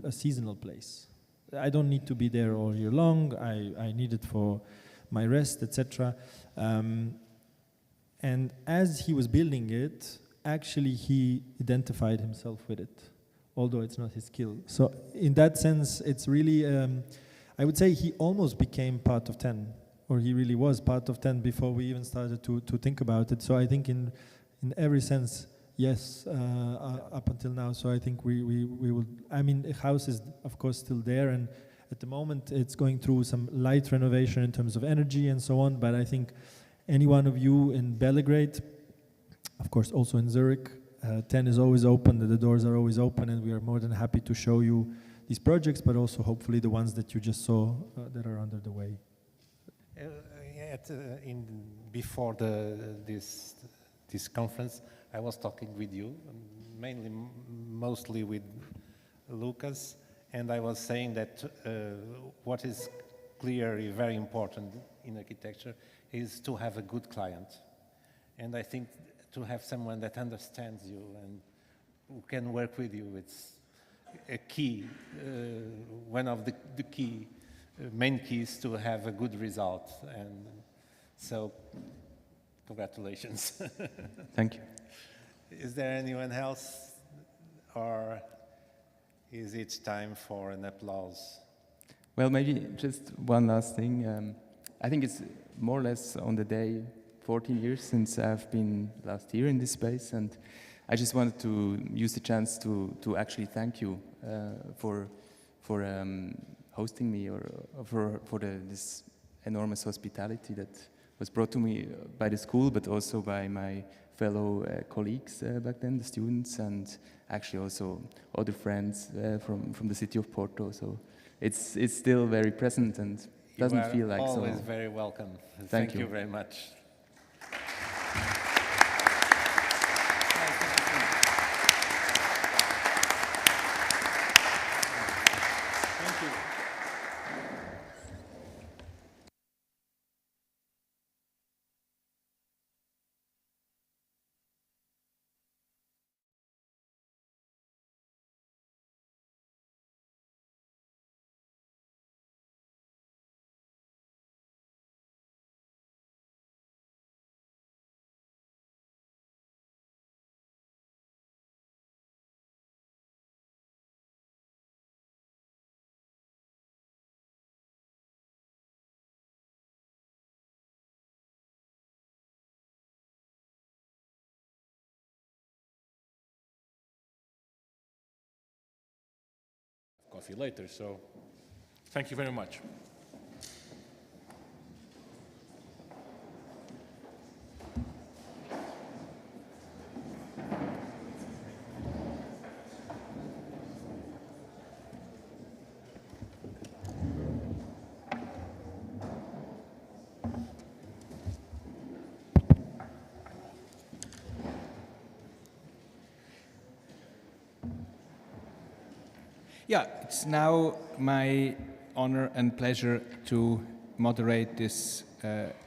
a seasonal place. I don't need to be there all year long. I need it for my rest, etc. And as he was building it, actually he identified himself with it, although it's not his skill. So in that sense, it's really, I would say he almost became part of 10, or he really was part of 10 before we even started to think about it. So I think in every sense, yes, up until now. So I think we will, I mean, the house is of course still there, and at the moment it's going through some light renovation in terms of energy and so on, but I think any one of you in Belgrade, of course also in Zurich, 10 is always open, the doors are always open, and we are more than happy to show you these projects, but also hopefully the ones that you just saw that are under the way. Before this conference, I was talking with you, mostly with Lukas, and I was saying that what is clearly very important in architecture is to have a good client. And I think to have someone that understands you and who can work with you, it's a key, one of the main keys to have a good result. And so, congratulations. Thank you. Is there anyone else, or is it time for an applause? Well, maybe just one last thing. I think it's more or less on the day 14 years since I've been last year in this space, and I just wanted to use the chance to actually thank you for hosting me, or for this enormous hospitality that was brought to me by the school, but also by my fellow colleagues back then, the students, and actually also other friends from the city of Porto. So it's still very present and doesn't feel like so. You are always very welcome. Thank you very much. Coffee later, so thank you very much. Yeah, it's now my honor and pleasure to moderate this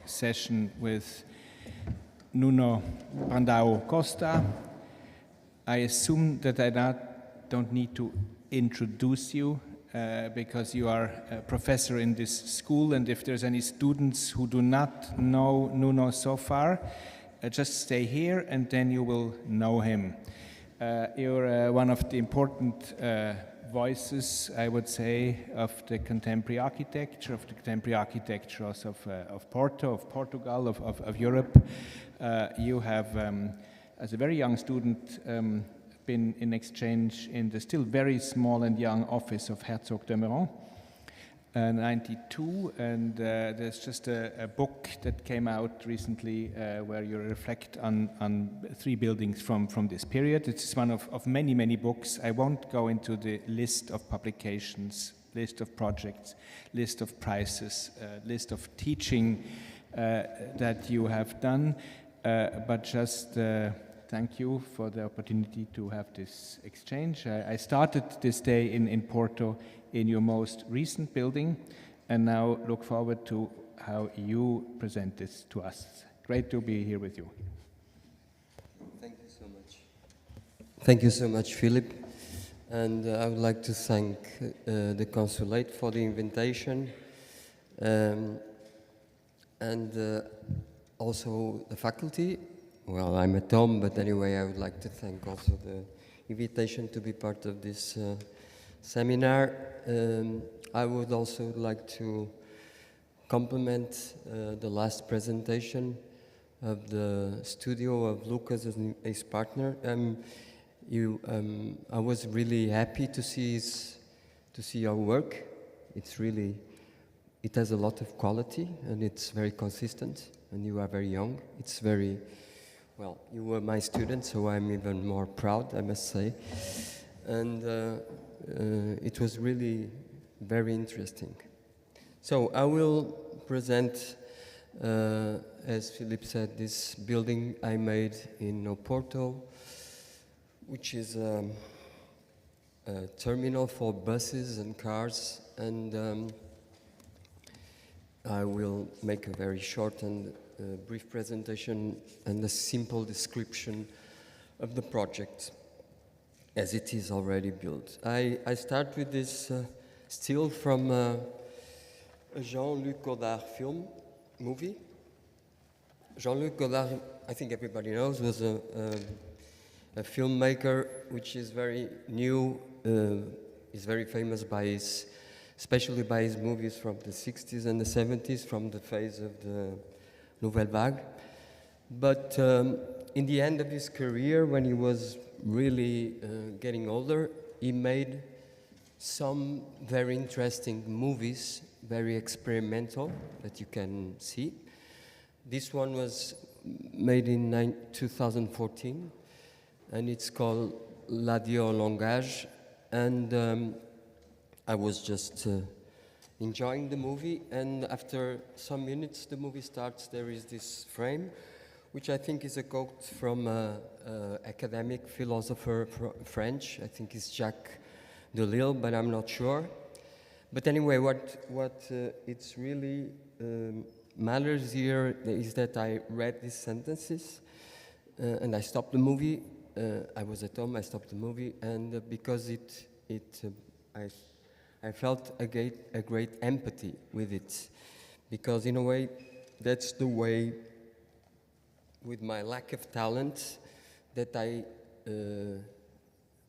session with Nuno, Brandão, Costa. I assume that I don't need to introduce you because you are a professor in this school, and if there's any students who do not know Nuno so far, just stay here and then you will know him. You're one of the important voices, I would say, of the contemporary architecture, also of Porto, of Portugal, of Europe. You have, as a very young student, been in exchange in the still very small and young office of Herzog de Meuron, 92, and there's just a book that came out recently where you reflect on 3 buildings from this period. It's one of many, many books. I won't go into the list of publications, list of projects, list of prizes, list of teaching that you have done, but just thank you for the opportunity to have this exchange. I started this day in Porto in your most recent building, and now look forward to how you present this to us. Great to be here with you. Thank you so much. Thank you so much, Filipe. And I would like to thank the consulate for the invitation, and also the faculty. Well, I'm at home, but anyway, I would like to thank also the invitation to be part of this seminar. I would also like to compliment the last presentation of the studio of Lukas and his partner. I was really happy to see your work. It has a lot of quality and it's very consistent. And you are very young. It's very well. You were my student, so I'm even more proud, I must say. And it was really very interesting. So I will present, as Filipe said, this building I made in Oporto, which is a terminal for buses and cars, and I will make a very short and brief presentation and a simple description of the project as it is already built. I start with this still from a Jean-Luc Godard movie. Jean-Luc Godard, I think everybody knows, was a filmmaker which is very new, is very famous especially by his movies from the 60s and the 70s, from the phase of the Nouvelle Vague. But in the end of his career, when he was really getting older, he made some very interesting movies, very experimental, that you can see. This one was made in 2014, and it's called L'Adieu au langage, and I was just enjoying the movie, and after some minutes the movie starts, there is this frame, which I think is a quote from an academic philosopher French. I think it's Jacques Delille, but I'm not sure. But anyway, what it's really matters here is that I read these sentences and I stopped the movie. I was at home, I stopped the movie, and because I felt a great empathy with it, because in a way, that's the way, with my lack of talent, that I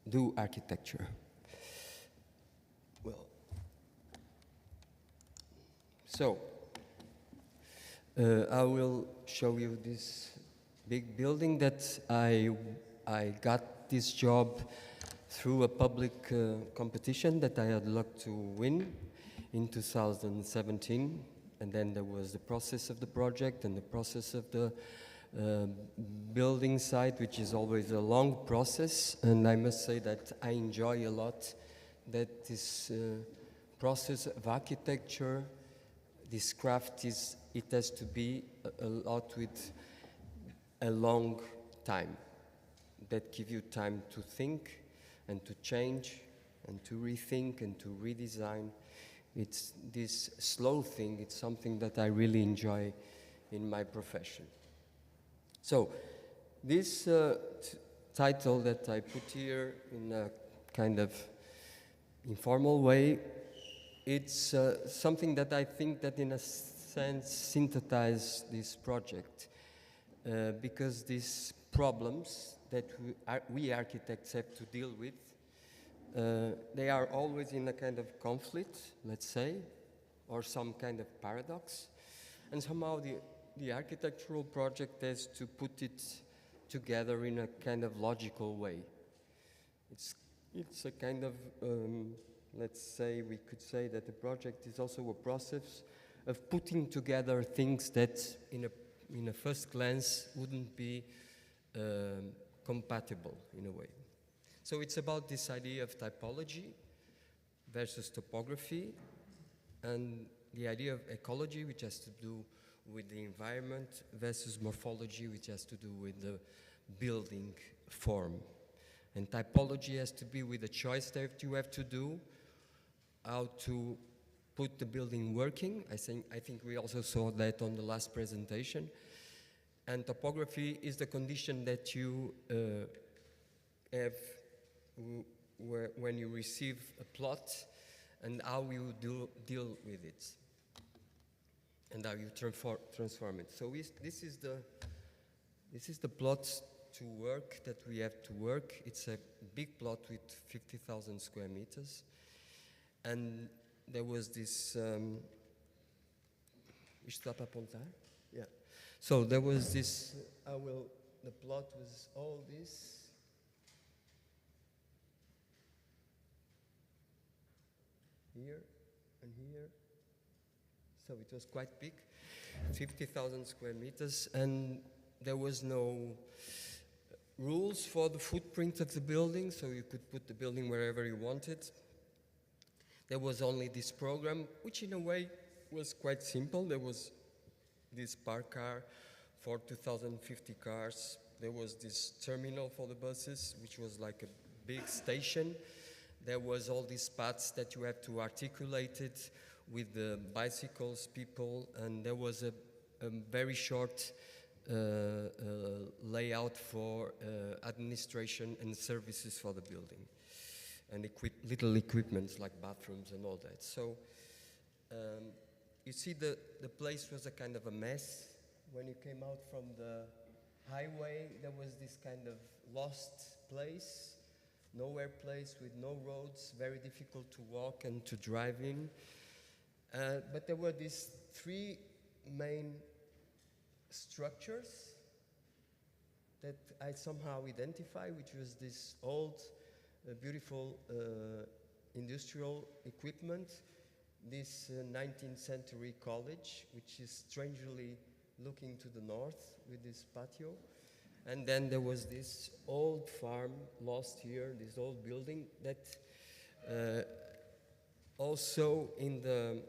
do architecture. Well, so I will show you this big building that I got this job through a public competition that I had luck to win in 2017, and then there was the process of the project and the process of the building site, which is always a long process, and I must say that I enjoy a lot that this process of architecture, this craft it has to be a lot with a long time, that give you time to think and to change and to rethink and to redesign It's this slow thing, it's something that I really enjoy in my profession. So, this title that I put here in a kind of informal way, it's something that I think that in a sense synthesize this project, because these problems that we architects have to deal with, they are always in a kind of conflict, let's say, or some kind of paradox, and somehow the architectural project has to put it together in a kind of logical way. It's a kind of, let's say, we could say that the project is also a process of putting together things that in a first glance wouldn't be compatible in a way. So it's about this idea of typology versus topography, and the idea of ecology, which has to do with the environment, versus morphology, which has to do with the building form. And typology has to be with the choice that you have to do, how to put the building working. I think we also saw that on the last presentation. And topography is the condition that you have when you receive a plot, and how you deal with it, and how you transform it. So this is the plot to work that we have to work. It's a big plot with 50,000 square meters, and there was this. Isto dá para apontar? Yeah. So there was this. The plot was all this. Here and here. So it was quite big, 50,000 square meters, and there was no rules for the footprint of the building, so you could put the building wherever you wanted. There was only this program, which in a way was quite simple. There was this park car for 2,050 cars. There was this terminal for the buses, which was like a big station. There was all these paths that you have to articulate it with the bicycles, people, and there was a very short layout for administration and services for the building, and little equipments like bathrooms and all that. So you see the place was a kind of a mess. When you came out from the highway, there was this kind of lost place. Nowhere place with no roads, very difficult to walk and to drive in. But there were these three main structures that I somehow identify, which was this old, beautiful industrial equipment, this 19th century college, which is strangely looking to the north with this patio. And then there was this old farm lost here, this old building that also in the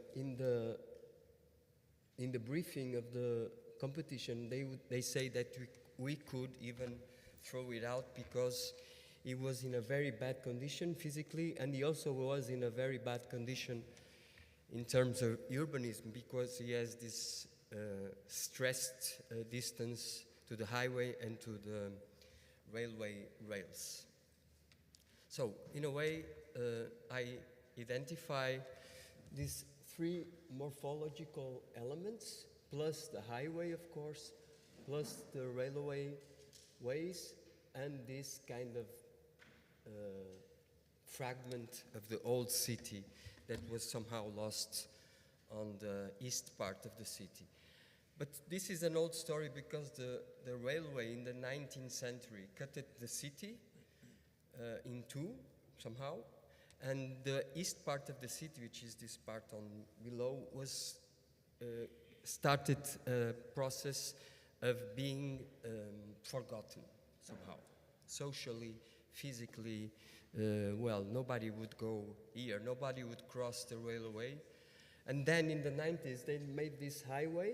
briefing of the competition, they say that we could even throw it out because it was in a very bad condition physically, and he also was in a very bad condition in terms of urbanism, because he has this stressed distance to the highway and to the railway rails. So, in a way, I identify these three morphological elements, plus the highway, of course, plus the railway ways, and this kind of fragment of the old city that was somehow lost on the east part of the city. But this is an old story because the railway in the 19th century cut the city in two somehow, and the east part of the city, which is this part on below, was started a process of being forgotten somehow, socially, physically. Well, nobody would go here, nobody would cross the railway. And then in the 90s, they made this highway,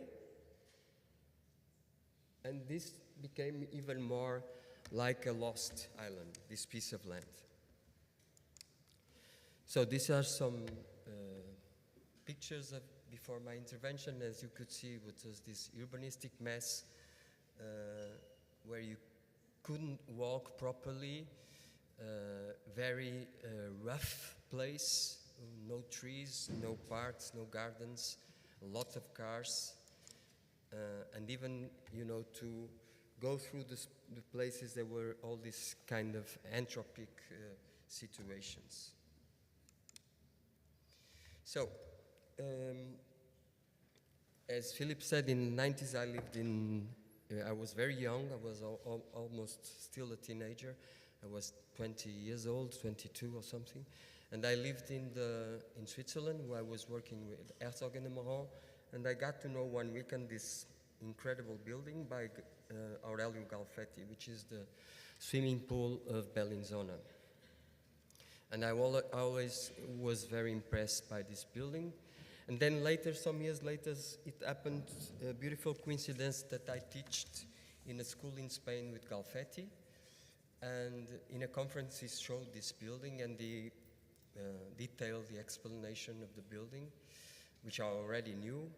and this became even more like a lost island, this piece of land. So these are some pictures of before my intervention. As you could see, it was this urbanistic mess where you couldn't walk properly, very rough place, no trees, no parks, no gardens, lots of cars, and even, you know, to go through the places there were all these kind of anthropic situations. So, as Filipe said, in the 90s I lived in, I was very young, I was almost still a teenager. I was 20 years old, 22 or something. And I lived in Switzerland, where I was working with Herzog and Emerson, and I got to know one weekend this incredible building by Aurelio Galfetti, which is the swimming pool of Bellinzona. And I always was very impressed by this building. And then later, some years later, it happened, a beautiful coincidence that I taught in a school in Spain with Galfetti. And in a conference, he showed this building and he detailed the explanation of the building, which I already knew.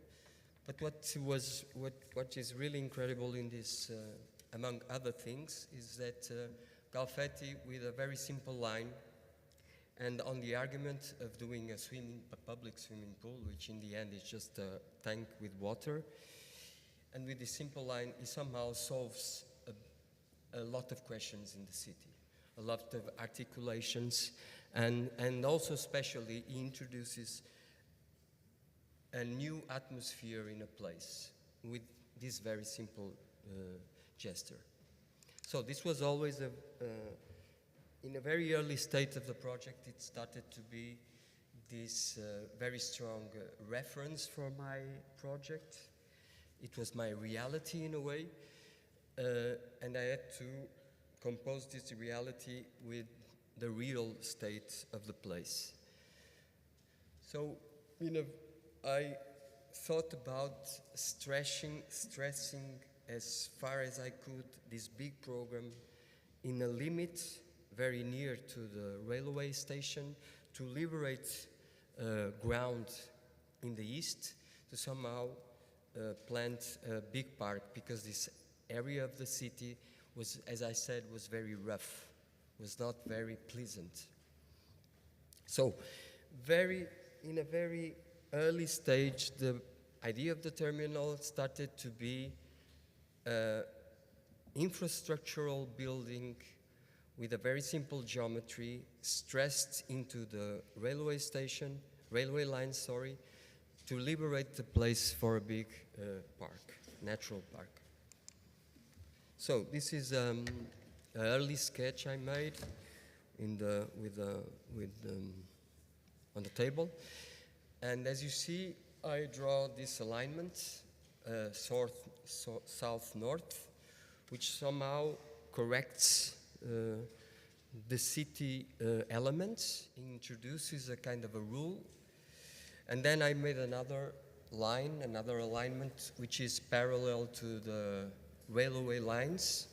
But what is really incredible in this, among other things, is that Galfetti, with a very simple line, and on the argument of doing a public swimming pool, which in the end is just a tank with water, and with this simple line, he somehow solves a lot of questions in the city, a lot of articulations, and also especially he introduces a new atmosphere in a place with this very simple gesture. So this was always in a very early state of the project, it started to be this very strong reference for my project. It was my reality in a way, and I had to compose this reality with the real state of the place. So, you know, I thought about stressing as far as I could this big program in a limit very near to the railway station to liberate ground in the east to somehow plant a big park, because this area of the city was, as I said, was very rough, was not very pleasant. So in a very early stage, the idea of the terminal started to be infrastructural building with a very simple geometry stressed into the railway line, to liberate the place for a big park, natural park. So this is an early sketch I made on the table. And as you see, I draw this alignment, south-north, which somehow corrects the city elements, introduces a kind of a rule. And then I made another line, another alignment, which is parallel to the railway lines.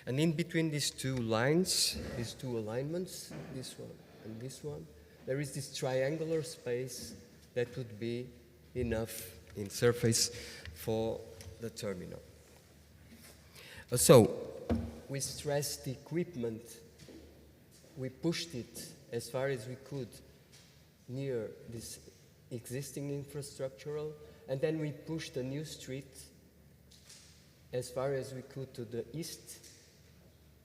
And in between these two lines, these two alignments, this one and this one, there is this triangular space that would be enough in surface for the terminal. So, we stressed the equipment. We pushed it as far as we could near this existing infrastructural, and then we pushed a new street as far as we could to the east,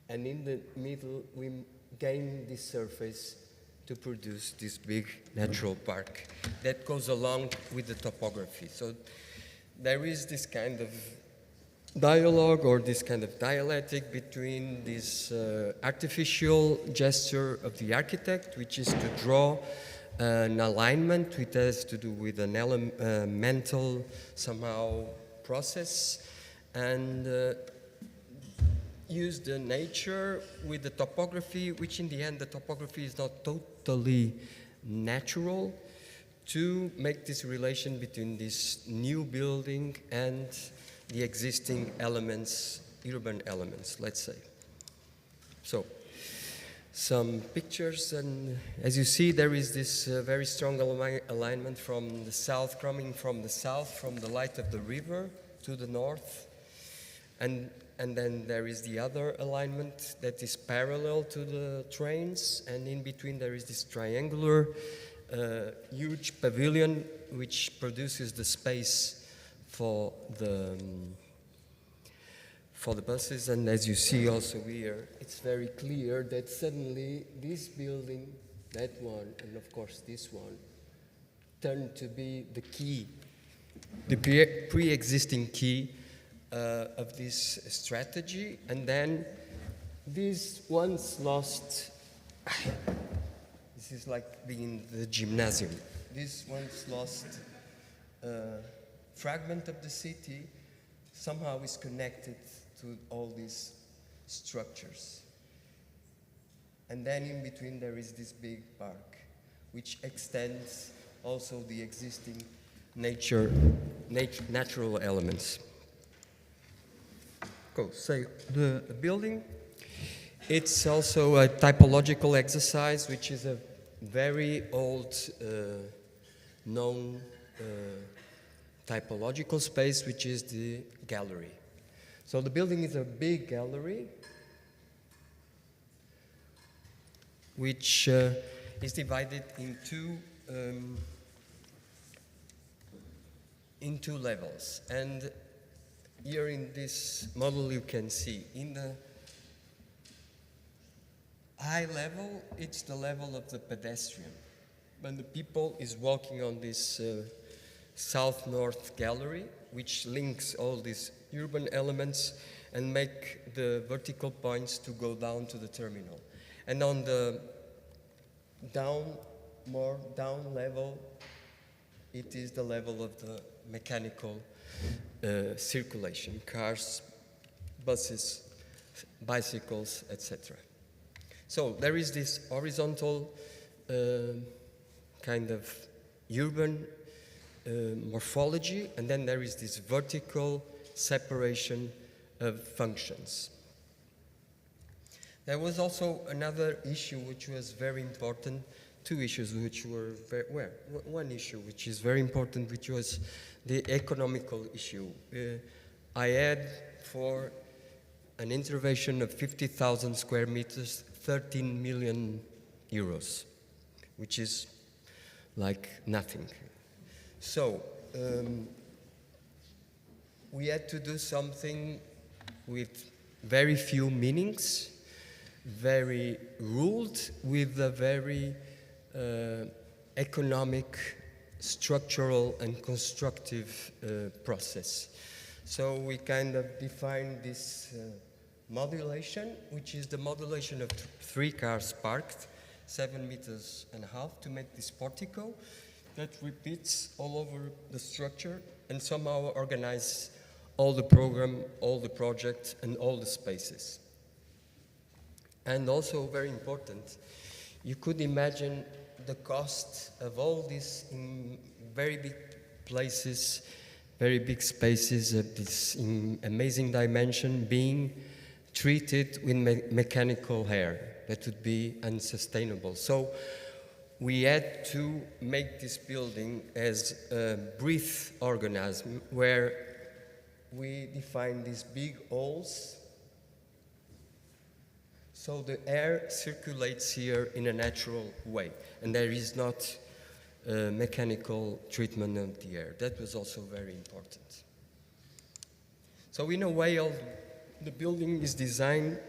and in the middle we gained this surface to produce this big natural park that goes along with the topography. So there is this kind of dialogue or this kind of dialectic between this artificial gesture of the architect, which is to draw an alignment which has to do with an elemental somehow process, and use the nature with the topography, which in the end the topography is not totally natural, to make this relation between this new building and the existing elements, urban elements, let's say. So, some pictures, and as you see, there is this very strong alignment from the south, coming from the south, from the light of the river to the north, and then there is the other alignment that is parallel to the trains, and in between there is this triangular huge pavilion which produces the space for the buses. And as you see also here, it's very clear that suddenly this building, that one, and of course this one, turned to be the key, the pre-existing key of this strategy. And then this once lost, this is like being the gymnasium, this once lost fragment of the city somehow is connected to all these structures. And then in between there is this big park, which extends also the existing natural elements. Go, so the building, it's also a typological exercise, which is a very old known typological space, which is the gallery. So the building is a big gallery, which is divided in two levels. And here in this model you can see, in the high level, it's the level of the pedestrian. When the people is walking on this south-north gallery, which links all these urban elements and make the vertical points to go down to the terminal. And on the more down level, it is the level of the mechanical circulation, cars, buses, bicycles, etc. So there is this horizontal kind of urban morphology, and then there is this vertical separation of functions. There was also another issue which was very important, two issues which were one issue which is very important, which was the economical issue. I had for an intervention of 50,000 square meters, 13 million euros, which is like nothing. So we had to do something with very few meanings, very ruled, with a very economic, structural and constructive process. So we kind of defined this modulation, which is the modulation of 3 cars parked, 7.5 meters to make this portico that repeats all over the structure and somehow organize all the program, all the project, and all the spaces. And also very important, you could imagine the cost of all these in very big places, very big spaces of this amazing dimension being treated with mechanical hair. That would be unsustainable. So we had to make this building as a breath organism where we define these big holes so the air circulates here in a natural way and there is not mechanical treatment of the air. That was also very important. So in a way, the building is designed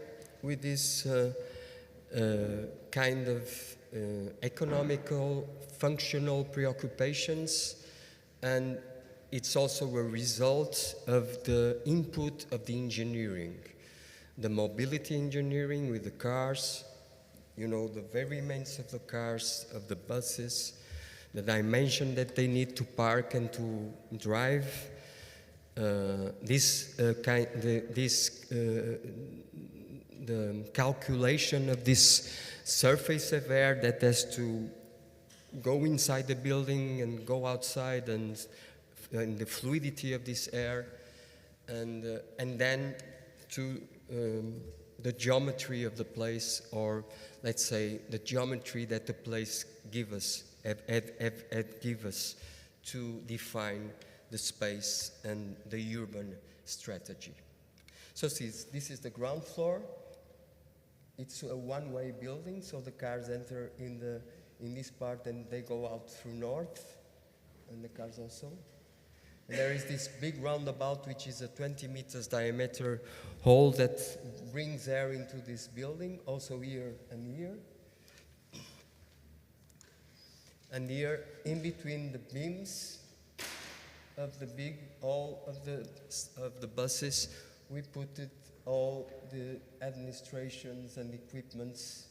with this kind of economical, functional preoccupations, and it's also a result of the input of the engineering, the mobility engineering with the cars, you know, the very remains of the cars, of the buses, the dimension that they need to park and to drive, the calculation of this surface of air that has to go inside the building and go outside, and the fluidity of this air, and then to the geometry of the place, or let's say the geometry that the place give us to define the space and the urban strategy. So this is the ground floor. It's a one-way building, so the cars enter in this part and they go out through north, and the cars also. And there is this big roundabout, which is a 20 meters diameter hole that brings air into this building, also here and here. And here, in between the beams of the big hall of the buses, we put it all the administrations and equipments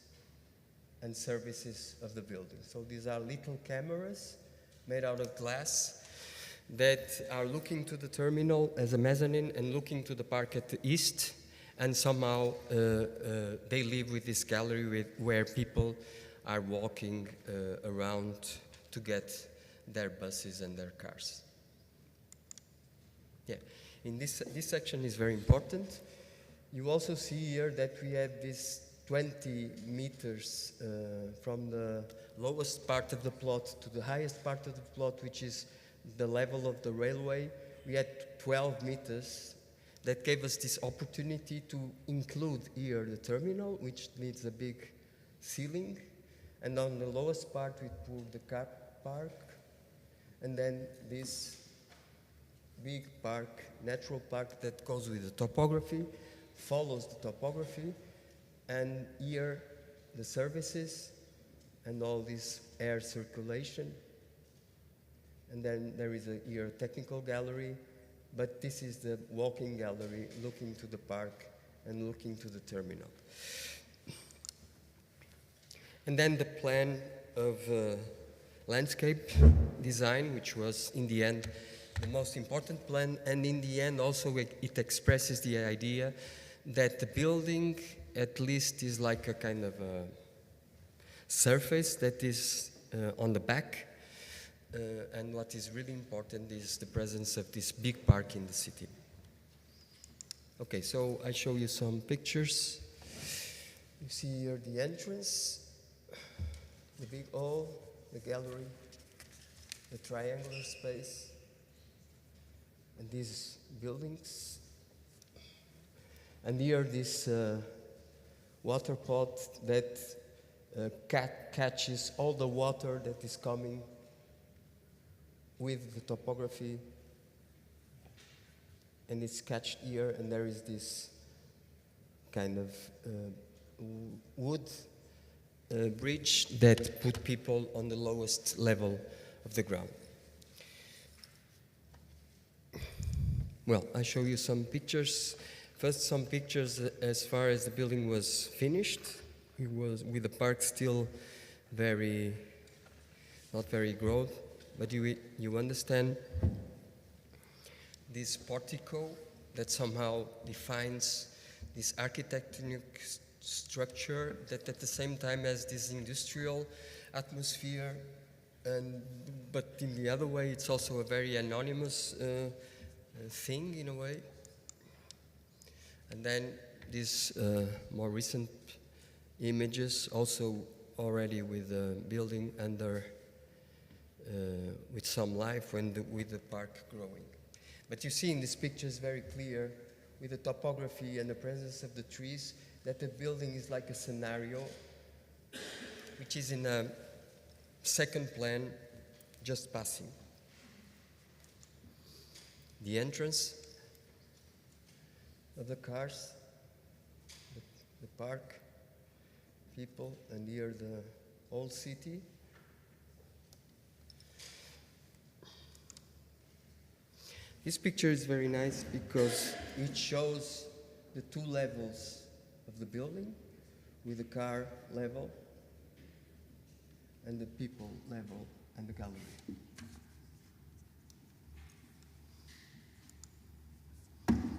and services of the building. So these are little cameras made out of glass that are looking to the terminal as a mezzanine and looking to the park at the east, and somehow they live with this gallery where people are walking around to get their buses and their cars. Yeah, in this section is very important. You also see here that we had this 20 meters from the lowest part of the plot to the highest part of the plot, which is the level of the railway. We had 12 meters that gave us this opportunity to include here the terminal, which needs a big ceiling. And on the lowest part, we put the car park. And then this big park, natural park that goes with the topography, follows the topography. And here, the services and all this air circulation. And then there is here a technical gallery, but this is the walking gallery looking to the park and looking to the terminal. And then the plan of landscape design, which was in the end the most important plan, and in the end also it expresses the idea that the building at least is like a kind of a surface that is on the back. And what is really important is the presence of this big park in the city. Okay, so I show you some pictures. You see here the entrance, the big hall, the gallery, the triangular space, and these buildings. And here this water pot that catches all the water that is coming with the topography, and it's catched here, and there is this kind of wood bridge that put people on the lowest level of the ground. Well, I show you some pictures. First, some pictures as far as the building was finished. It was with the park still not very grown. But you understand this portico that somehow defines this architectonic structure that at the same time has this industrial atmosphere, but in the other way it's also a very anonymous thing in a way. And then these more recent images also already with the building under with some life with the park growing. But you see in this picture is very clear with the topography and the presence of the trees that the building is like a scenario which is in a second plan, just passing. The entrance of the cars, the park, people, and here the old city. This picture is very nice because it shows the two levels of the building with the car level and the people level and the gallery.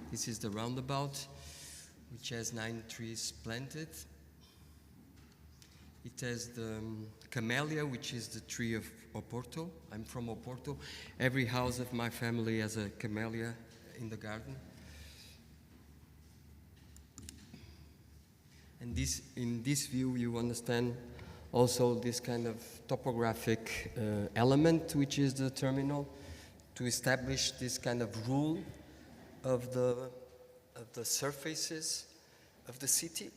This is the roundabout, which has 9 trees planted. It has the camellia, which is the tree of Oporto. I'm from Oporto. Every house of my family has a camellia in the garden. And in this view, you understand also this kind of topographic element, which is the terminal, to establish this kind of rule of the surfaces of the city.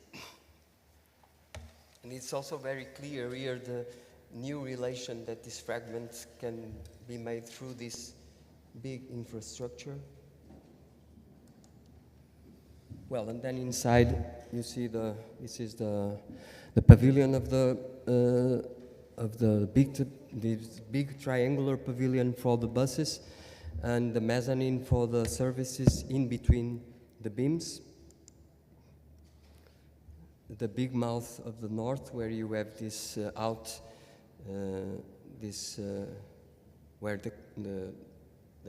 And it's also very clear here the new relation that this fragment can be made through this big infrastructure. Well, and then inside you see this is the pavilion of the big triangular pavilion for the buses, and the mezzanine for the services in between the beams. The big mouth of the north, where you have this where the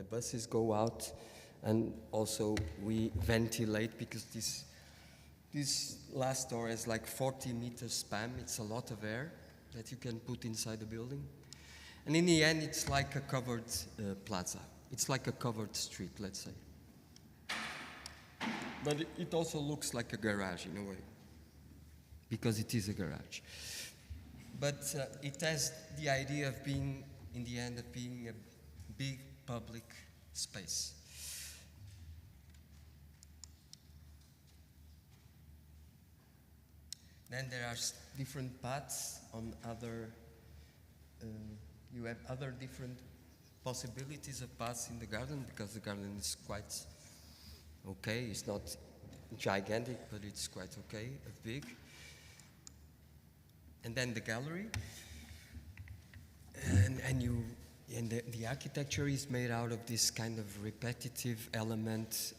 buses go out, and also we ventilate because this last door has like 40 meters span. It's a lot of air that you can put inside the building. And in the end, it's like a covered plaza. It's like a covered street, let's say. But it also looks like a garage in a way, because it is a garage. But it has the idea of being, in the end, of being a big public space. Then there are different paths on other, you have other different possibilities of paths in the garden, because the garden is quite okay. It's not gigantic, but it's quite okay, big. And then the gallery, and the architecture is made out of this kind of repetitive element,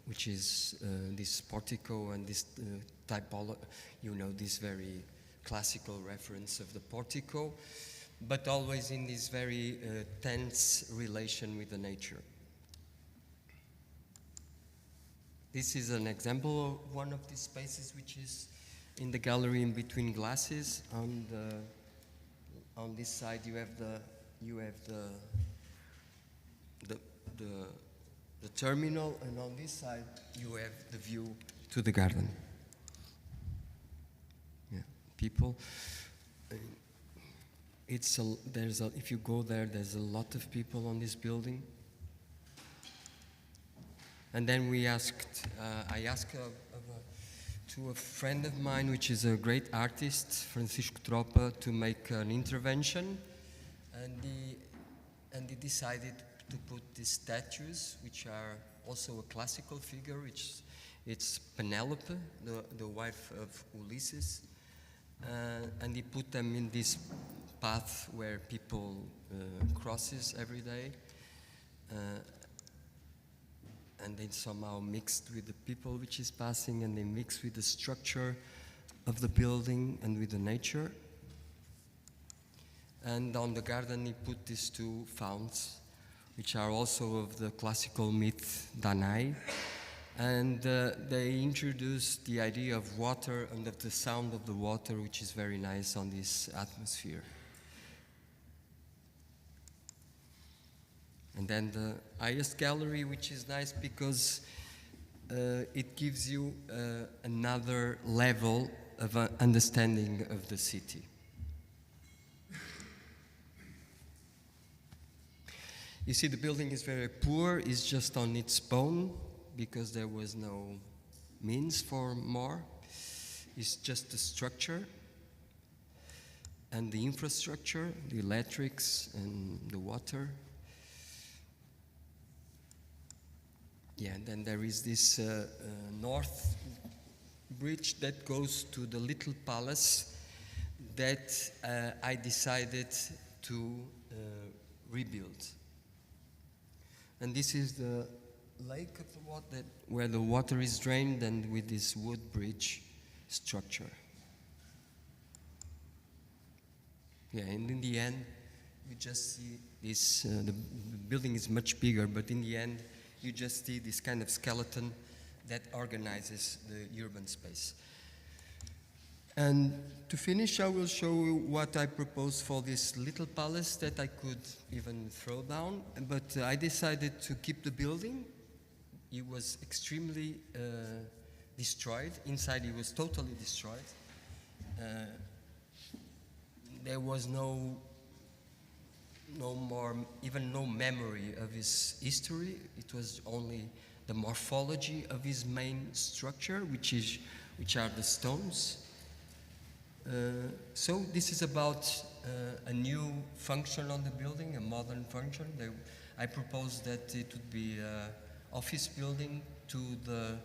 which is this portico and this typology, this very classical reference of the portico, but always in this very tense relation with the nature. This is an example of one of these spaces, which is in the gallery in between glasses. On this side you have the terminal, and on this side you have the view to the garden. Yeah, people. If you go there, there's a lot of people on this building. And then I asked to a friend of mine, which is a great artist, Francisco Tropa, to make an intervention, and he decided to put these statues, which are also a classical figure, it's Penelope, the wife of Ulysses, and he put them in this path where people crosses every day, and they somehow mixed with the people which is passing, and they mixed with the structure of the building and with the nature. And on the garden he put these two founts, which are also of the classical myth Danae, and they introduced the idea of water and of the sound of the water, which is very nice on this atmosphere. And then the highest gallery, which is nice because it gives you another level of understanding of the city. You see, the building is very poor. It's just on its bone because there was no means for more. It's just the structure and the infrastructure, the electrics and the water. Yeah, and then there is this north bridge that goes to the little palace that I decided to rebuild. And this is the lake of the water, where the water is drained, and with this wood bridge structure. Yeah, and in the end, you just see this, the building is much bigger, but in the end, you just see this kind of skeleton that organizes the urban space. And to finish, I will show you what I propose for this little palace that I could even throw down, but I decided to keep the building. It was extremely destroyed. Inside it was totally destroyed. There was no more, even no memory of his history. It was only the morphology of his main structure, which are the stones. So this is about a new function on the building, a modern function. I proposed that it would be an office building to the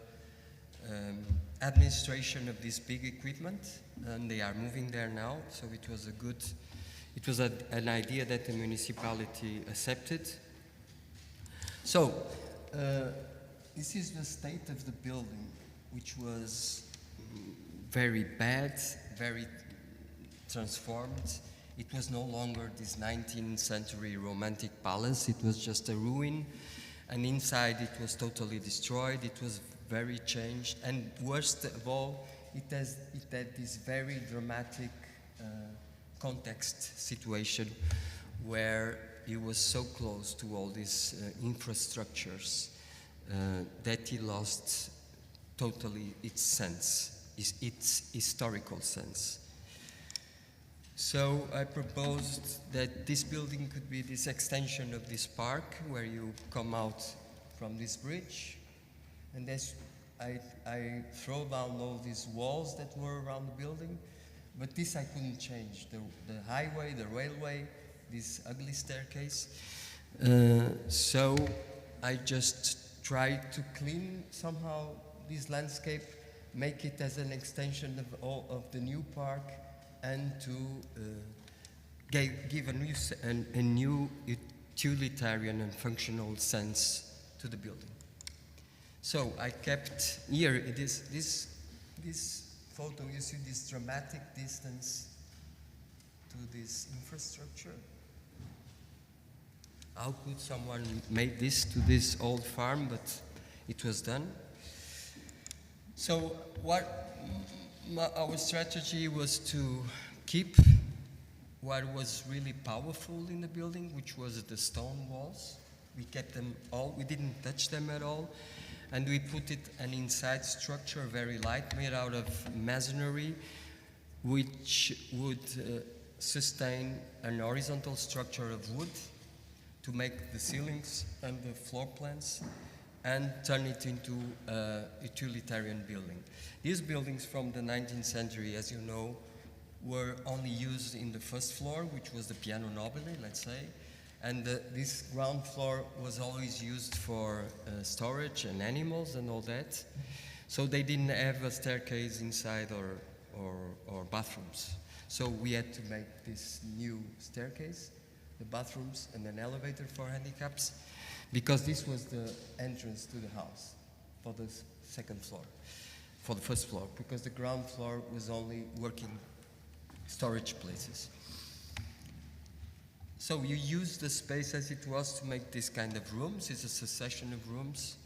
administration of this big equipment, and they are moving there now. So it was an idea that the municipality accepted. So this is the state of the building, which was very bad, very transformed. It was no longer this 19th century romantic palace. It was just a ruin, and inside it was totally destroyed. It was very changed, and worst of all, it had this very dramatic context situation where it was so close to all these infrastructures that it lost totally its sense, its historical sense. So I proposed that this building could be this extension of this park where you come out from this bridge, and I throw down all these walls that were around the building, but this I couldn't change. The highway, the railway, this ugly staircase. So I just tried to clean somehow this landscape, make it as an extension of the new park, and to give a new utilitarian and functional sense to the building. So I kept here this photo. You see this dramatic distance to this infrastructure. How could someone make this to this old farm? But it was done. So our strategy was to keep what was really powerful in the building, which was the stone walls. We kept them all. We didn't touch them at all. And we put it an inside structure, very light, made out of masonry, which would sustain an horizontal structure of wood to make the ceilings and the floor plans, and turn it into a utilitarian building. These buildings from the 19th century, as you know, were only used in the first floor, which was the piano nobile, let's say. And this ground floor was always used for storage and animals and all that. So they didn't have a staircase inside or bathrooms. So we had to make this new staircase, the bathrooms and an elevator for handicaps, because this was the entrance to the house for the second floor, for the first floor, because the ground floor was only working storage places. So you use the space as it was to make this kind of rooms. It's a succession of rooms,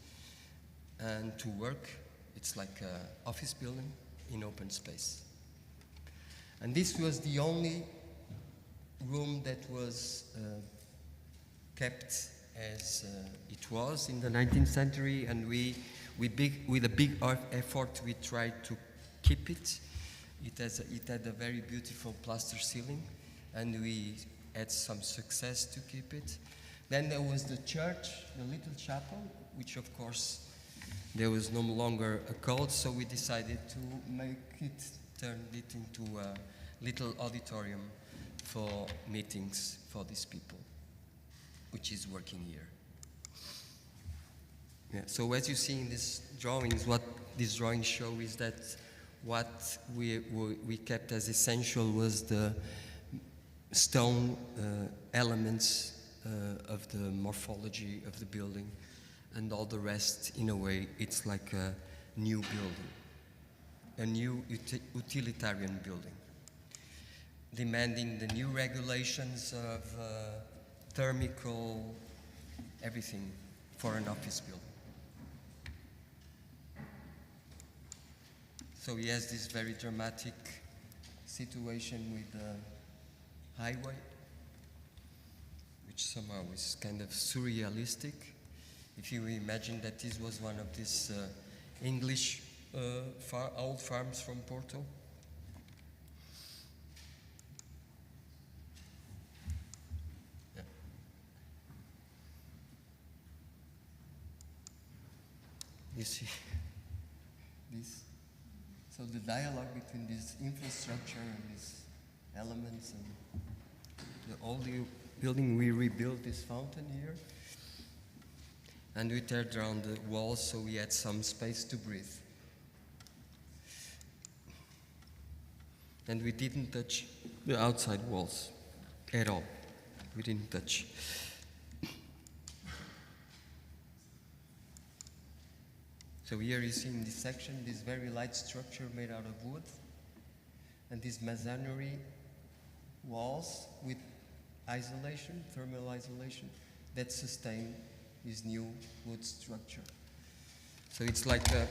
and to work, it's like an office building in open space. And this was the only room that was kept as it was in the 19th century, and with a big effort, we tried to keep it. It had a very beautiful plaster ceiling, and we had some success to keep it. Then there was the church, the little chapel, which of course there was no longer a cult, so we decided to turn it into a little auditorium for meetings for these people, which is working here. Yeah, so as you see in these drawings, what these drawings show is that what we kept as essential was the stone elements of the morphology of the building, and all the rest, in a way, it's like a new building, a new utilitarian building, demanding the new regulations of thermical, everything for an office building. So he has this very dramatic situation with the highway, which somehow is kind of surrealistic. If you imagine that this was one of these English old farms from Porto. Yeah. You see this? So the dialogue between this infrastructure and these elements and all the building, we rebuilt this fountain here. And we teared down the walls so we had some space to breathe. And we didn't touch the outside walls at all. We didn't touch. So here you see in this section this very light structure made out of wood and these masonry walls with isolation, thermal isolation, that sustain this new wood structure. So it's like a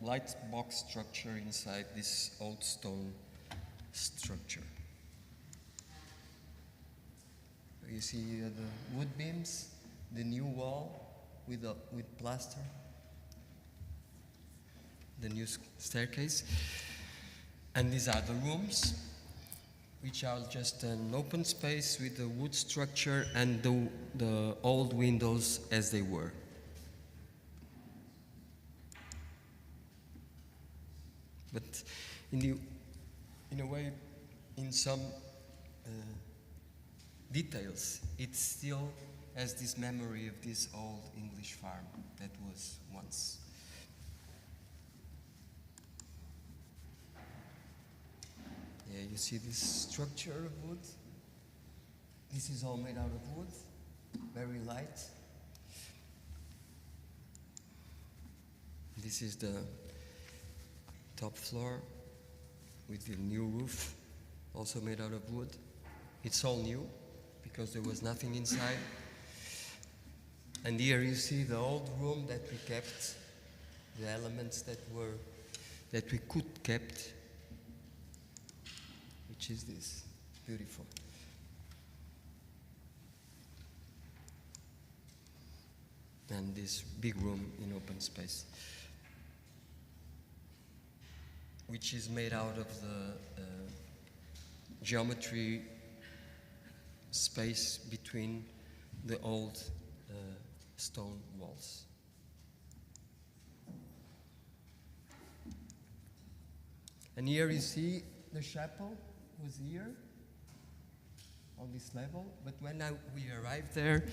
light box structure inside this old stone structure. You see the wood beams, the new wall with plaster, the new staircase, and these are the rooms, which are just an open space with the wood structure and the old windows as they were. But in a way, in some details, it still has this memory of this old English farm that was once. Yeah, you see this structure of wood. This is all made out of wood, very light. This is the top floor with the new roof, also made out of wood. It's all new because there was nothing inside. And here you see the old room that we kept, the elements that we could kept, which is this, beautiful. And this big room in open space, which is made out of the geometry space between the old stone walls. And here you see the chapel was here on this level, but when we arrived there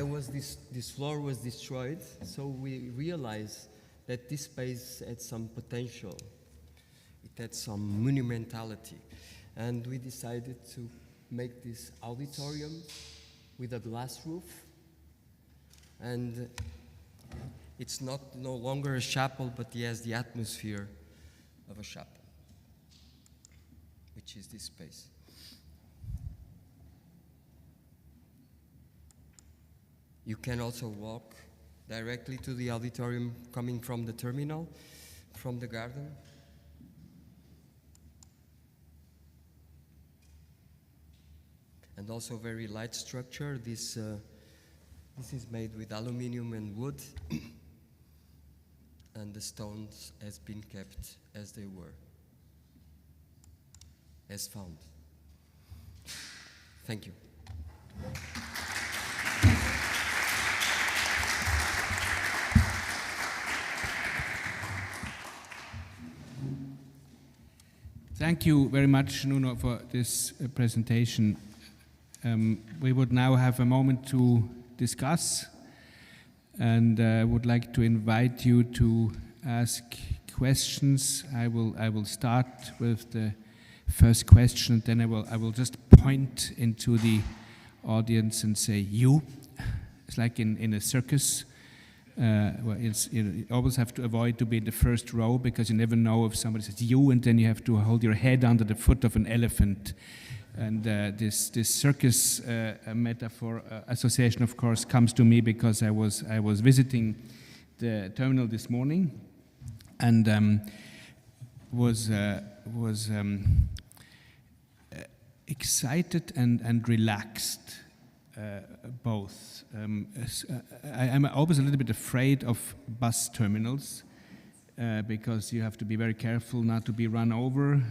was this floor was destroyed, so we realized that this space had some potential. It had some monumentality, and we decided to make this auditorium with a glass roof, and it's no longer a chapel, but it has the atmosphere of a chapel, which is this space. You can also walk directly to the auditorium coming from the terminal, from the garden. And also very light structure. This is made with aluminium and wood, and the stones has been kept as they were, as found. Thank you. Thank you very much, Nuno, for this presentation. We would now have a moment to discuss, and I would like to invite you to ask questions. I will start with the first question, then I will just point into the audience and say you. It's like in a circus. Where you always have to avoid to be in the first row, because you never know if somebody says you, and then you have to hold your head under the foot of an elephant. And this circus metaphor association, of course, comes to me because I was visiting the terminal this morning, and was excited and relaxed. Both. I'm always a little bit afraid of bus terminals because you have to be very careful not to be run over.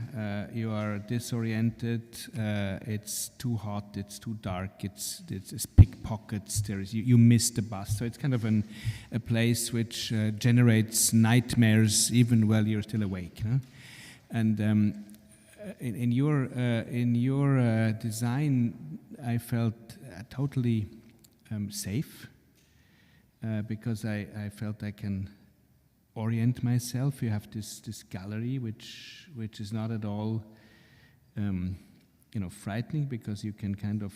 You are disoriented. It's too hot. It's too dark. It's pickpockets. You miss the bus. So it's kind of a place which generates nightmares even while you're still awake. Huh? And in your design, I felt totally safe because I felt I can orient myself. You have this gallery which is not at all frightening, because you can kind of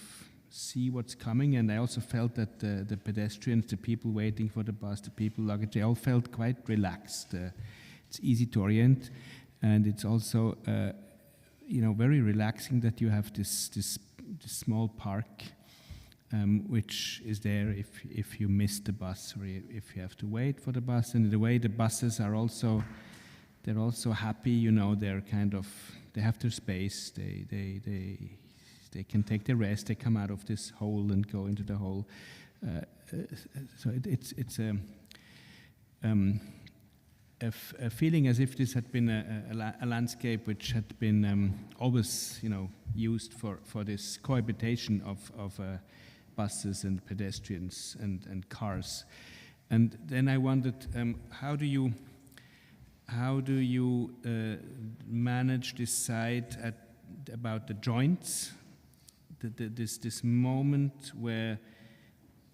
see what's coming. And I also felt that the pedestrians, the people waiting for the bus, the people luggage, they all felt quite relaxed. It's easy to orient, and it's also very relaxing that you have this small park which is there if you miss the bus or if you have to wait for the bus. And in a way, the buses are also happy. They have their space. They can take their rest. They come out of this hole and go into the hole. So it's a feeling as if this had been a landscape which had been always used for this cohabitation of buses and pedestrians and cars. And then I wondered, how do you manage this side about the joints, this moment where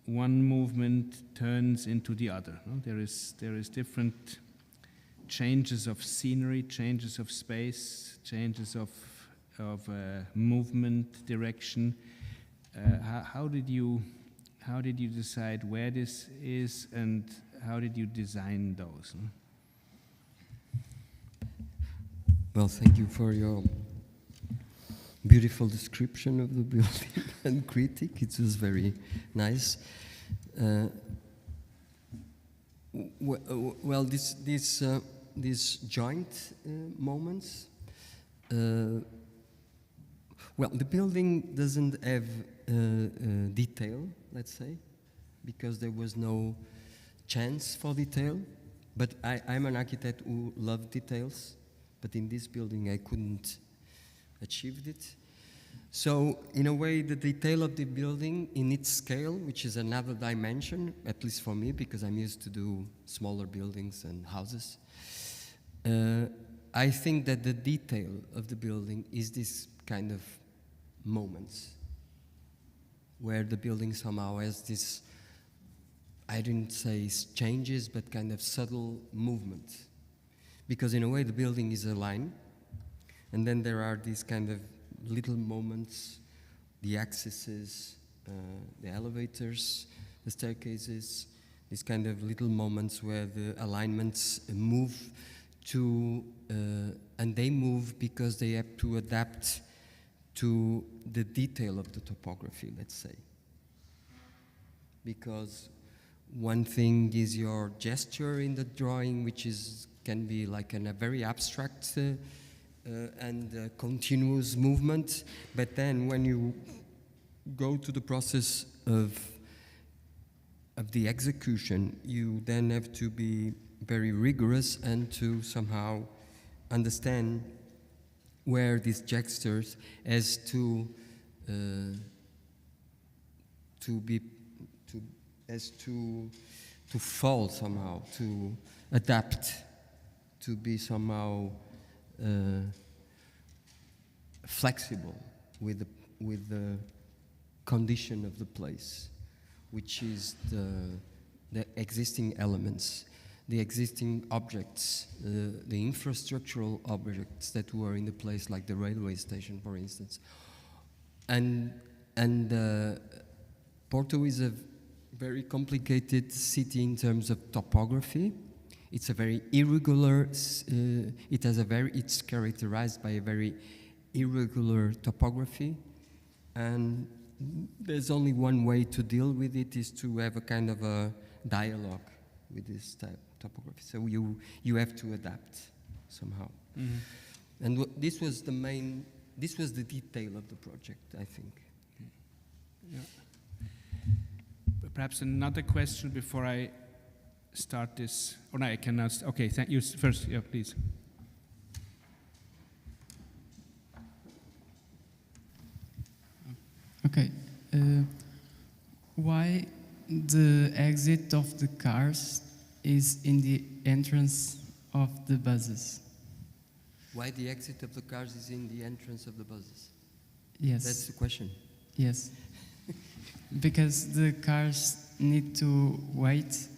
one movement turns into the other? No? There is different changes of scenery, changes of space, changes of movement, direction. How did you decide where this is, and how did you design those? Well, thank you for your beautiful description of the building and critique. It was very nice. Well, these joint moments. Well, the building doesn't have detail, let's say, because there was no chance for detail. But I'm an architect who loves details, but in this building I couldn't achieve it. So, in a way, the detail of the building in its scale, which is another dimension, at least for me, because I'm used to do smaller buildings and houses, I think that the detail of the building is this kind of moments where the building somehow has this, I didn't say changes, but kind of subtle movement. Because in a way the building is a line, and then there are these kind of little moments, the accesses, the elevators, the staircases, these kind of little moments where the alignments move to, and they move because they have to adapt to the detail of the topography, let's say. Because one thing is your gesture in the drawing, which can be like a very abstract and continuous movement, but then when you go to the process of the execution, you then have to be very rigorous and to somehow understand where these gestures has to fall somehow, to adapt, to be somehow flexible with the condition of the place, which is the existing elements, the existing objects, the infrastructural objects that were in the place, like the railway station, for instance. And Porto is a very complicated city in terms of topography. It's a very irregular, it's characterized by a very irregular topography, and there's only one way to deal with it, is to have a kind of a dialogue with this type of topography. So you have to adapt somehow. Mm-hmm. And this was the detail of the project, I think. Yeah. Perhaps another question before I start this. Oh, no, I can now. Okay, thank you. First, yeah, please. Okay. Why the exit of the cars is in the entrance of the buses? Why the exit of the cars is in the entrance of the buses? Yes. That's the question. Yes. Because the cars need to wait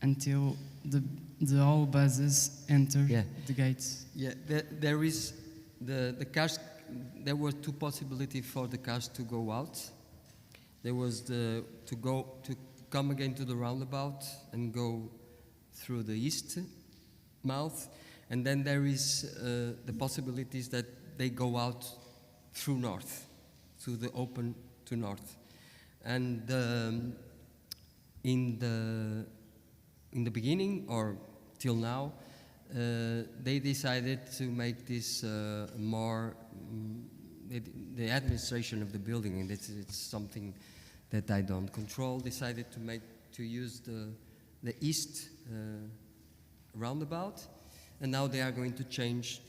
until the all buses enter the gates. Yeah, there is the cars. There were two possibilities for the cars to go out. There was to come again to the roundabout and go through the east mouth, and then there is the possibilities that they go out through north, through the open to north, and in the beginning or till now, they decided to make this more. The administration of the building, and it's something that I don't control, decided to use the east roundabout, and now they are going to change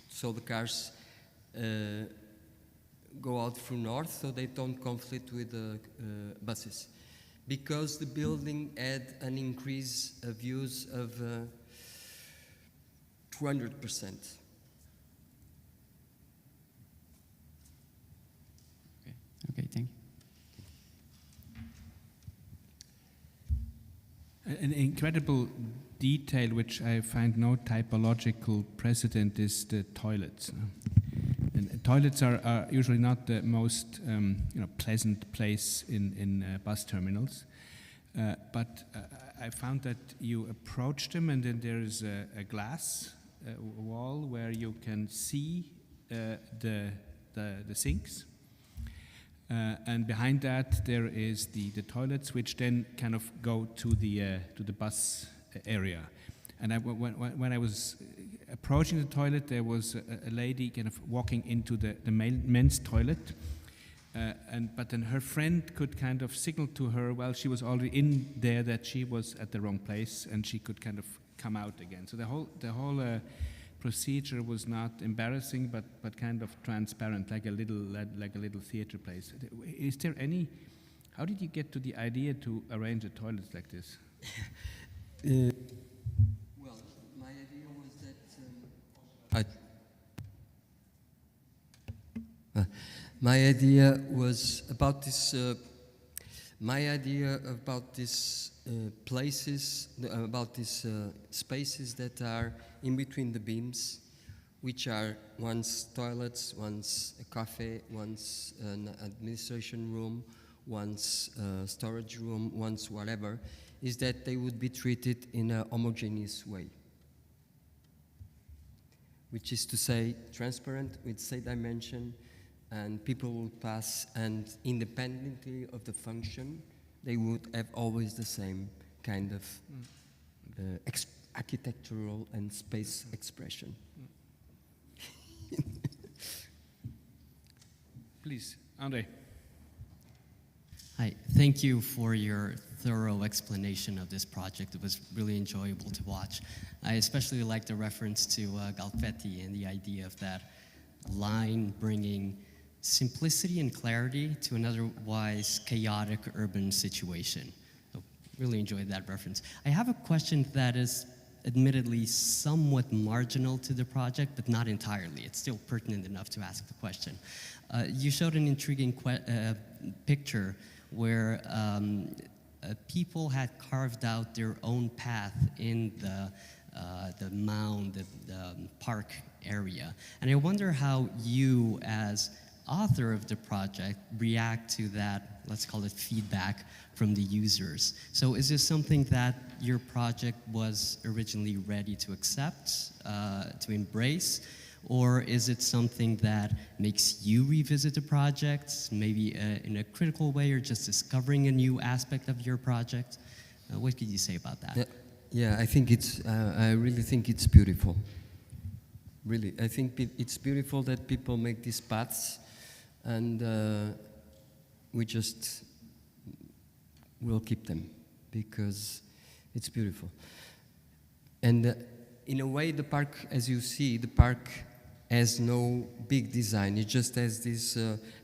so the cars go out through north, so they don't conflict with the buses, because the building had an increase of use of 200%. Okay, thank you. An incredible detail which I find no typological precedent is the toilets. And toilets are usually not the most pleasant place in bus terminals, but I found that you approach them, and then there is a glass wall where you can see the sinks. And behind that there is the toilets, which then kind of go to the bus area. And when I was approaching the toilet, there was a lady kind of walking into the men's toilet, but then her friend could kind of signal to her while she was already in there that she was at the wrong place, and she could kind of come out again. So the whole procedure was not embarrassing, but kind of transparent, like a little theater place. Is there any? How did you get to the idea to arrange the toilets like this? Well, my idea was that my idea was about this. My idea about these places, about these spaces that are in between the beams, which are once toilets, once a cafe, once an administration room, once a storage room, once whatever, is that they would be treated in a homogeneous way. Which is to say, transparent with same dimension, and people will pass, and independently of the function, they would have always the same kind of architectural and space expression. Please, Andre. Hi, thank you for your thorough explanation of this project. It was really enjoyable to watch. I especially like the reference to Galfetti and the idea of that line bringing simplicity and clarity to an otherwise chaotic urban situation. I really enjoyed that reference. I have a question that is admittedly somewhat marginal to the project, but not entirely. It's still pertinent enough to ask the question. You showed an intriguing picture where people had carved out their own path in the mound, the park area. And I wonder how you, as author of the project, react to that, let's call it feedback from the users. So is this something that your project was originally ready to accept, to embrace, or is it something that makes you revisit the project, maybe in a critical way, or just discovering a new aspect of your project? What could you say about that? Yeah, I think it's, I really think it's beautiful. Really, I think it's beautiful that people make these paths, and we just will keep them, because It's beautiful. And in a way, the park, as you see, the park has no big design. It just has this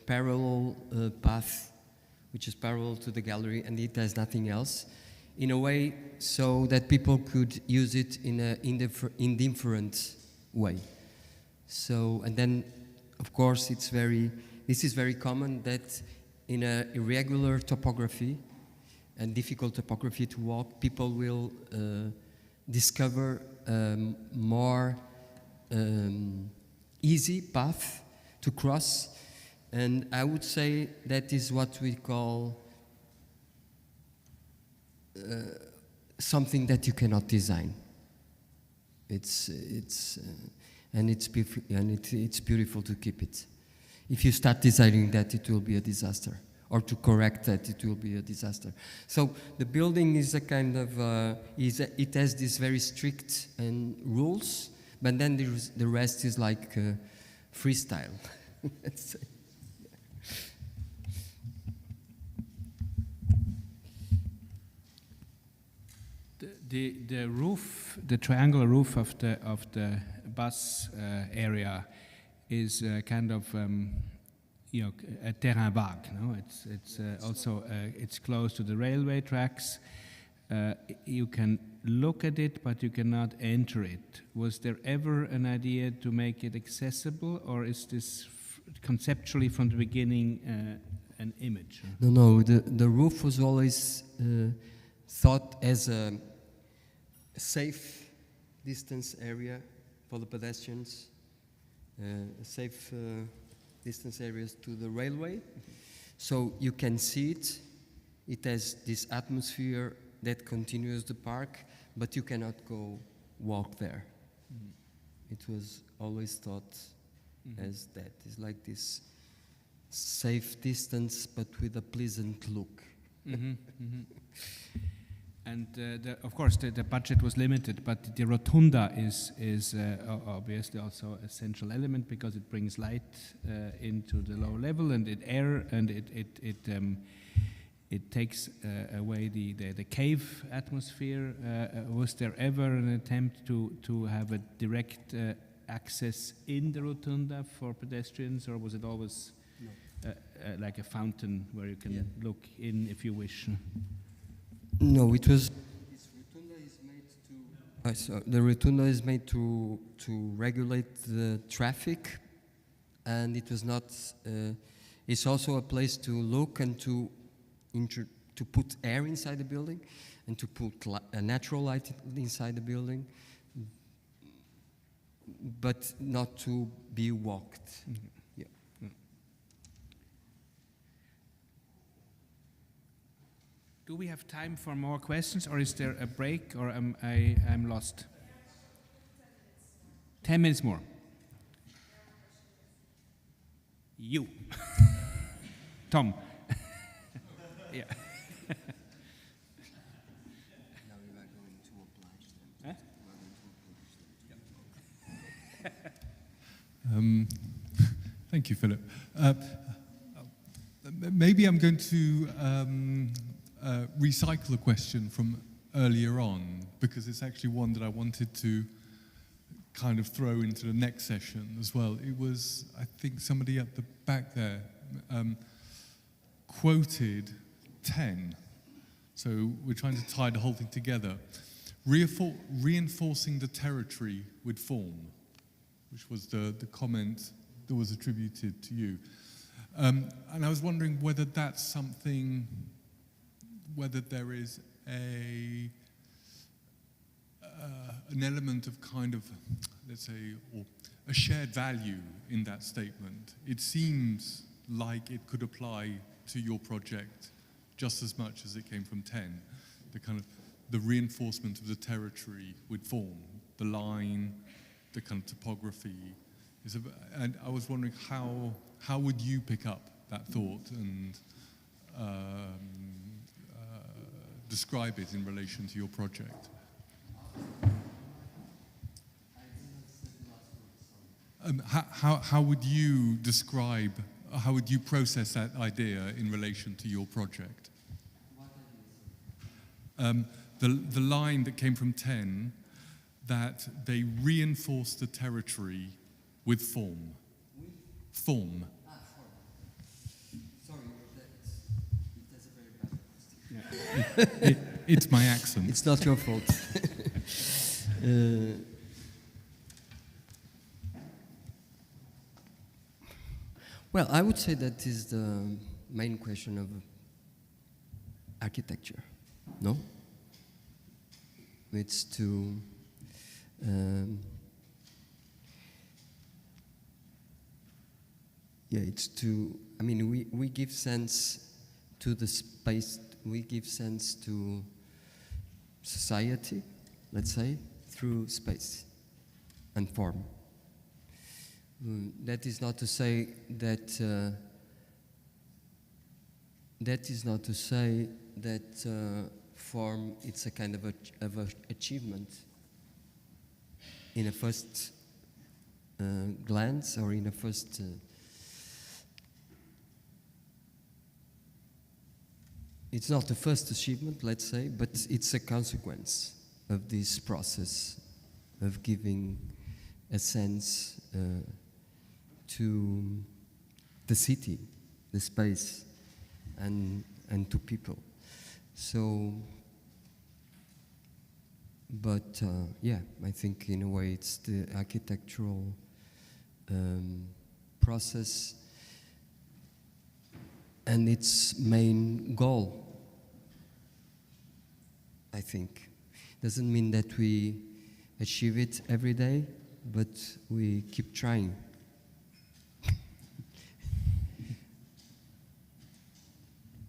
parallel path, which is parallel to the gallery, and it has nothing else. In a way, so that people could use it in an indifferent way. So, and then, of course, this is very common that in an irregular topography and difficult topography to walk, people will discover more easy path to cross. And I would say that is what we call something that you cannot design. It's beautiful to keep it. If you start designing that, it will be a disaster. Or to correct that, it will be a disaster. So the building is a kind of, it has these very strict rules, but then the rest is like freestyle. Let's say. The roof, the triangular roof of the bus area is kind of a terrain vague. No, it's also it's close to the railway tracks. You can look at it, but you cannot enter it. Was there ever an idea to make it accessible, or is this conceptually from the beginning an image? No. The roof was always thought as a safe distance area for the pedestrians, safe distance areas to the railway. So you can see it. It has this atmosphere that continues the park, but you cannot go walk there. Mm-hmm. It was always thought as that. It's like this safe distance, but with a pleasant look. Mm-hmm. Mm-hmm. And of course, the budget was limited, but the rotunda is obviously also an essential element because it brings light into the lower level and it takes away the cave atmosphere. Was there ever an attempt to have a direct access in the rotunda for pedestrians, or was it always like a fountain where you can look in if you wish? No, it was. This rotunda is made to. The rotunda is made to regulate the traffic, and it was not. It's also a place to look and to put air inside the building, and to put a natural light inside the building, but not to be walked. Mm-hmm. Do we have time for more questions, or is there a break, or I'm lost? 10 minutes more. You. Tom. Yeah. Now we are going to oblige them. Thank you, Philip. Maybe I'm going to recycle a question from earlier on, because it's actually one that I wanted to kind of throw into the next session as well. It was, I think, somebody at the back there quoted 10. So we're trying to tie the whole thing together. Reinforcing the territory with form, which was the comment that was attributed to you. And I was wondering whether that's something, whether there is an element of kind of, let's say, or a shared value in that statement. It seems like it could apply to your project just as much as it came from 10. The kind of the reinforcement of the territory with form, the line, the kind of topography. And I was wondering how would you pick up that thought and describe it in relation to your project? How would you describe, how would you process that idea in relation to your project? the line that came from 10, that they reinforced the territory with form. Form. Sorry, that's a very bad question. It's my accent. It's not your fault. Well, I would say that is the main question of architecture, no? It's to it's to, I mean, we give sense to the space, we give sense to society, let's say, through space and form. That is not to say that form it's a kind of achievement in a first glance or in a first it's not the first achievement, let's say, but it's a consequence of this process of giving a sense to the city, the space, and to people. So, but yeah, I think in a way it's the architectural process and its main goal, I think. Doesn't mean that we achieve it every day, but we keep trying.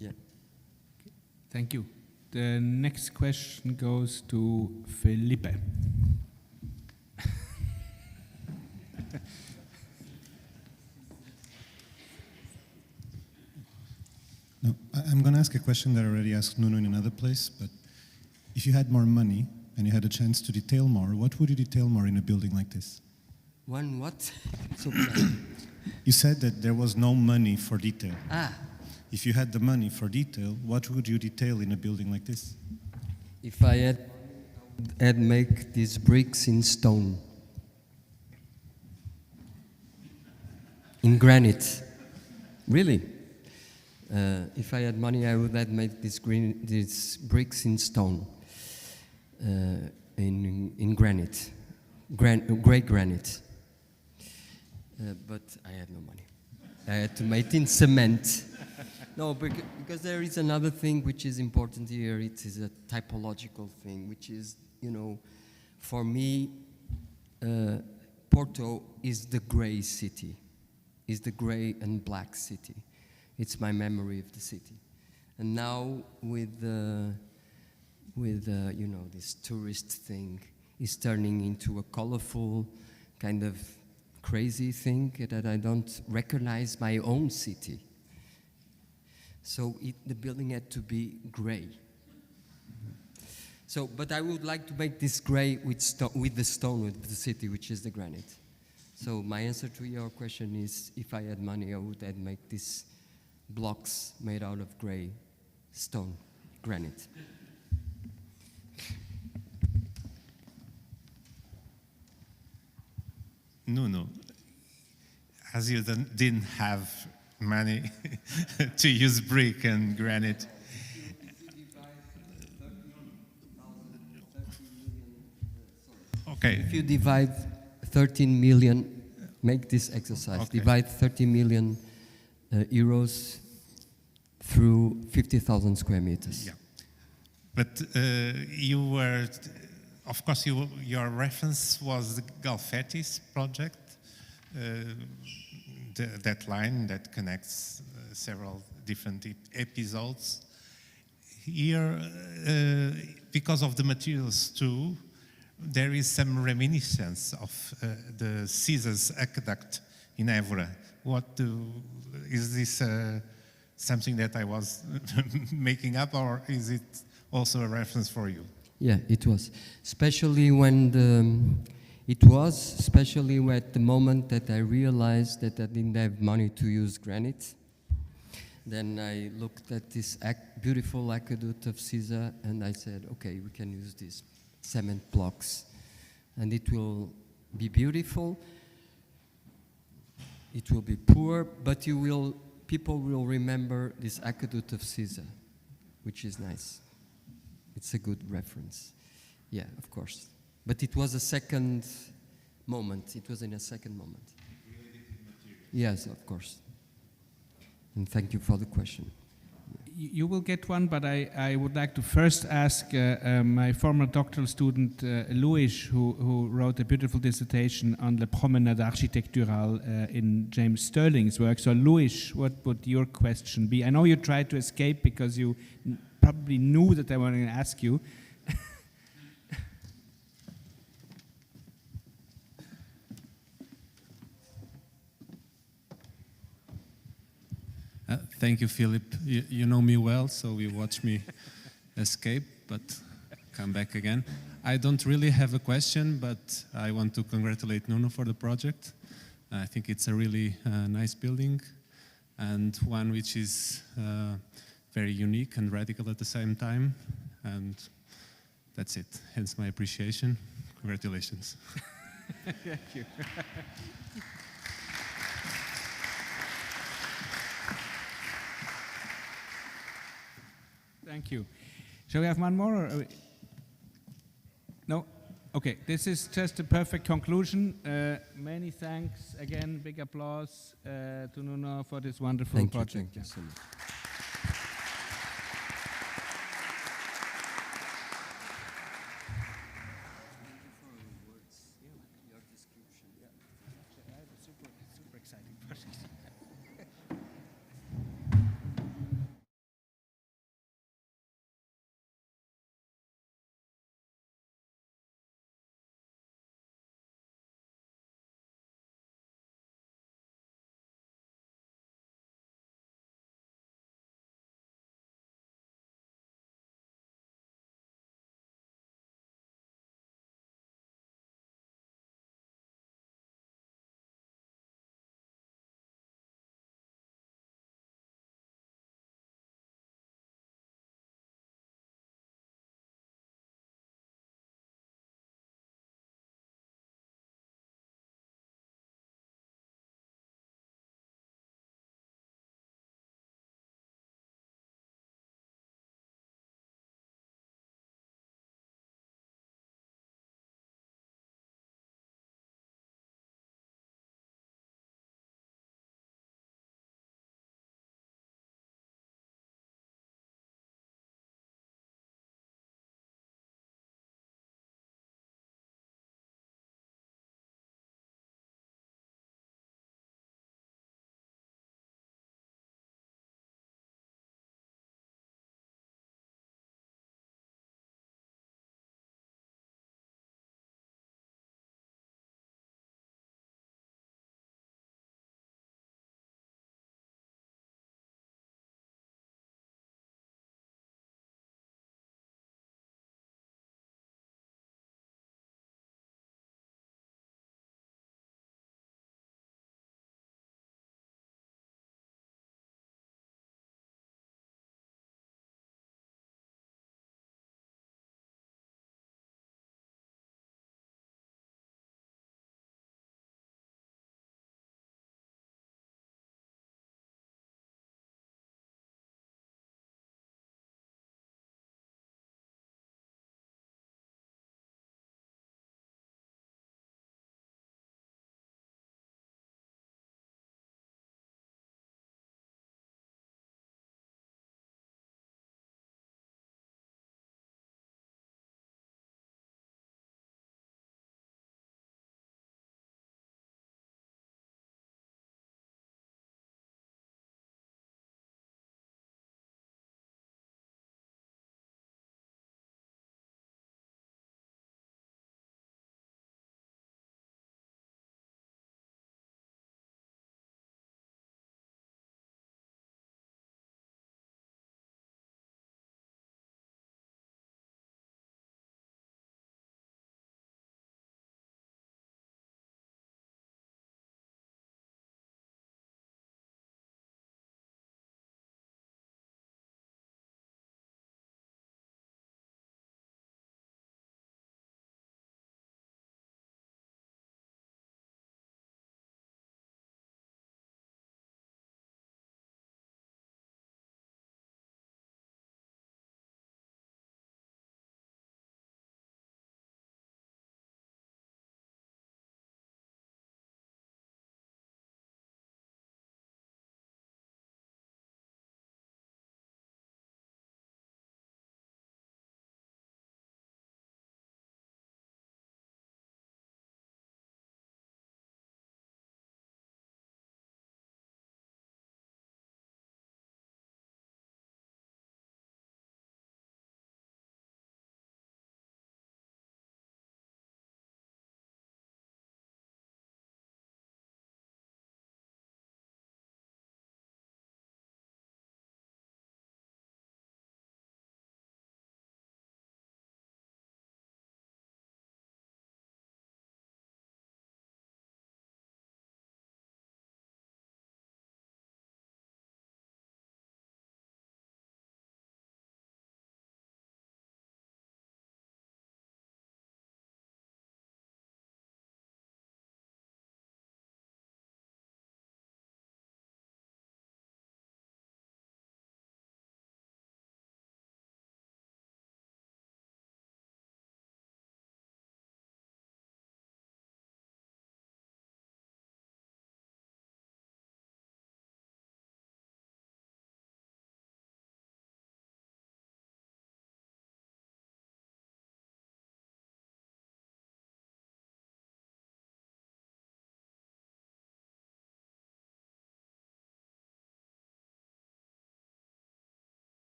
Yeah. Thank you. The next question goes to Filipe. No, I'm going to ask a question that I already asked Nuno in another place, but if you had more money and you had a chance to detail more, what would you detail more in a building like this? One what? You said that there was no money for detail. Ah. If you had the money for detail, what would you detail in a building like this? If I had, I'd make these bricks in stone. In granite. Really. If I had money, I would have made these bricks in stone. In granite. Grey granite. But I had no money. I had to make it in cement. No, because there is another thing which is important here. It is a typological thing, which is, you know, for me, Porto is the grey city, is the grey and black city. It's my memory of the city. And now with you know, this tourist thing is turning into a colorful kind of crazy thing that I don't recognize my own city. So the building had to be grey. So, but I would like to make this grey with the stone, with the city, which is the granite. So my answer to your question is, if I had money, I would make these blocks made out of grey stone, granite. No. As you didn't have money to use brick and granite. Okay. If you divide 13 million, make this exercise, okay. Divide 30 million euros through 50,000 square meters. Yeah. But you were, of course, your reference was the Galfetti's project, that line that connects several different episodes. Here, because of the materials too, there is some reminiscence of the Caesar's aqueduct in Évora. Is this something that I was making up, or is it also a reference for you? Yeah, it was. Especially when especially at the moment that I realized that I didn't have money to use granite. Then I looked at this beautiful aqueduct of Caesar, and I said, okay, we can use these cement blocks, and it will be beautiful. It will be poor, but people will remember this aqueduct of Caesar, which is nice. It's a good reference. Yeah, of course. But it was a second moment. It was in a second moment. Yes, of course. And thank you for the question. You will get one, but I would like to first ask my former doctoral student, Luis, who wrote a beautiful dissertation on La Promenade Architecturale in James Sterling's work. So, Luis, what would your question be? I know you tried to escape because you probably knew that I was going to ask you. Thank you, Filipe. You know me well, so you watch me escape, but come back again. I don't really have a question, but I want to congratulate Nuno for the project. I think it's a really nice building, and one which is very unique and radical at the same time. And that's it. Hence my appreciation. Congratulations. Thank you. Thank you. Shall we have one more? Or no? Okay, this is just a perfect conclusion. Many thanks again, big applause to Nuno for this wonderful project. Thank you so much.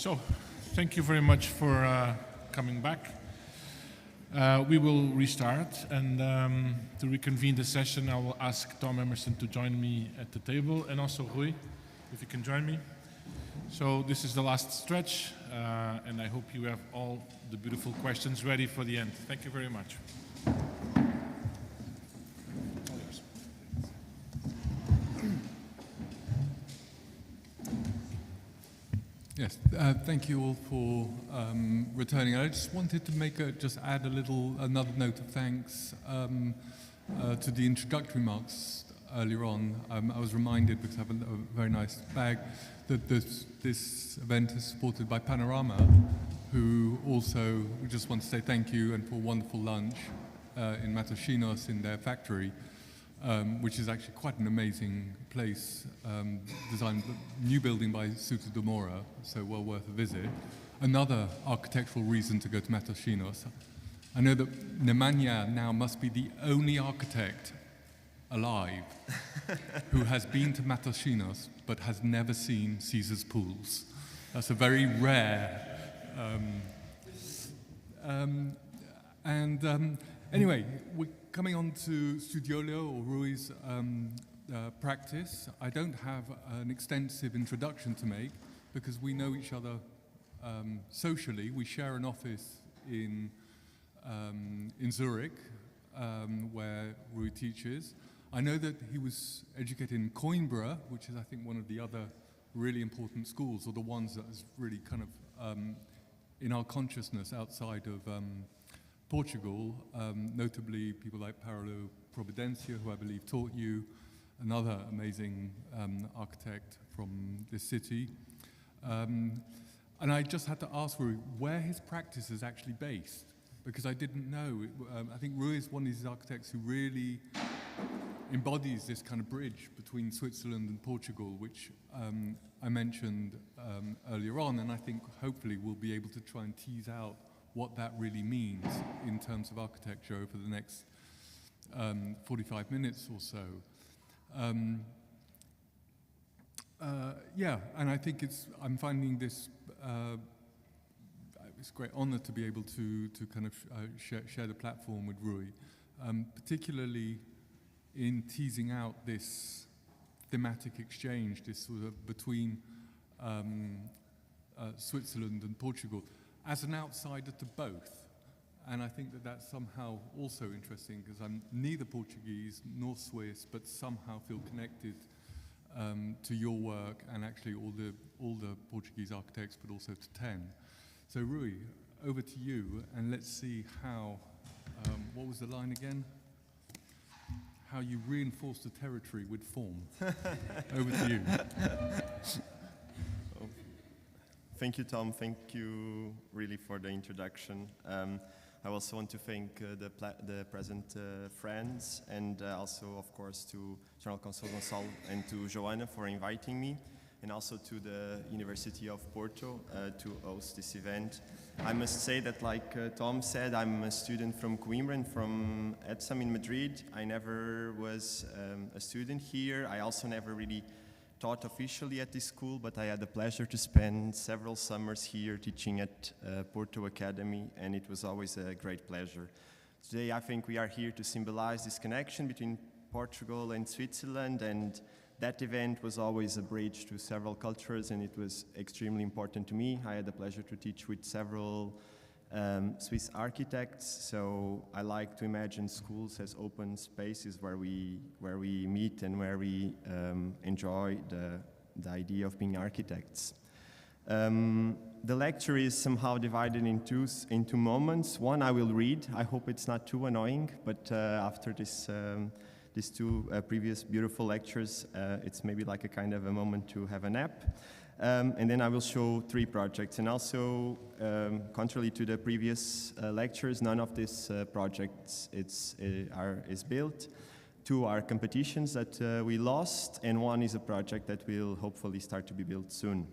So, thank you very much for coming back. We will restart, and to reconvene the session, I will ask Tom Emerson to join me at the table, and also Rui, if you can join me. So this is the last stretch, and I hope you have all the beautiful questions ready for the end. Thank you very much. Yes, thank you all for returning. I just wanted to add another note of thanks to the introductory remarks earlier on. I was reminded, because I have a very nice bag, that this event is supported by Panorama, who also, we just want to say thank you and for a wonderful lunch in Matosinhos in their factory. Which is actually quite an amazing place, designed, new building by Souto de Moura, so well worth a visit. Another architectural reason to go to Matosinhos. I know that Nemanja now must be the only architect alive who has been to Matosinhos but has never seen Caesar's pools. That's a very rare. Anyway, we're coming on to Studiolo, or Rui's practice. I don't have an extensive introduction to make because we know each other socially. We share an office in Zurich, where Rui teaches. I know that he was educated in Coimbra, which is, I think, one of the other really important schools, or the ones that is really kind of in our consciousness outside of Portugal, notably people like Paulo Providencia, who I believe taught you, another amazing architect from this city. And I just had to ask Rui where his practice is actually based, because I didn't know. I think Rui is one of these architects who really embodies this kind of bridge between Switzerland and Portugal, which I mentioned earlier on, and I think hopefully we'll be able to try and tease out what that really means in terms of architecture over the next 45 minutes or so. Yeah, and I think I'm finding this, it's a great honor to be able to kind of share the platform with Rui, particularly in teasing out this thematic exchange, this sort of between Switzerland and Portugal, as an outsider to both. And I think that that's somehow also interesting, because I'm neither Portuguese nor Swiss, but somehow feel connected to your work and actually all the Portuguese architects, but also to 10. So Rui, over to you, and let's see how, what was the line again? How you reinforce the territory with form. Over to you. Thank you, Tom. Thank you really for the introduction. I also want to thank the present friends, and also, of course, to General Consul Gonçalo and to Joanna for inviting me, and also to the University of Porto to host this event. I must say that, like Tom said, I'm a student from Coimbra and from ETSAM in Madrid. I never was a student here. I also never really taught officially at this school, but I had the pleasure to spend several summers here teaching at Porto Academy, and it was always a great pleasure. Today I think we are here to symbolize this connection between Portugal and Switzerland, and that event was always a bridge to several cultures, and it was extremely important to me. I had the pleasure to teach with several Swiss architects, so I like to imagine schools as open spaces where we meet and where we enjoy the idea of being architects. The lecture is somehow divided into moments. One I will read. I hope it's not too annoying, but after these two previous beautiful lectures, it's maybe like a kind of a moment to have a nap. And then I will show 3 projects. And also, contrary to the previous lectures, none of these projects is built. 2 are competitions that we lost, and 1 is a project that will hopefully start to be built soon.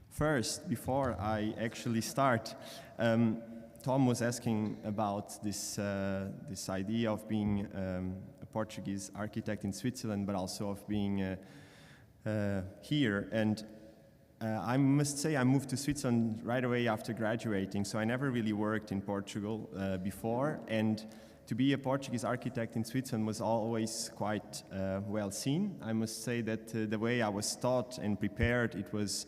First, before I actually start, Tom was asking about this idea of being a Portuguese architect in Switzerland, but also of being here. And I must say I moved to Switzerland right away after graduating, so I never really worked in Portugal before, and to be a Portuguese architect in Switzerland was always quite well seen. I must say that the way I was taught and prepared, it was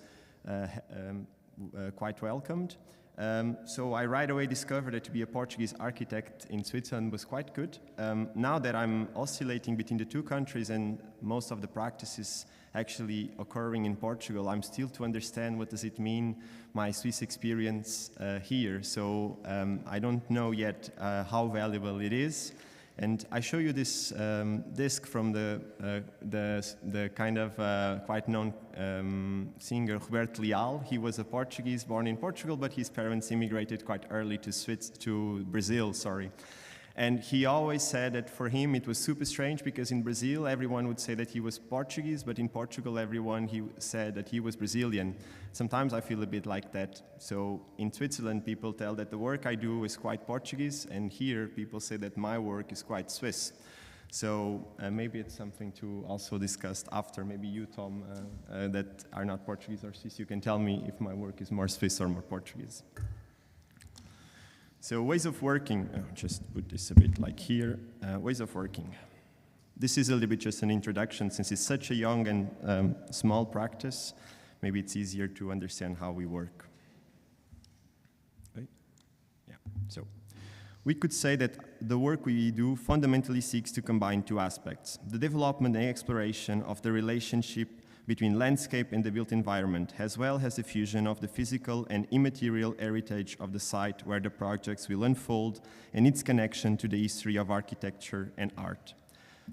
quite welcomed. So I right away discovered that to be a Portuguese architect in Switzerland was quite good. Now that I'm oscillating between the two countries and most of the practices actually occurring in Portugal, I'm still to understand what does it mean, my Swiss experience here. So I don't know yet how valuable it is. And I show you this disc from the kind of quite known singer Roberto Leal. He was a Portuguese born in Portugal, but his parents immigrated quite early to Brazil, sorry. And he always said that for him it was super strange because in Brazil everyone would say that he was Portuguese, but in Portugal he said that he was Brazilian. Sometimes I feel a bit like that. So in Switzerland people tell that the work I do is quite Portuguese, and here people say that my work is quite Swiss. So maybe it's something to also discuss after. Maybe you, Tom, that are not Portuguese or Swiss, you can tell me if my work is more Swiss or more Portuguese. So ways of working, just put this a bit like here, ways of working. This is a little bit just an introduction since it's such a young and small practice, maybe it's easier to understand how we work. Right? Yeah, so we could say that the work we do fundamentally seeks to combine two aspects, the development and exploration of the relationship between landscape and the built environment, as well as the fusion of the physical and immaterial heritage of the site where the projects will unfold and its connection to the history of architecture and art.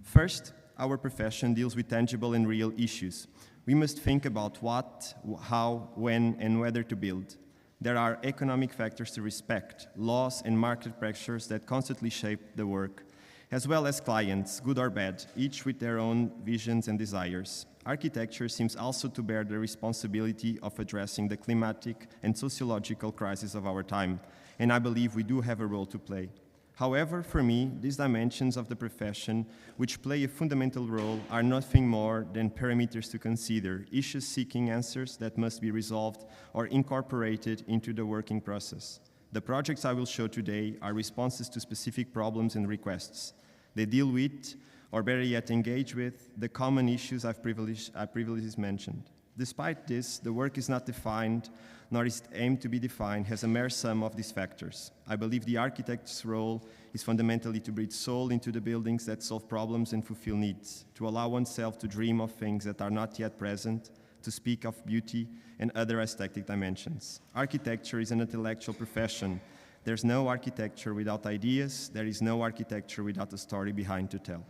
First, our profession deals with tangible and real issues. We must think about what, how, when, and whether to build. There are economic factors to respect, laws and market pressures that constantly shape the work, as well as clients, good or bad, each with their own visions and desires. Architecture seems also to bear the responsibility of addressing the climatic and sociological crisis of our time, and I believe we do have a role to play. However, for me, these dimensions of the profession, which play a fundamental role, are nothing more than parameters to consider, issues seeking answers that must be resolved or incorporated into the working process. The projects I will show today are responses to specific problems and requests. They deal with, or better yet engage with, the common issues I've previously mentioned. Despite this, the work is not defined, nor is it aimed to be defined as a mere sum of these factors. I believe the architect's role is fundamentally to breathe soul into the buildings that solve problems and fulfill needs, to allow oneself to dream of things that are not yet present, to speak of beauty and other aesthetic dimensions. Architecture is an intellectual profession. There's no architecture without ideas. There is no architecture without a story behind to tell.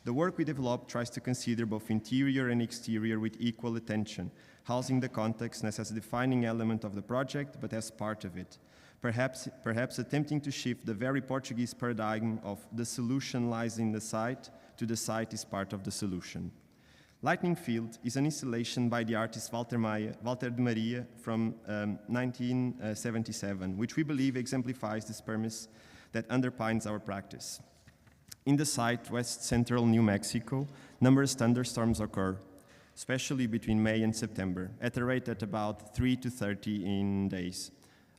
The work we develop tries to consider both interior and exterior with equal attention, housing the context as a defining element of the project, but as part of it. Perhaps attempting to shift the very Portuguese paradigm of the solution lies in the site to the site is part of the solution. Lightning Field is an installation by the artist Walter de Maria from 1977, which we believe exemplifies this premise that underpins our practice. In the site, west-central New Mexico, numerous thunderstorms occur, especially between May and September, at a rate at about 3 to 30 in days.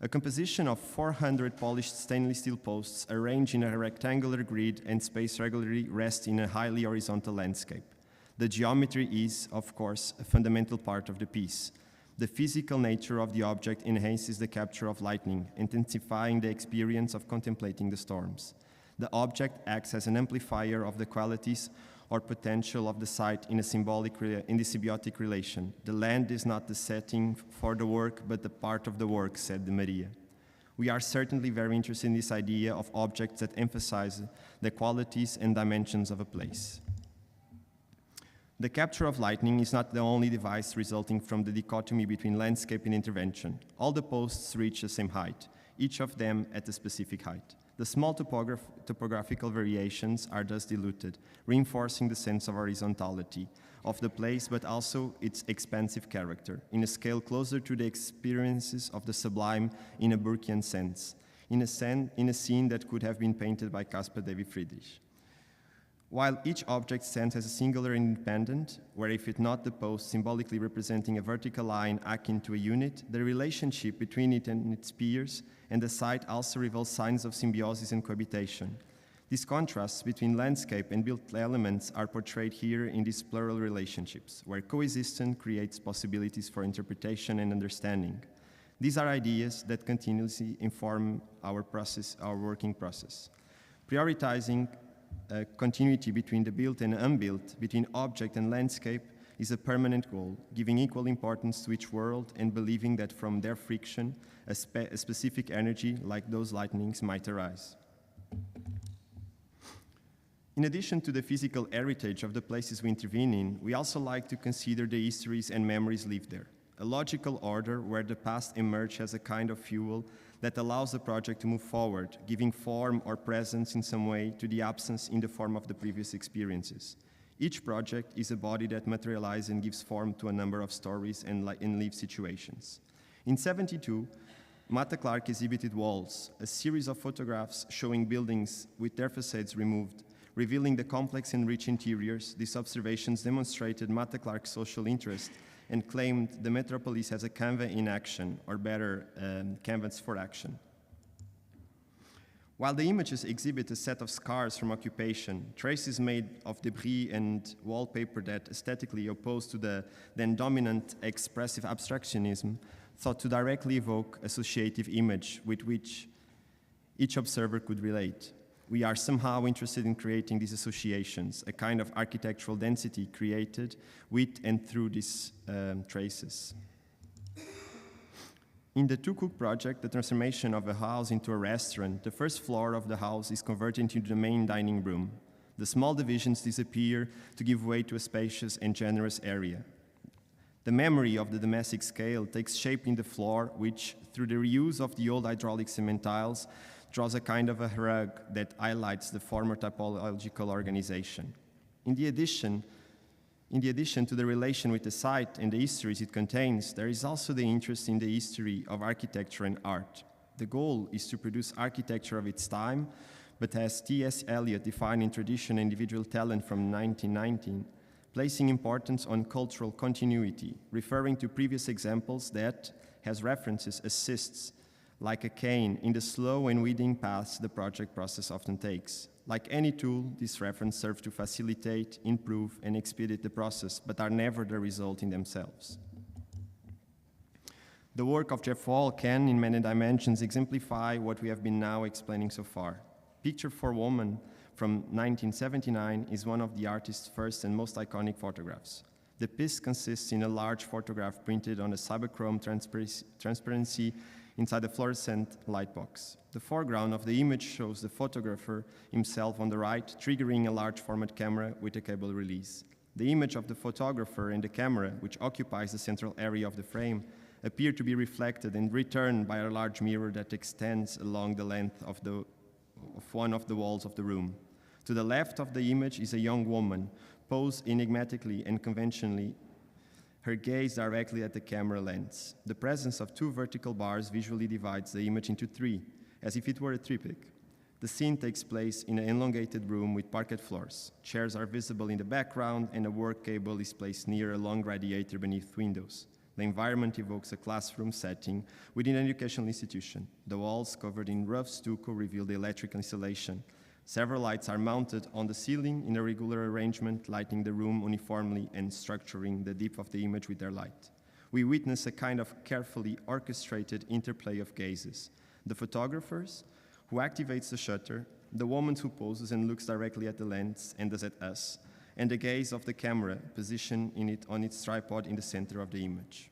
A composition of 400 polished stainless steel posts arranged in a rectangular grid and spaced regularly rest in a highly horizontal landscape. The geometry is, of course, a fundamental part of the piece. The physical nature of the object enhances the capture of lightning, intensifying the experience of contemplating the storms. The object acts as an amplifier of the qualities or potential of the site in a symbiotic relation. The land is not the setting for the work, but the part of the work, said de Maria. We are certainly very interested in this idea of objects that emphasize the qualities and dimensions of a place. The capture of lightning is not the only device resulting from the dichotomy between landscape and intervention. All the posts reach the same height, each of them at a specific height. The small topographical variations are thus diluted, reinforcing the sense of horizontality of the place, but also its expansive character, in a scale closer to the experiences of the sublime in a Burkean sense, in a scene that could have been painted by Caspar David Friedrich. While each object stands as a singular and independent, where if it not the post symbolically representing a vertical line akin to a unit, the relationship between it and its peers and the site also reveals signs of symbiosis and cohabitation. These contrasts between landscape and built elements are portrayed here in these plural relationships, where coexistence creates possibilities for interpretation and understanding. These are ideas that continuously inform our working process. Prioritizing continuity between the built and unbuilt, between object and landscape, is a permanent goal, giving equal importance to each world and believing that from their friction, a specific energy, like those lightnings, might arise. In addition to the physical heritage of the places we intervene in, we also like to consider the histories and memories lived there, a logical order where the past emerges as a kind of fuel that allows the project to move forward, giving form or presence in some way to the absence in the form of the previous experiences. Each project is a body that materializes and gives form to a number of stories and lived situations. In '72, Mata Clark exhibited Walls, a series of photographs showing buildings with their facades removed, revealing the complex and rich interiors. These observations demonstrated Mata Clark's social interest and claimed the metropolis as a canvas in action, or better, canvas for action. While the images exhibit a set of scars from occupation, traces made of debris and wallpaper that aesthetically opposed to the then dominant expressive abstractionism, thought to directly evoke associative image with which each observer could relate. We are somehow interested in creating these associations, a kind of architectural density created with and through these traces. In the Tukuk project, the transformation of a house into a restaurant, the first floor of the house is converted into the main dining room. The small divisions disappear to give way to a spacious and generous area. The memory of the domestic scale takes shape in the floor, which, through the reuse of the old hydraulic cement tiles, draws a kind of a rug that highlights the former typological organization. In the addition to the relation with the site and the histories it contains, there is also the interest in the history of architecture and art. The goal is to produce architecture of its time, but as T.S. Eliot defined in Tradition and Individual Talent from 1919, placing importance on cultural continuity, referring to previous examples that, as references, assists like a cane in the slow and winding paths the project process often takes. Like any tool, this reference serves to facilitate, improve, and expedite the process, but are never the result in themselves. The work of Jeff Wall can, in many dimensions, exemplify what we have been now explaining so far. Picture for Woman from 1979 is one of the artist's first and most iconic photographs. The piece consists in a large photograph printed on a cyberchrome transparency inside a fluorescent light box. The foreground of the image shows the photographer himself on the right, triggering a large format camera with a cable release. The image of the photographer and the camera, which occupies the central area of the frame, appear to be reflected and returned by a large mirror that extends along the length of one of the walls of the room. To the left of the image is a young woman, posed enigmatically and conventionally, her gaze directly at the camera lens. The presence of two vertical bars visually divides the image into three, as if it were a triptych. The scene takes place in an elongated room with parquet floors. Chairs are visible in the background, and a work cable is placed near a long radiator beneath windows. The environment evokes a classroom setting within an educational institution. The walls, covered in rough stucco, reveal the electrical installation. Several lights are mounted on the ceiling in a regular arrangement, lighting the room uniformly and structuring the depth of the image with their light. We witness a kind of carefully orchestrated interplay of gazes. The photographers, who activates the shutter, the woman who poses and looks directly at the lens and thus at us, and the gaze of the camera positioned on its tripod in the center of the image.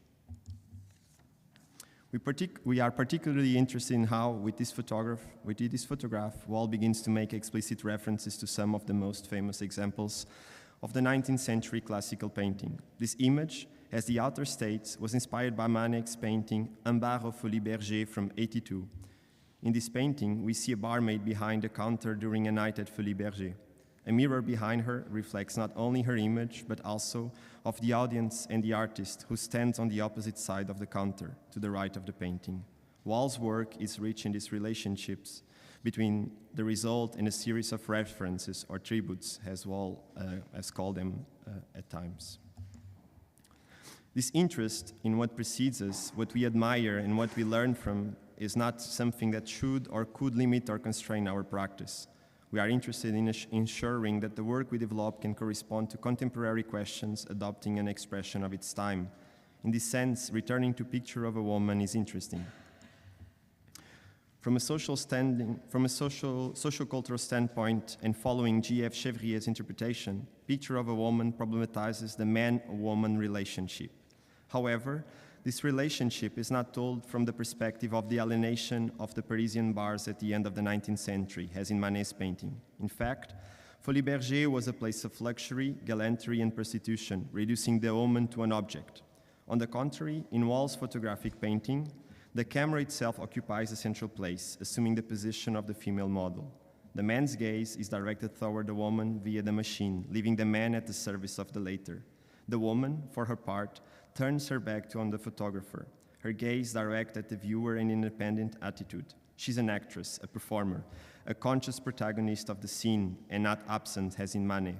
We are particularly interested in how, with this photograph, Wall begins to make explicit references to some of the most famous examples of the 19th century classical painting. This image, as the author states, was inspired by Manet's painting Un bar au Folies Bergère from '82. In this painting, we see a barmaid behind the counter during a night at Folies Bergère. A mirror behind her reflects not only her image, but also of the audience and the artist who stands on the opposite side of the counter, to the right of the painting. Wall's work is rich in these relationships between the result and a series of references or tributes, as João has called them at times. This interest in what precedes us, what we admire and what we learn from, is not something that should or could limit or constrain our practice. We are interested in ensuring that the work we develop can correspond to contemporary questions, adopting an expression of its time. In this sense, returning to Picture of a Woman is interesting. From a social-cultural standpoint, and following G.F. Xavier's interpretation, Picture of a Woman problematizes the man-woman relationship. However, this relationship is not told from the perspective of the alienation of the Parisian bars at the end of the 19th century, as in Manet's painting. In fact, Folies Bergère was a place of luxury, gallantry, and prostitution, reducing the woman to an object. On the contrary, in Wall's photographic painting, the camera itself occupies a central place, assuming the position of the female model. The man's gaze is directed toward the woman via the machine, leaving the man at the service of the latter. The woman, for her part, turns her back on the photographer, her gaze direct at the viewer in independent attitude. She's an actress, a performer, a conscious protagonist of the scene, and not absent as in Manet.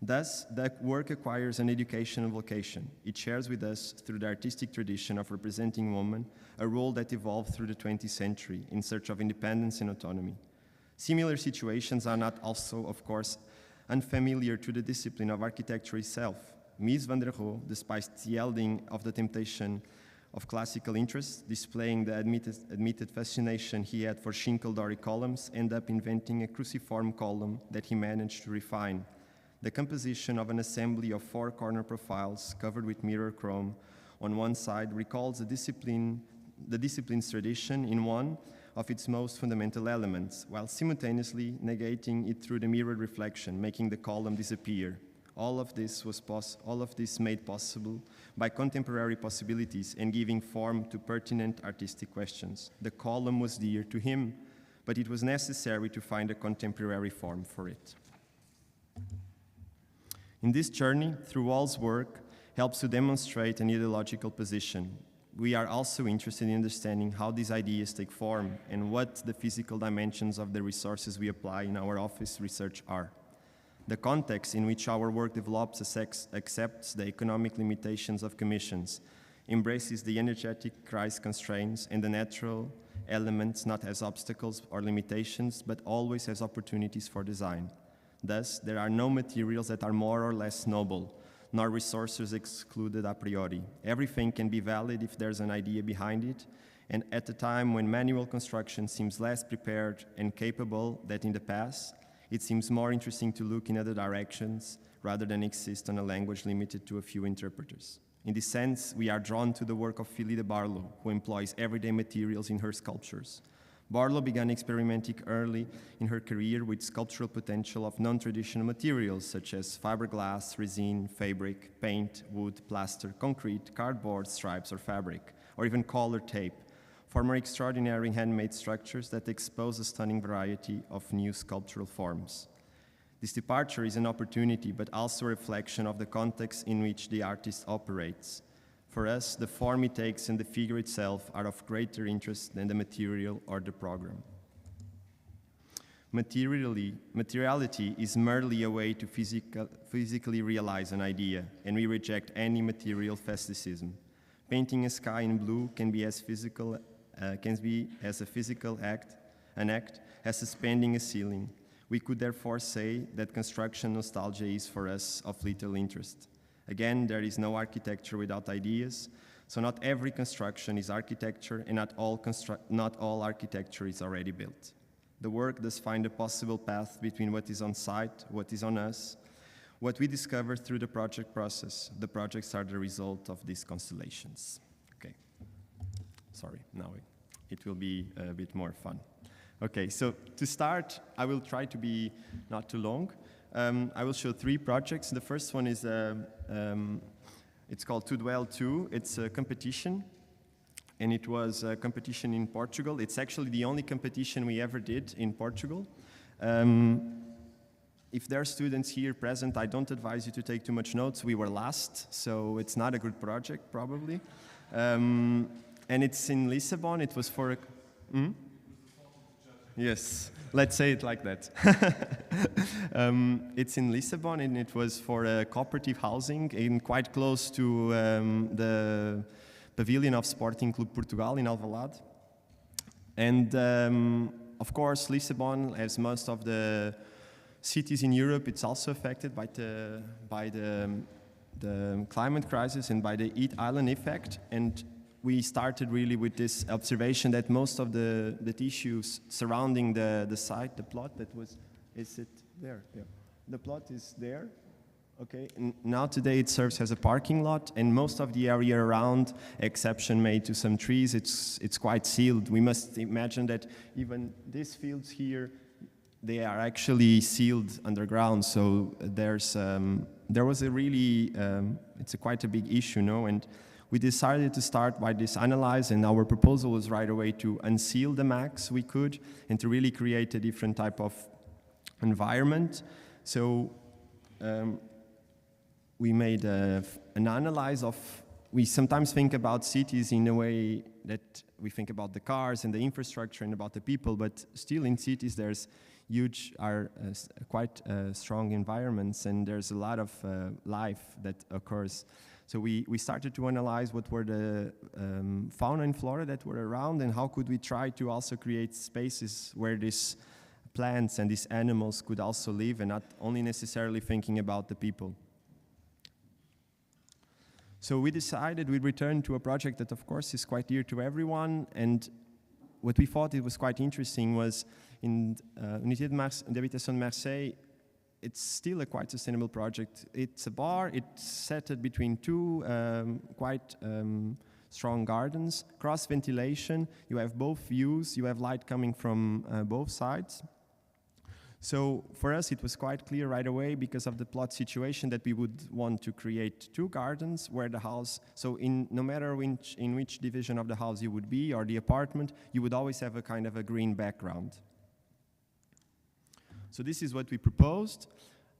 Thus, the work acquires an educational vocation. It shares with us, through the artistic tradition of representing women, a role that evolved through the 20th century in search of independence and autonomy. Similar situations are not also, of course, unfamiliar to the discipline of architecture itself. Mies van der Rohe, despite yielding of the temptation of classical interest, displaying the admitted fascination he had for Schinkel Doric columns, ended up inventing a cruciform column that he managed to refine. The composition of an assembly of 4 corner profiles covered with mirror chrome on one side recalls the discipline's tradition in one of its most fundamental elements, while simultaneously negating it through the mirrored reflection, making the column disappear. All of this made possible by contemporary possibilities and giving form to pertinent artistic questions. The column was dear to him, but it was necessary to find a contemporary form for it. In this journey, through Wall's work, helps to demonstrate an ideological position. We are also interested in understanding how these ideas take form and what the physical dimensions of the resources we apply in our office research are. The context in which our work develops accepts the economic limitations of commissions, embraces the energetic crisis constraints and the natural elements not as obstacles or limitations, but always as opportunities for design. Thus, there are no materials that are more or less noble, nor resources excluded a priori. Everything can be valid if there's an idea behind it, and at a time when manual construction seems less prepared and capable than in the past, it seems more interesting to look in other directions rather than insist on a language limited to a few interpreters. In this sense, we are drawn to the work of Filipe de Barlo, who employs everyday materials in her sculptures. Barlo began experimenting early in her career with sculptural potential of non-traditional materials such as fiberglass, resin, fabric, paint, wood, plaster, concrete, cardboard, stripes, or fabric, or even colored tape, former extraordinary handmade structures that expose a stunning variety of new sculptural forms. This departure is an opportunity, but also a reflection of the context in which the artist operates. For us, the form it takes and the figure itself are of greater interest than the material or the program. Materiality is merely a way to physically realize an idea, and we reject any material fascism. Painting a sky in blue can be as a physical act as suspending a ceiling. We could therefore say that construction nostalgia is for us of little interest. Again, there is no architecture without ideas, so not every construction is architecture, and not all architecture is already built. The work does find a possible path between what is on site, what is on us, what we discover through the project process. The projects are the result of these constellations. Okay, sorry, now it will be a bit more fun. Okay, so to start, I will try to be not too long. I will show 3 projects. The first one is, it's called STUDIOLO 2. It's a competition, and it was a competition in Portugal. It's actually the only competition we ever did in Portugal. If there are students here present, I don't advise you to take too much notes. We were last, so it's not a good project, probably. And it's in Lisbon. It was for a... Yes, let's say it like that. It's in Lisbon, and it was for a cooperative housing in quite close to the pavilion of Sporting Club Portugal in Alvalade. And of course, Lisbon, as most of the cities in Europe, it's also affected by the climate crisis and by the heat island effect. And we started really with this observation that most of the issues surrounding the site, the plot that was, is it there? Yeah. The plot is there. Okay, and now today it serves as a parking lot, and most of the area around, exception made to some trees, it's quite sealed. We must imagine that even these fields here, they are actually sealed underground. So there was a really, it's quite a big issue, no? And we decided to start by this analyze, and our proposal was right away to unseal the max we could and to really create a different type of environment. So we made an analyze of, we sometimes think about cities in a way that we think about the cars and the infrastructure and about the people, but still in cities there's huge, quite strong environments, and there's a lot of life that occurs. So we started to analyze what were the fauna and flora that were around, and how could we try to also create spaces where these plants and these animals could also live, and not only necessarily thinking about the people. So we decided we'd return to a project that, of course, is quite dear to everyone, and what we thought it was quite interesting was in Unité d'Habitation de Marseille, it's still a quite sustainable project. It's a bar, it's set between two quite strong gardens, cross ventilation, you have both views, you have light coming from both sides. So for us, it was quite clear right away, because of the plot situation, that we would want to create two gardens where the house, so no matter in which division of the house you would be, or the apartment, you would always have a kind of a green background. So this is what we proposed.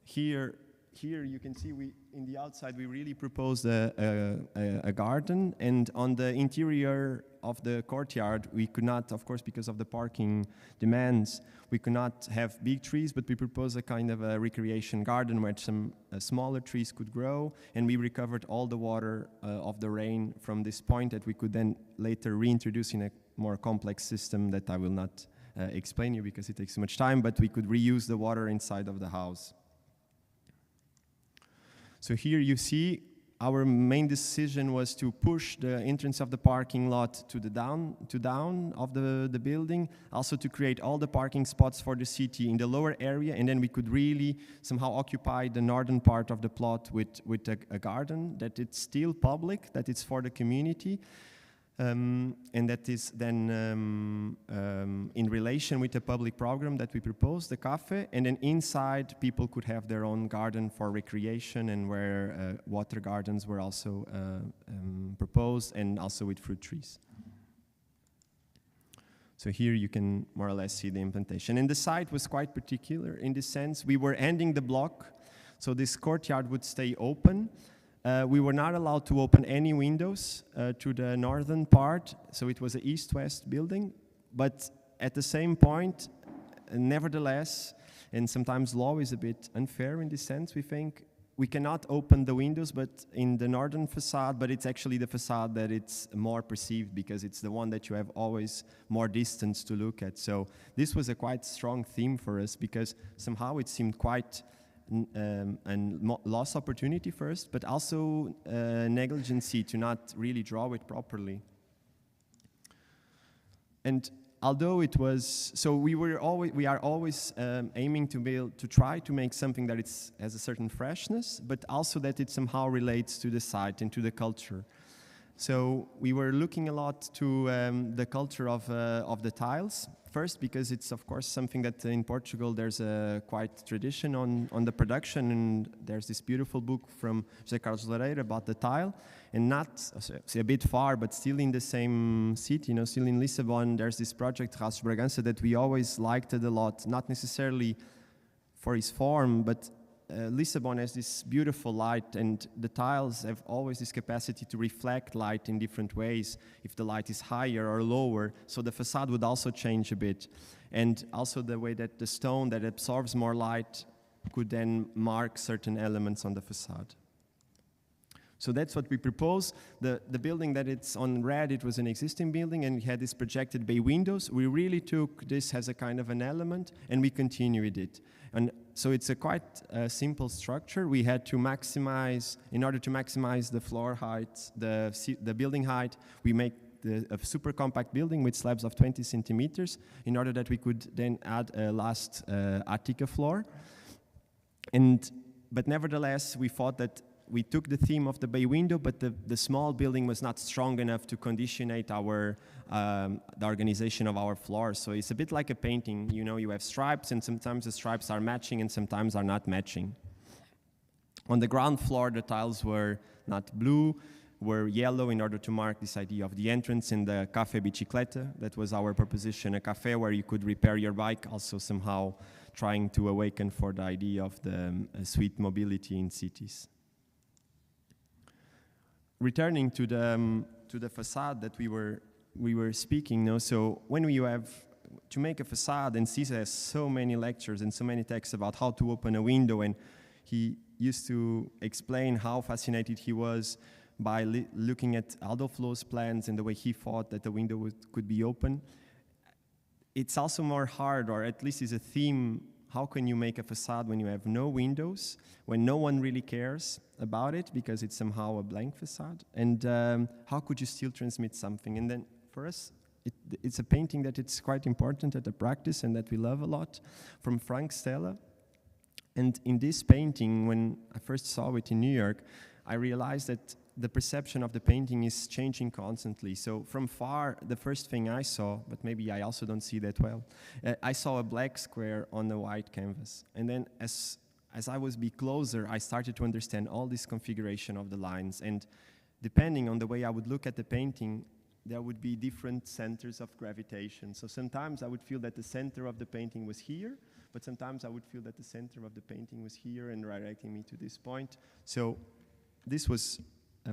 Here you can see in the outside we really proposed a garden, and on the interior of the courtyard we could not, of course, because of the parking demands, we could not have big trees, but we proposed a kind of a recreation garden where some smaller trees could grow, and we recovered all the water of the rain from this point that we could then later reintroduce in a more complex system that I will not explain you because it takes too much time, but we could reuse the water inside of the house. So here you see our main decision was to push the entrance of the parking lot to the down of the building, also to create all the parking spots for the city in the lower area, and then we could really somehow occupy the northern part of the plot with a garden that it's still public, that it's for the community. And that is then in relation with the public program that we proposed, the cafe, and then inside people could have their own garden for recreation, and where water gardens were also proposed, and also with fruit trees. So here you can more or less see the implementation. And the site was quite particular in this sense. We were ending the block, so this courtyard would stay open. We were not allowed to open any windows to the northern part, so it was an east-west building. But at the same point, nevertheless, and sometimes law is a bit unfair in this sense, we think, we cannot open the windows but in the northern facade, but it's actually the facade that it's more perceived, because it's the one that you have always more distance to look at. So this was a quite strong theme for us, because somehow it seemed quite and lost opportunity first, but also negligency to not really draw it properly. And although it was, so we are always aiming to try to make something that has a certain freshness, but also that it somehow relates to the site and to the culture. So we were looking a lot to the culture of the tiles. First, because it's of course something that in Portugal there's a quite tradition on the production, and there's this beautiful book from José Carlos Loureiro about the tile, and not a bit far, but still in the same city, still in Lisbon, there's this project Raços Bragança that we always liked it a lot, not necessarily for its form, but Lisbon has this beautiful light, and the tiles have always this capacity to reflect light in different ways, if the light is higher or lower, so the facade would also change a bit. and also the way that the stone that absorbs more light could then mark certain elements on the facade. So that's what we propose. The building that it's on red, it was an existing building, and it had these projected bay windows. We really took this as a kind of an element, and we continued it. And so it's a quite simple structure. We had to maximize, in order to maximize the floor height, the building height, we make a super compact building with slabs of 20 centimeters in order that we could then add a last attica floor. But nevertheless, we thought that we took the theme of the bay window, but the small building was not strong enough to conditionate our the organization of our floors. So it's a bit like a painting. You know, you have stripes, and sometimes the stripes are matching and sometimes are not matching. On the ground floor, the tiles were not blue, were yellow in order to mark this idea of the entrance in the Café Bicicleta. That was our proposition, a cafe where you could repair your bike, also somehow trying to awaken for the idea of the sweet mobility in cities. Returning to the facade that we were speaking, no? So when you have to make a facade, and Cesar has so many lectures and so many texts about how to open a window, and he used to explain how fascinated he was by looking at Adolf Loos' plans and the way he thought that the window could be open. It's also more hard, or at least is a theme. How can you make a facade when you have no windows, when no one really cares about it because it's somehow a blank facade? And how could you still transmit something? And then for us, it's a painting that it's quite important at the practice and that we love a lot, from Frank Stella. And in this painting, when I first saw it in New York, I realized that the perception of the painting is changing constantly. So from far, the first thing I saw, but maybe I also don't see that well, I saw a black square on the white canvas. And then as I was closer, I started to understand all this configuration of the lines. And depending on the way I would look at the painting, there would be different centers of gravitation. So sometimes I would feel that the center of the painting was here, but sometimes I would feel that the center of the painting was here and directing me to this point. So this was,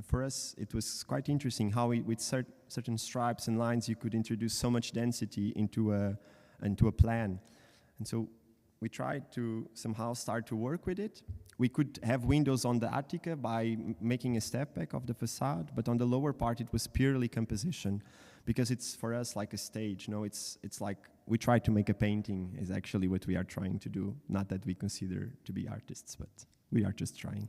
for us, it was quite interesting how with certain stripes and lines you could introduce so much density into a plan. And so we tried to somehow start to work with it. We could have windows on the attica by making a step back of the facade, but on the lower part it was purely composition, because it's for us like a stage. No, it's like we try to make a painting is actually what we are trying to do. Not that we consider to be artists, but we are just trying.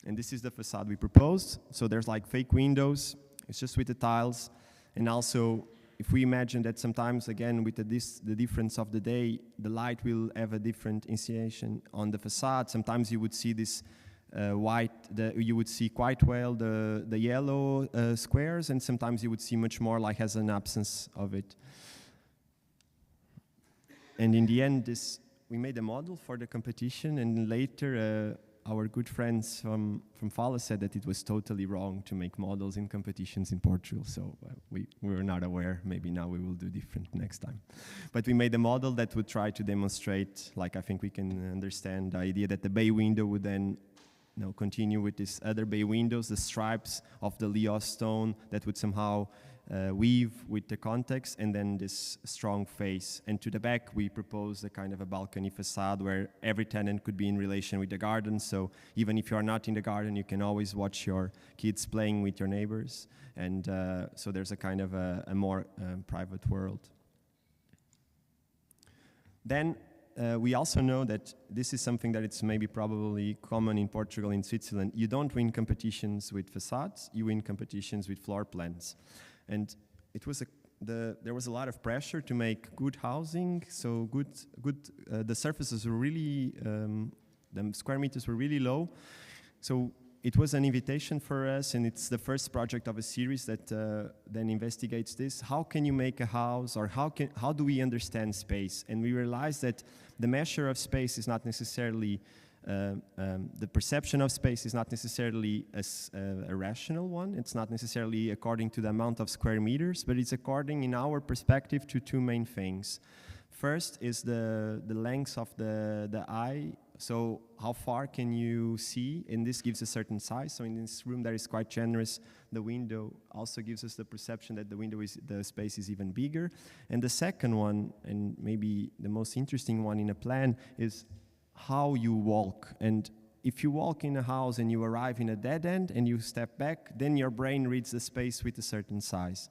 And this is the facade we proposed. So there's like fake windows. It's just with the tiles. And also, if we imagine that sometimes, again, with the difference of the day, the light will have a different initiation on the facade. Sometimes you would see this white, you would see quite well the yellow squares, and sometimes you would see much more like has an absence of it. And in the end, we made a model for the competition, and later our good friends from FAUP said that it was totally wrong to make models in competitions in Portugal, so we were not aware. Maybe now we will do different next time. But we made a model that would try to demonstrate, like I think we can understand the idea that the bay window would then continue with these other bay windows, the stripes of the Leo stone that would somehow weave with the context, and then this strong face. And to the back, we proposed a kind of a balcony facade where every tenant could be in relation with the garden. So even if you are not in the garden, you can always watch your kids playing with your neighbors. And so there's a kind of a more private world. Then we also know that this is something that it's maybe probably common in Portugal, in Switzerland. You don't win competitions with facades, you win competitions with floor plans. And it was there was a lot of pressure to make good housing, so the surfaces were really, the square meters were really low. So it was an invitation for us, and it's the first project of a series that then investigates this. How can you make a house, or how do we understand space? And we realized that the measure of space is not necessarily the perception of space is not necessarily a rational one. It's not necessarily according to the amount of square meters, but it's according, in our perspective, to two main things. First is the length of the eye So how far can you see? And this gives a certain size. So in this room that is quite generous, the window also gives us the perception that the space is even bigger. And the second one, and maybe the most interesting one in a plan, is how you walk. And if you walk in a house and you arrive in a dead end and you step back, then your brain reads the space with a certain size.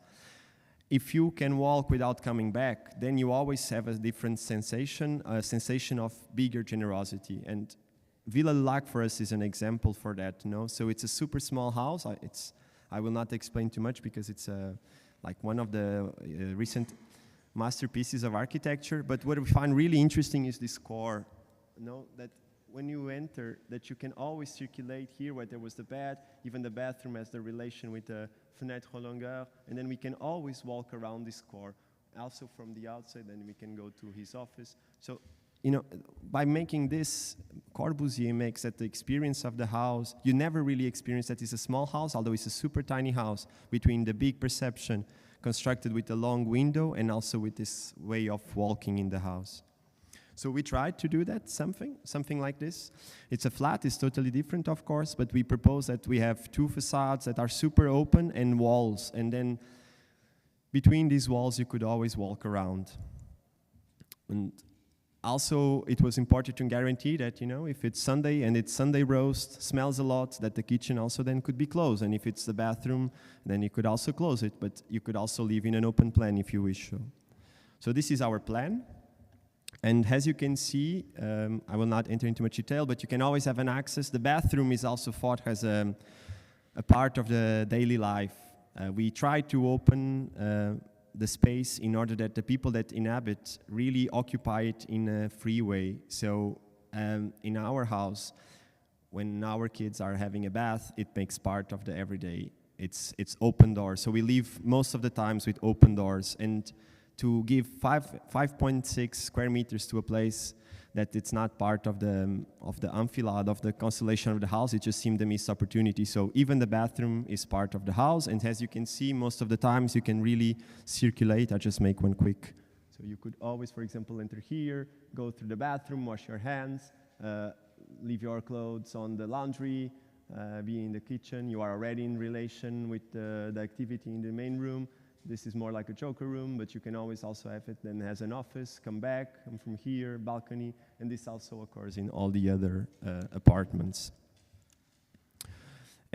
If you can walk without coming back, then you always have a different sensation, a sensation of bigger generosity. And Villa Lac for us is an example for that, you know? So it's a super small house. I will not explain too much because it's like one of the recent masterpieces of architecture. But what we find really interesting is this core, you know, that when you enter, that you can always circulate here where there was the bed, even the bathroom has the relation with the fenêtre longueur, and then we can always walk around this core. Also from the outside, then we can go to his office. So, you know, by making this, Corbusier makes that the experience of the house, you never really experience that it's a small house, although it's a super tiny house, between the big perception constructed with a long window and also with this way of walking in the house. So we tried to do that, something like this. It's a flat, it's totally different, of course, but we propose that we have two facades that are super open and walls, and then between these walls you could always walk around. And also it was important to guarantee that, you know, if it's Sunday and it's Sunday roast, smells a lot, that the kitchen also then could be closed. And if it's the bathroom, then you could also close it, but you could also leave in an open plan if you wish. So this is our plan. And as you can see, I will not enter into much detail, but you can always have an access. The bathroom is also thought as a part of the daily life. We try to open the space in order that the people that inhabit really occupy it in a free way. So in our house, when our kids are having a bath, it makes part of the everyday. It's open doors. So we leave most of the times with open doors. And to give 5.6 square meters to a place that it's not part of the enfilade, of the constellation of the house, it just seemed a missed opportunity. So even the bathroom is part of the house, and as you can see, most of the times you can really circulate. I'll just make one quick. So you could always, for example, enter here, go through the bathroom, wash your hands, leave your clothes on the laundry, be in the kitchen. You are already in relation with the activity in the main room. This is more like a joker room, but you can always also have it then as an office, come back, come from here, balcony, and this also occurs in all the other apartments.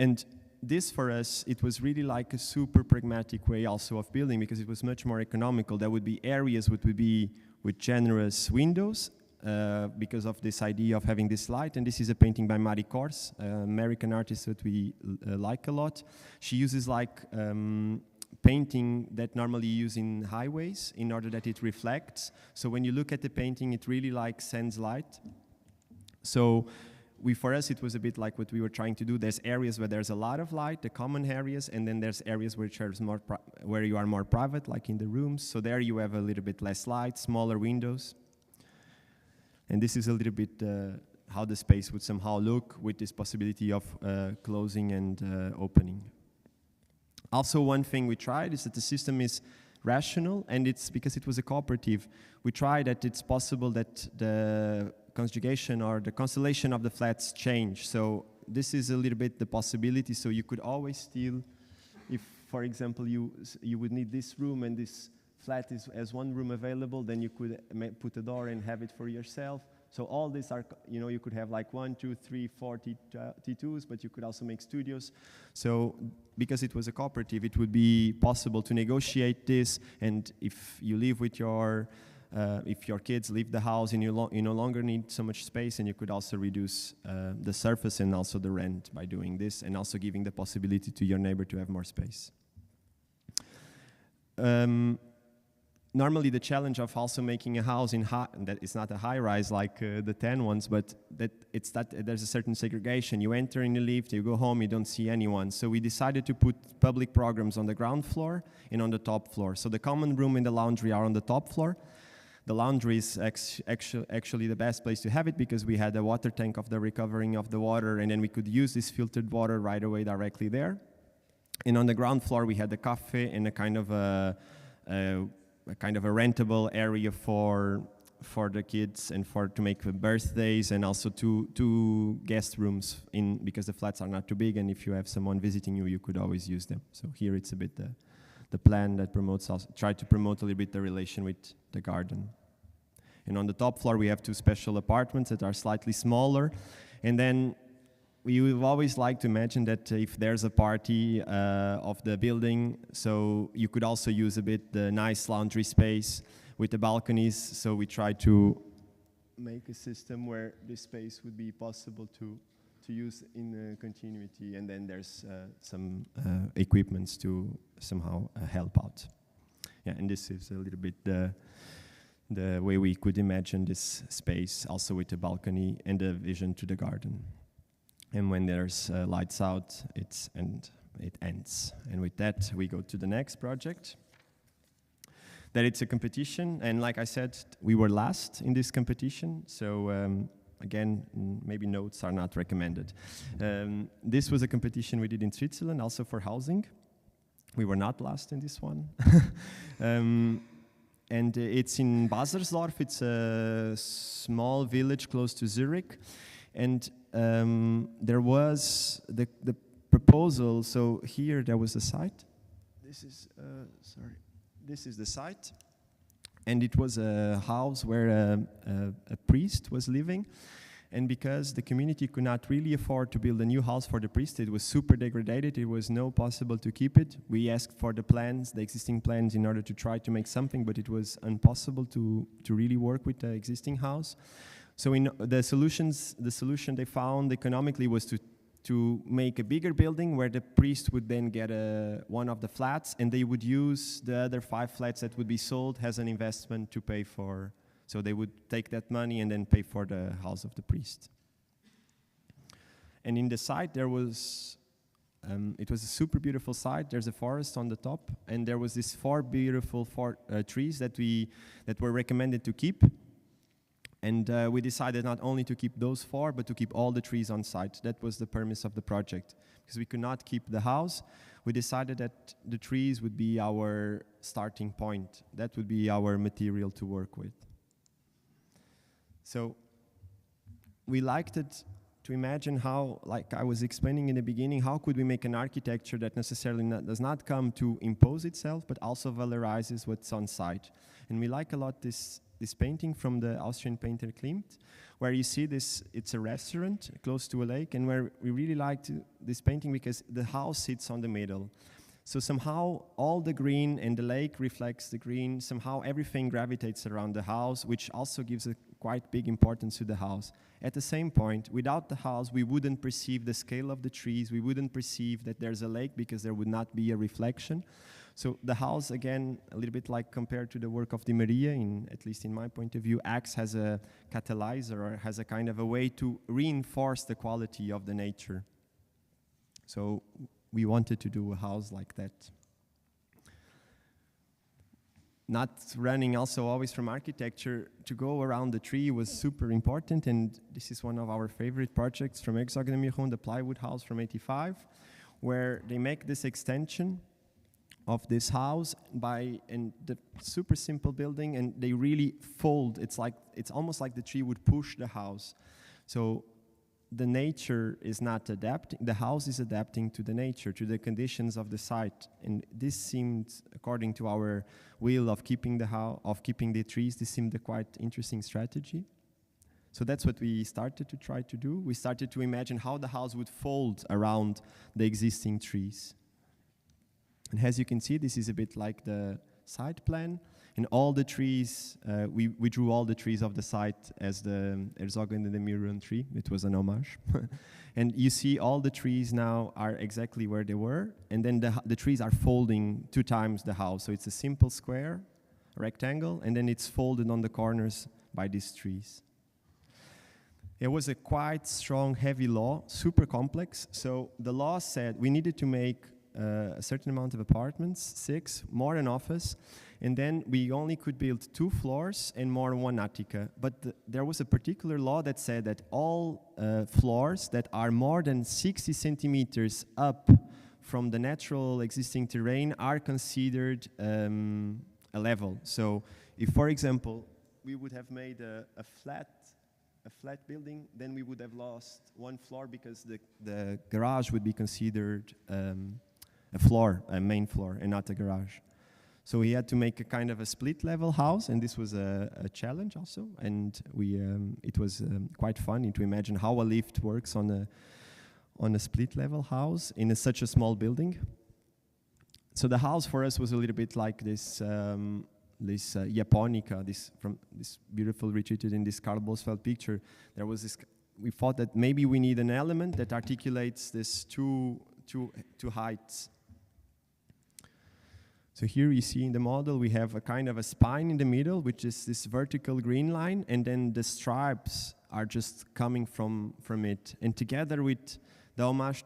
And this for us, it was really like a super pragmatic way also of building because it was much more economical. There would be areas which would be with generous windows because of this idea of having this light. And this is a painting by Marie Kors, American artist that we like a lot. She uses like painting that normally you use in highways in order that it reflects. So when you look at the painting, it really like sends light. So for us, it was a bit like what we were trying to do. There's areas where there's a lot of light, the common areas, and then there's areas which are where you are more private, like in the rooms. So there you have a little bit less light, smaller windows. And this is a little bit how the space would somehow look with this possibility of closing and opening. Also, one thing we tried is that the system is rational, and it's because it was a cooperative. We tried that it's possible that the conjugation or the constellation of the flats change. So this is a little bit the possibility. So you could always still, if, for example, you would need this room and this flat is as one room available, then you could put a door and have it for yourself. So all these are, you know, you could have like 1, 2, 3, 4 T2s, but you could also make studios. So because it was a cooperative, it would be possible to negotiate this. And if you live with if your kids leave the house and you no longer need so much space, and you could also reduce the surface and also the rent by doing this, and also giving the possibility to your neighbor to have more space. Normally the challenge of also making a house in that it's not a high-rise like the 10 ones, but that there's a certain segregation. You enter in the lift, you go home, you don't see anyone. So we decided to put public programs on the ground floor and on the top floor. So the common room and the laundry are on the top floor. The laundry is actually the best place to have it because we had a water tank of the recovering of the water, and then we could use this filtered water right away directly there. And on the ground floor we had the cafe and a kind of a rentable area for for the kids and to make birthdays, and also two guest rooms because the flats are not too big, and if you have someone visiting you, you could always use them. So here it's a bit the plan that try to promote a little bit the relation with the garden. And on the top floor we have 2 special apartments that are slightly smaller, and then we would always like to imagine that if there's a party of the building, so you could also use a bit the nice laundry space with the balconies. So we try to make a system where this space would be possible to use in continuity, and then there's some equipments to somehow help out. Yeah, and this is a little bit the way we could imagine this space, also with the balcony and the vision to the garden. And when there's lights out, it ends. And with that, we go to the next project. That it's a competition, and like I said, we were last in this competition, so again, maybe notes are not recommended. This was a competition we did in Switzerland, also for housing. We were not last in this one. And it's in Basersdorf. It's a small village close to Zurich. And there was the proposal, so here there was a site. This is, this is the site. And it was a house where a priest was living. And because the community could not really afford to build a new house for the priest, it was super degraded, it was no possible to keep it. We asked for the plans, the existing plans, in order to try to make something, but it was impossible to really work with the existing house. So in the solution they found economically was to make a bigger building where the priest would then get one of the flats, and they would use the other 5 flats that would be sold as an investment to pay for. So they would take that money and then pay for the house of the priest. And in the site there was, it was a super beautiful site. There's a forest on the top, and there was these 4 beautiful trees that were recommended to keep. And we decided not only to keep those 4, but to keep all the trees on site. That was the premise of the project. Because we could not keep the house, we decided that the trees would be our starting point. That would be our material to work with. So we liked it to imagine how, like I was explaining in the beginning, how could we make an architecture that necessarily does not come to impose itself, but also valorizes what's on site. And we like a lot this painting from the Austrian painter Klimt, where you see this, it's a restaurant close to a lake, and where we really liked this painting because the house sits on the middle. So somehow all the green and the lake reflects the green, somehow everything gravitates around the house, which also gives a quite big importance to the house. At the same point, without the house, we wouldn't perceive the scale of the trees, we wouldn't perceive that there's a lake because there would not be a reflection. So the house, again, a little bit like compared to the work of Di Maria, at least in my point of view, acts as a catalyzer, or has a kind of a way to reinforce the quality of the nature. So we wanted to do a house like that. Not running also always from architecture, to go around the tree was super important, and this is one of our favorite projects from Exognemieron, the plywood house from 85, where they make this extension of this house and the super simple building, and they really fold. It's almost like the tree would push the house. So the nature is not adapting, the house is adapting to the nature, to the conditions of the site. And this seemed, according to our will of keeping the trees, this seemed a quite interesting strategy. So that's what we started to try to do. We started to imagine how the house would fold around the existing trees. And as you can see, this is a bit like the site plan. And all the trees, we drew all the trees of the site as the Nemanja tree. It was an homage. And you see all the trees now are exactly where they were. And then the trees are folding 2 times the house. So it's a simple square, rectangle, and then it's folded on the corners by these trees. It was a quite strong, heavy law, super complex. So the law said we needed to make a certain amount of apartments, 6, more an office, and then we only could build 2 floors and more 1 attica. But there was a particular law that said that all floors that are more than 60 centimeters up from the natural existing terrain are considered a level. So if, for example, we would have made a flat building, then we would have lost one floor because the garage would be considered a main floor, and not a garage. So we had to make a kind of a split level house, and this was a challenge also. And it was quite funny to imagine how a lift works on a split level house in such a small building. So the house for us was a little bit like this Japonica, this beautiful retreated in this Carl Bosfeld picture. There was this. We thought that maybe we need an element that articulates this two heights. So here you see in the model we have a kind of a spine in the middle, which is this vertical green line, and then the stripes are just coming from it. And together with the homage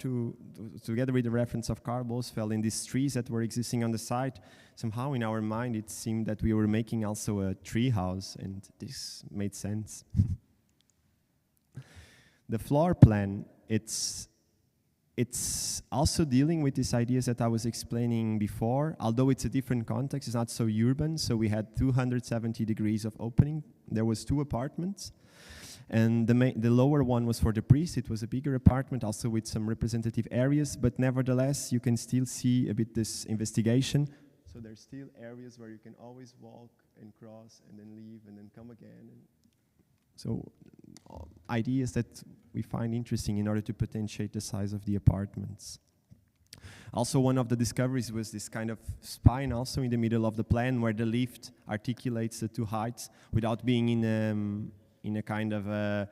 together with the reference of Carl Bosfeld in these trees that were existing on the site, somehow in our mind it seemed that we were making also a tree house, and this made sense. The floor plan, it's also dealing with these ideas that I was explaining before, although it's a different context, it's not so urban. So we had 270 degrees of opening. There was 2 apartments. And the lower one was for the priest. It was a bigger apartment, also with some representative areas, but nevertheless, you can still see a bit this investigation. So there's still areas where you can always walk and cross and then leave and then come again. So ideas that we find interesting in order to potentiate the size of the apartments. Also, one of the discoveries was this kind of spine also in the middle of the plan where the lift articulates the 2 heights without being in a kind of a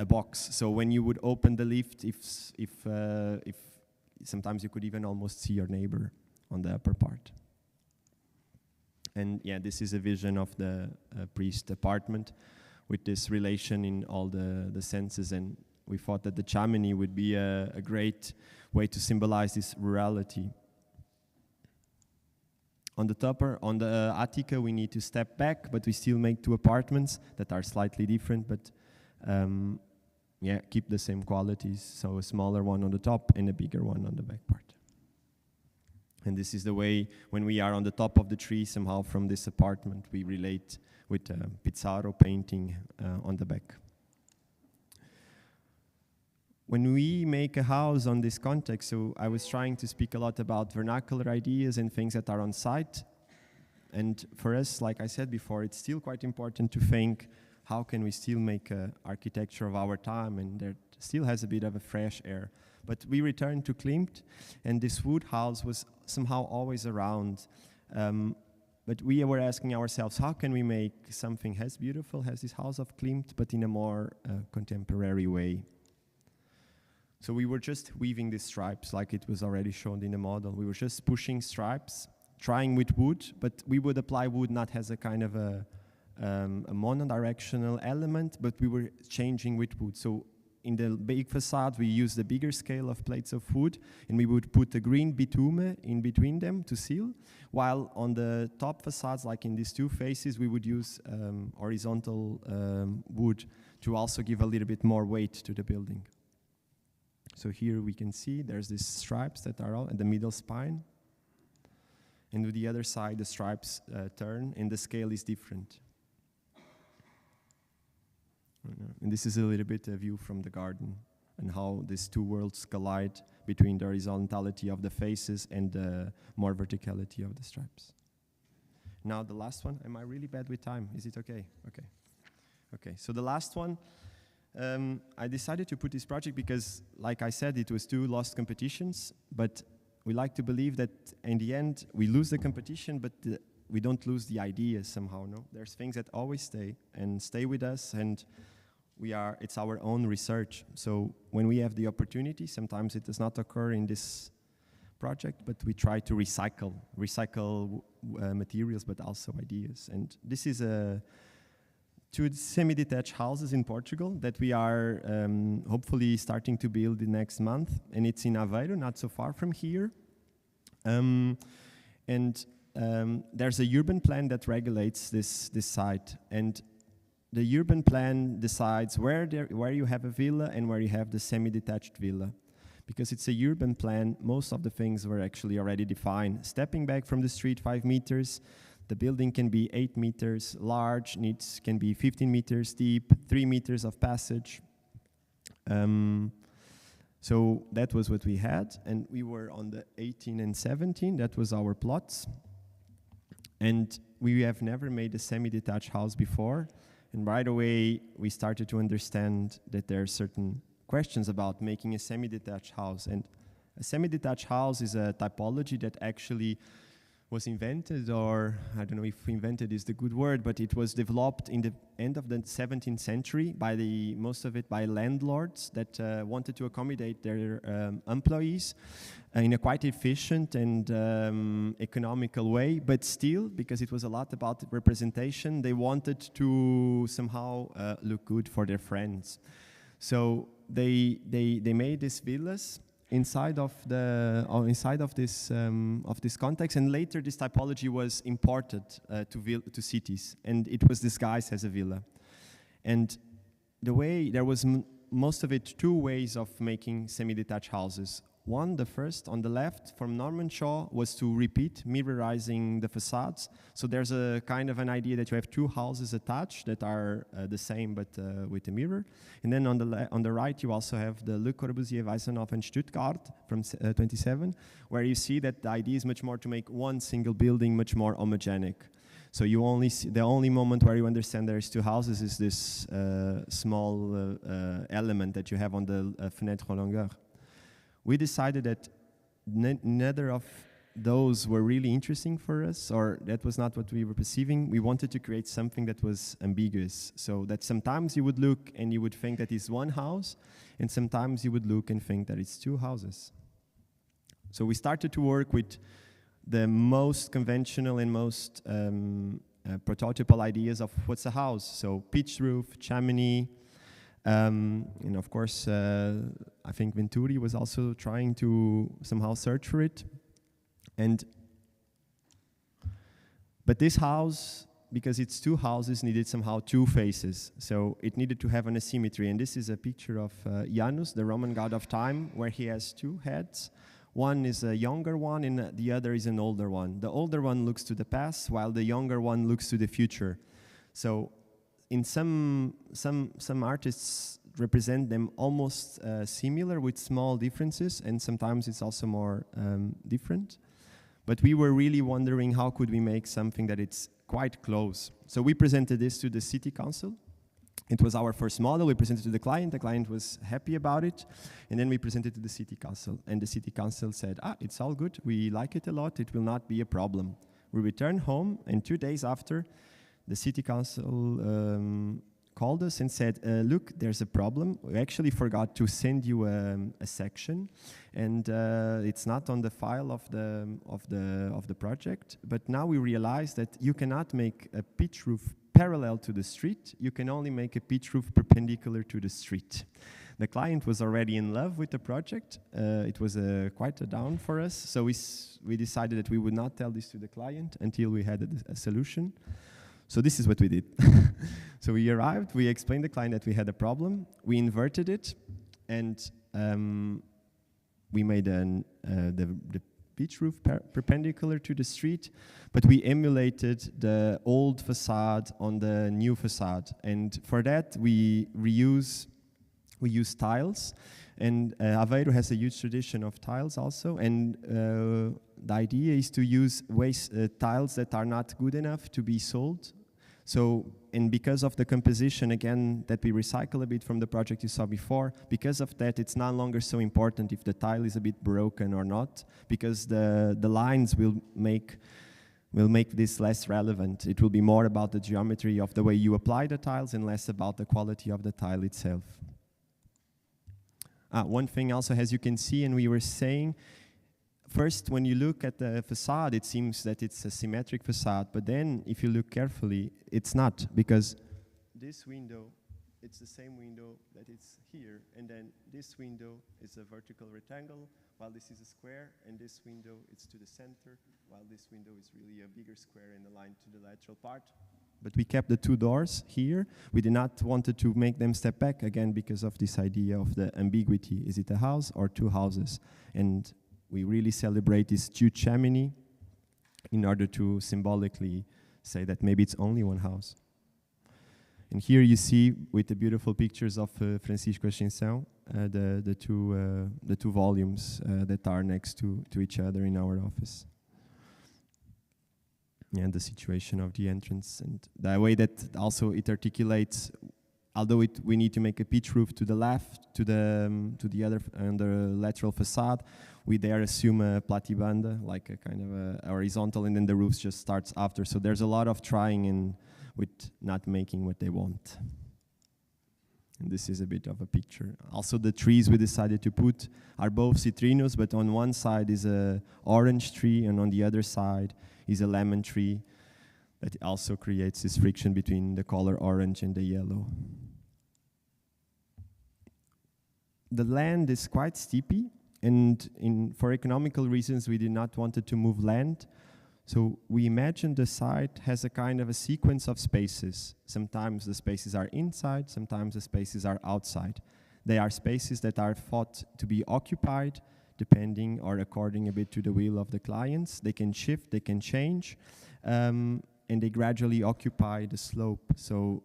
box. So when you would open the lift, if sometimes you could even almost see your neighbor on the upper part. And yeah, this is a vision of the priest apartment with this relation in all the senses, and we thought that the chimney would be a great way to symbolize this rurality. On the Attica, we need to step back, but we still make 2 apartments that are slightly different, but keep the same qualities. So a smaller one on the top and a bigger one on the back part. And this is the way, when we are on the top of the tree, somehow from this apartment, we relate with Pizarro painting on the back. When we make a house on this context, so I was trying to speak a lot about vernacular ideas and things that are on site. And for us, like I said before, it's still quite important to think, how can we still make architecture of our time, and there still has a bit of a fresh air. But we returned to Klimt, and this wood house was somehow always around. But we were asking ourselves, how can we make something as beautiful as this house of Klimt, but in a more contemporary way? So we were just weaving these stripes, like it was already shown in the model. We were just pushing stripes, trying with wood, but we would apply wood not as a kind of a monodirectional element, but we were changing with wood. So in the big facade, we used the bigger scale of plates of wood, and we would put the green bitume in between them to seal, while on the top facades, like in these 2 faces, we would use horizontal wood to also give a little bit more weight to the building. So here we can see there's these stripes that are all in the middle spine, and with the other side, the stripes turn, and the scale is different. And this is a little bit a view from the garden and how these 2 worlds collide between the horizontality of the faces and the more verticality of the stripes. Now the last one. Am I really bad with time? Is it okay? Okay, so the last one, I decided to put this project because, like I said, it was 2 lost competitions, but we like to believe that in the end we lose the competition, but we don't lose the ideas somehow, no? There's things that always stay with us, and it's our own research. So when we have the opportunity, sometimes it does not occur in this project, but we try to recycle materials, but also ideas. And this is 2 semi-detached houses in Portugal that we are hopefully starting to build the next month, and it's in Aveiro, not so far from here. There's a urban plan that regulates this site, and the urban plan decides where you have a villa and where you have the semi-detached villa. Because it's a urban plan, most of the things were actually already defined. Stepping back from the street 5 meters, the building can be 8 meters large, can be 15 meters deep, 3 meters of passage. So that was what we had, and we were on the 18 and 17, that was our plots. And we have never made a semi-detached house before, and right away we started to understand that there are certain questions about making a semi-detached house. And a semi-detached house is a typology that actually was invented, or I don't know if invented is the good word, but it was developed in the end of the 17th century by most of it by landlords that wanted to accommodate their employees in a quite efficient and economical way, but still, because it was a lot about representation, they wanted to somehow look good for their friends. So they made these villas inside of this context, and later this typology was imported to cities, and it was disguised as a villa. And there was most of it 2 ways of making semi-detached houses. One, the first, on the left, from Norman Shaw, was to repeat, mirrorizing the facades. So there's a kind of an idea that you have 2 houses attached that are the same, but with a mirror. And then on the right, you also have the Le Corbusier, Weissenhof, and Stuttgart from 27, where you see that the idea is much more to make one single building much more homogenic. So you only see, the only moment where you understand there's 2 houses is this small element that you have on the fenêtre longueur. We decided that neither of those were really interesting for us, or that was not what we were perceiving. We wanted to create something that was ambiguous, so that sometimes you would look and you would think that it's 1 house, and sometimes you would look and think that it's 2 houses. So we started to work with the most conventional and most prototypal ideas of what's a house. So pitched roof, chimney, and of course, I think Venturi was also trying to somehow search for it. But this house, because it's 2 houses, needed somehow 2 faces. So it needed to have an asymmetry. And this is a picture of Janus, the Roman god of time, where he has 2 heads. One is a younger one, and the other is an older one. The older one looks to the past, while the younger one looks to the future. So in some artists represent them almost similar with small differences, and sometimes it's also more different. But we were really wondering how could we make something that it's quite close. So we presented this to the city council. It was our first model. We presented to the client was happy about it, and then we presented to the city council, and the city council said, it's all good, we like it a lot, it will not be a problem. We returned home, and 2 days after, the city council called us and said, look, there's a problem. We actually forgot to send you a section, and it's not on the file of the project. But now we realize that you cannot make a pitch roof parallel to the street. You can only make a pitch roof perpendicular to the street. The client was already in love with the project. It was quite a down for us. So we decided that we would not tell this to the client until we had a solution. So this is what we did. So we arrived, we explained to the client that we had a problem, we inverted it, and we made the pitch roof perpendicular to the street, but we emulated the old facade on the new facade. And for that, we use tiles, and Aveiro has a huge tradition of tiles also, and the idea is to use tiles that are not good enough to be sold. So, and because of the composition, again, that we recycle a bit from the project you saw before, because of that, it's no longer so important if the tile is a bit broken or not, because the lines will make this less relevant. It will be more about the geometry of the way you apply the tiles and less about the quality of the tile itself. One thing also, as you can see, and we were saying, first, when you look at the facade, it seems that it's a symmetric facade, but then if you look carefully, it's not, because this window, it's the same window that it's here, and then this window is a vertical rectangle, while this is a square, and this window is to the center, while this window is really a bigger square and aligned to the lateral part. But we kept the 2 doors here. We did not want to make them step back, again, because of this idea of the ambiguity. Is it a house or 2 houses? And we really celebrate this huge chimney in order to symbolically say that maybe it's only one house. And here you see, with the beautiful pictures of Francisco Ascensão, the two volumes that are next to each other in our office. And the situation of the entrance, and the way that also it articulates, although we need to make a pitch roof to the left, to the other, on the lateral facade, we there assume a platibanda, like a kind of a horizontal, and then the roof just starts after. So there's a lot of trying and with not making what they want. And this is a bit of a picture. Also the trees we decided to put are both citrinos, but on one side is a orange tree, and on the other side is a lemon tree that also creates this friction between the color orange and the yellow. The land is quite steepy, and for economical reasons we did not want to move land. So we imagine the site has a kind of a sequence of spaces. Sometimes the spaces are inside, sometimes the spaces are outside. They are spaces that are thought to be occupied, depending or according a bit to the will of the clients. They can shift, they can change, and they gradually occupy the slope. So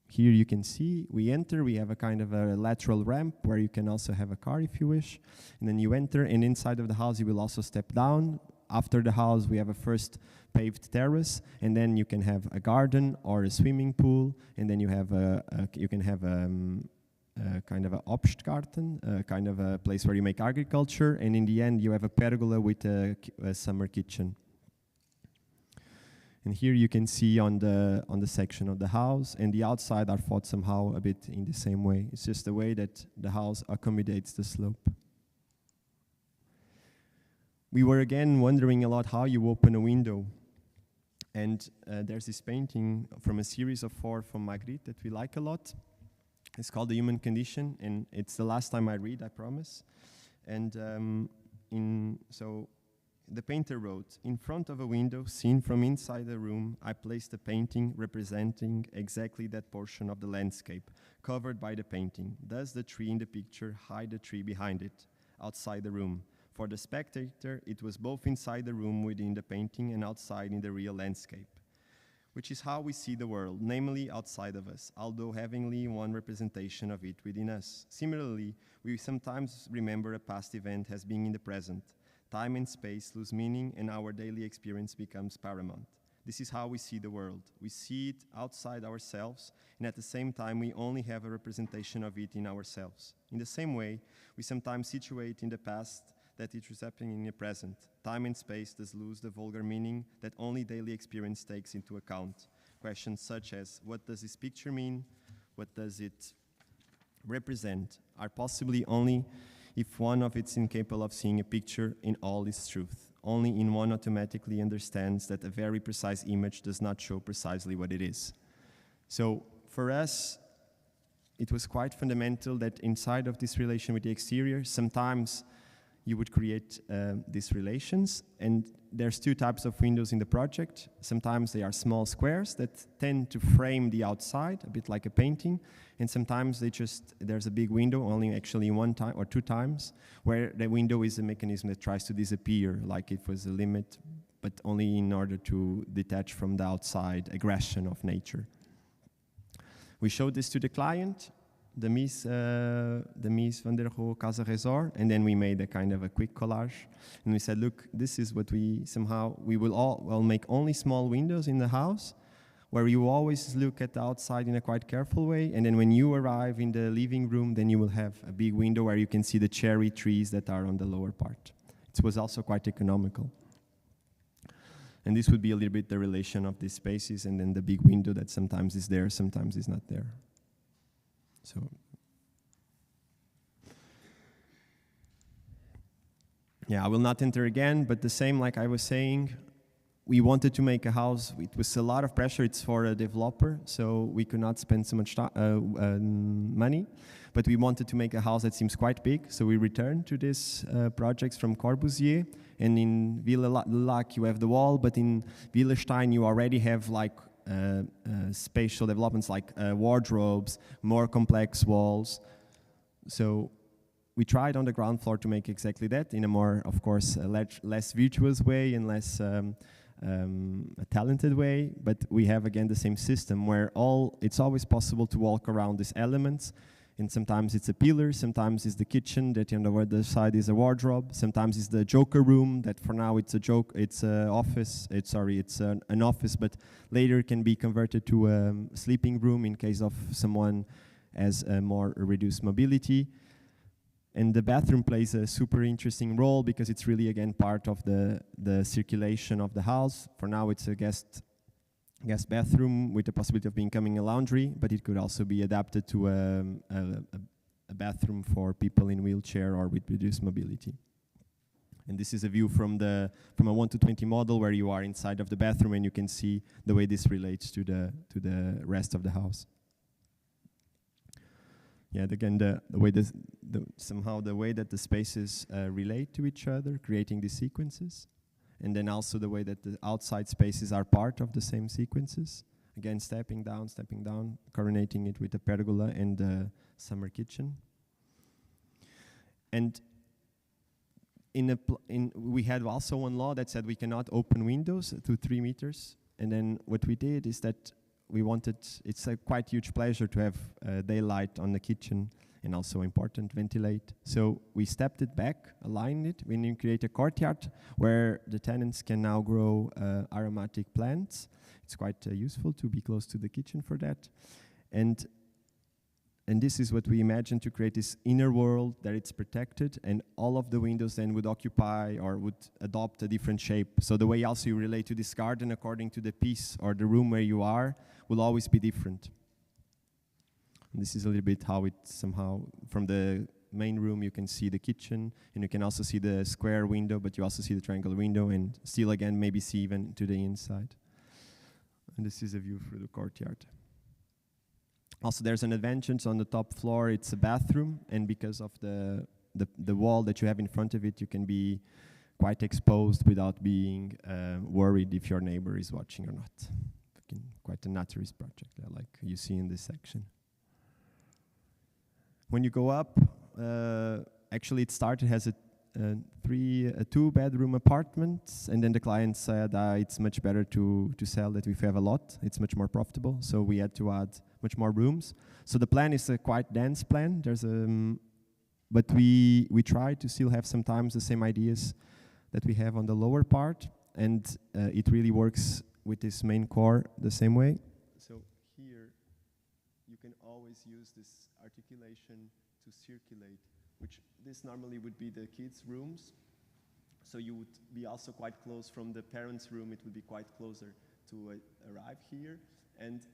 here you can see, we enter, we have a kind of a lateral ramp where you can also have a car if you wish. And then you enter, and inside of the house you will also step down. After the house, we have a first paved terrace, and then you can have a garden or a swimming pool, and then you have you can have kind of a Obstgarten, kind of a place where you make agriculture, and in the end you have a pergola with a summer kitchen. And here you can see on the section of the house, and the outside are thought somehow a bit in the same way. It's just the way that the house accommodates the slope. We were again wondering a lot how you open a window. And there's this painting from a series of 4 from Magritte that we like a lot. It's called The Human Condition, and it's the last time I read, I promise. And so the painter wrote, "In front of a window, seen from inside the room, I placed a painting representing exactly that portion of the landscape, covered by the painting. Does the tree in the picture hide the tree behind it, outside the room? For the spectator, it was both inside the room within the painting and outside in the real landscape, which is how we see the world, namely outside of us, although havingly one representation of it within us. Similarly, we sometimes remember a past event as being in the present. Time and space lose meaning, and our daily experience becomes paramount. This is how we see the world. We see it outside ourselves, and at the same time, we only have a representation of it in ourselves. In the same way, we sometimes situate in the past that it was happening in the present. Time and space thus lose the vulgar meaning that only daily experience takes into account. Questions such as, what does this picture mean? What does it represent? Are possibly only if one of it's incapable of seeing a picture in all its truth. Only in one automatically understands that a very precise image does not show precisely what it is. So for us, it was quite fundamental that inside of this relation with the exterior, sometimes you would create these relations, and there's 2 types of windows in the project. Sometimes they are small squares that tend to frame the outside, a bit like a painting, and sometimes there's a big window, only actually 1 time or 2 times, where the window is a mechanism that tries to disappear, like it was a limit, but only in order to detach from the outside aggression of nature. We showed this to the client, the Mies van der Rohe Casa Resort, and then we made a kind of a quick collage, and we said, look, this is what we will make only small windows in the house, where you always look at the outside in a quite careful way, and then when you arrive in the living room, then you will have a big window where you can see the cherry trees that are on the lower part. It was also quite economical. And this would be a little bit the relation of these spaces, and then the big window that sometimes is there, sometimes is not there. So, yeah, I will not enter again, but the same, like I was saying, we wanted to make a house. It was a lot of pressure. It's for a developer, so we could not spend so much money. But we wanted to make a house that seems quite big, so we returned to this projects from Corbusier. And in Villa Lac you have the wall, but in Villestein you already have like spatial developments like wardrobes, more complex walls. So we tried on the ground floor to make exactly that in a more, of course, less virtuous way and less a talented way, but we have again the same system where it's always possible to walk around these elements, and sometimes it's a pillar, sometimes it's the kitchen that on the other side is a wardrobe, sometimes it's the joker room that for now it's an office, an office, but later it can be converted to a sleeping room in case of someone has a more reduced mobility. And the bathroom plays a super interesting role because it's really, again, part of the circulation of the house. For now, it's a guest bathroom with the possibility of becoming a laundry, but it could also be adapted to a bathroom for people in wheelchair or with reduced mobility. And this is a view from a 1:20 model where you are inside of the bathroom and you can see the way this relates to the rest of the house. Yeah, again, somehow the way that the spaces relate to each other, creating these sequences, and then also the way that the outside spaces are part of the same sequences. Again, stepping down, coronating it with a pergola and a summer kitchen. And we had also one law that said we cannot open windows to 3 meters. And then what we did is that it's a quite huge pleasure to have daylight on the kitchen and also important ventilate. So we stepped it back, aligned it. We create a courtyard where the tenants can now grow aromatic plants. It's quite useful to be close to the kitchen for that. And this is what we imagine to create this inner world that it's protected, and all of the windows then would occupy or would adopt a different shape. So the way also you relate to this garden according to the piece or the room where you are will always be different. And this is a little bit how it somehow, from the main room you can see the kitchen, and you can also see the square window, but you also see the triangle window, and still again maybe see even to the inside. And this is a view through the courtyard. Also, there's an advantage on the top floor. It's a bathroom, and because of the wall that you have in front of it, you can be quite exposed without being worried if your neighbor is watching or not. Quite a naturist project, like you see in this section. When you go up, actually it started as a 2-bedroom apartment, and then the client said it's much better to sell that if we have a lot. It's much more profitable, so we had to add much more rooms. So the plan is a quite dense plan. But we try to still have sometimes the same ideas that we have on the lower part, and it really works with this main core the same way. So here you can always use this articulation to circulate, which this normally would be the kids' rooms. So you would be also quite close from the parents' room. It would be quite closer to arrive here. And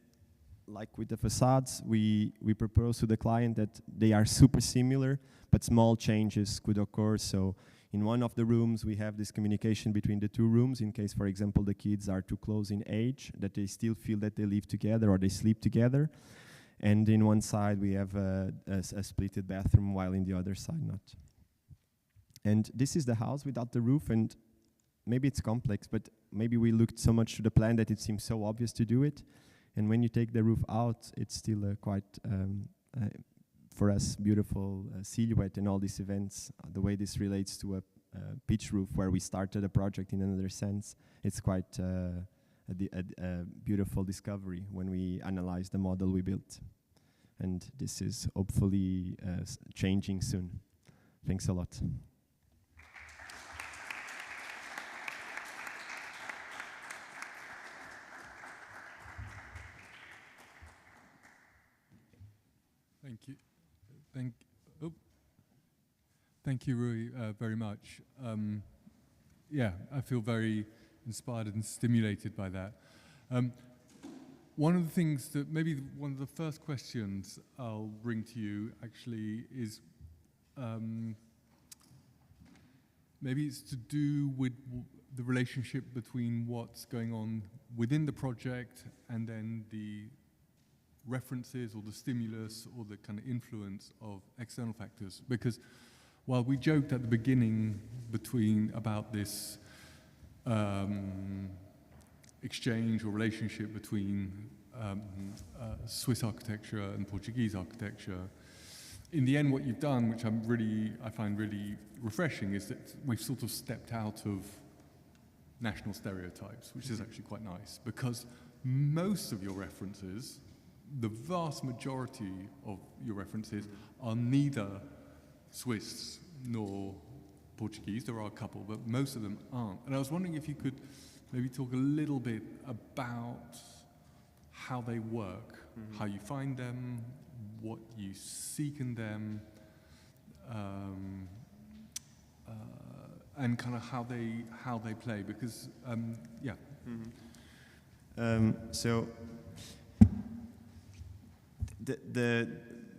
like with the facades, we propose to the client that they are super similar, but small changes could occur. So in one of the rooms, we have this communication between the 2 rooms in case, for example, the kids are too close in age, that they still feel that they live together or they sleep together. And in one side, we have a splitted bathroom, while in the other side, not. And this is the house without the roof, and maybe it's complex, but maybe we looked so much to the plan that it seems so obvious to do it. And when you take the roof out, it's still quite, for us, beautiful silhouette and all these events. The way this relates to a pitch roof where we started a project in another sense, it's quite a beautiful discovery when we analyze the model we built. And this is hopefully changing soon. Thanks a lot. Thank you, Rui, very much. Yeah, I feel very inspired and stimulated by that. One of the things that maybe one of the first questions I'll bring to you actually is maybe it's to do with the relationship between what's going on within the project and then the references or the stimulus or the kind of influence of external factors. Because while we joked at the beginning about this exchange or relationship between Swiss architecture and Portuguese architecture, in the end what you've done, which I find really refreshing, is that we've sort of stepped out of national stereotypes, which is actually quite nice, because most of your references, the vast majority of your references, are neither Swiss nor Portuguese. There are a couple, but most of them aren't. And I was wondering if you could maybe talk a little bit about how they work, how you find them, what you seek in them, and kind of how they play, because yeah. So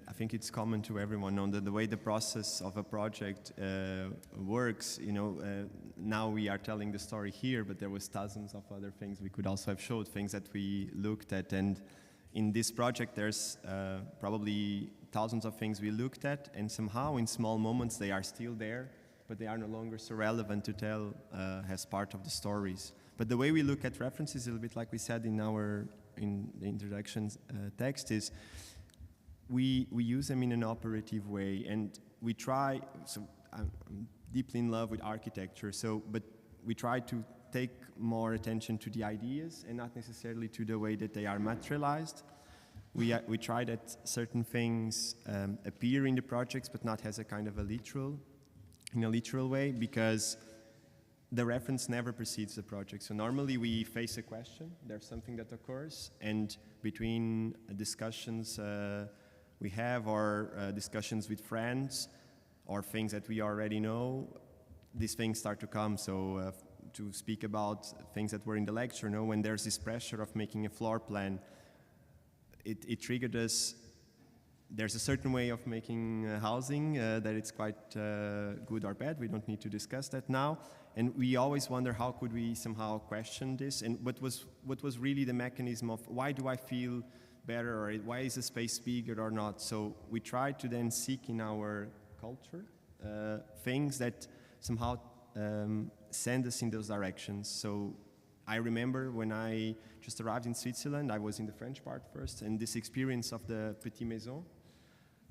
I think it's common to everyone on the way the process of a project works. You know, now we are telling the story here, but there was thousands of other things we could also have showed, things that we looked at, and in this project there's probably thousands of things we looked at, and somehow in small moments they are still there, but they are no longer so relevant to tell as part of the stories. But the way we look at references, a little bit like we said in the introduction text, is we use them in an operative way, and we try. So I'm deeply in love with architecture, but we try to take more attention to the ideas and not necessarily to the way that they are materialized. We try that certain things appear in the projects, but not as a kind of in a literal way, because the reference never precedes the project. So normally we face a question, there's something that occurs, and between discussions we have, or discussions with friends, or things that we already know, these things start to come. So to speak about things that were in the lecture, when there's this pressure of making a floor plan, it triggered us. There's a certain way of making housing that it's quite good or bad. We don't need to discuss that now. And we always wonder, how could we somehow question this? And what was really the mechanism of why do I feel better, or why is the space bigger or not? So we try to then seek in our culture things that somehow send us in those directions. So I remember when I just arrived in Switzerland, I was in the French part first, and this experience of the Petit Maison,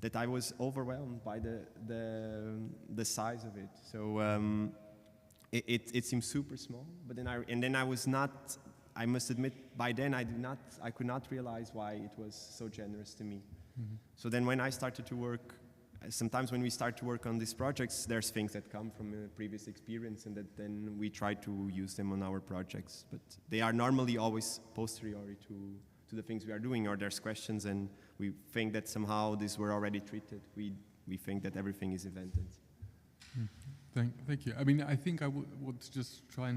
that I was overwhelmed by the size of it. So it seemed super small, but then I was not. I must admit, by then I could not realize why it was so generous to me. Mm-hmm. So then when I started to work, sometimes when we start to work on these projects, there's things that come from a previous experience, and that then we try to use them on our projects. But they are normally always posteriori to the things we are doing, or there's questions and we think that somehow these were already treated. We think that everything is invented. Thank you. I mean, I think I want to just try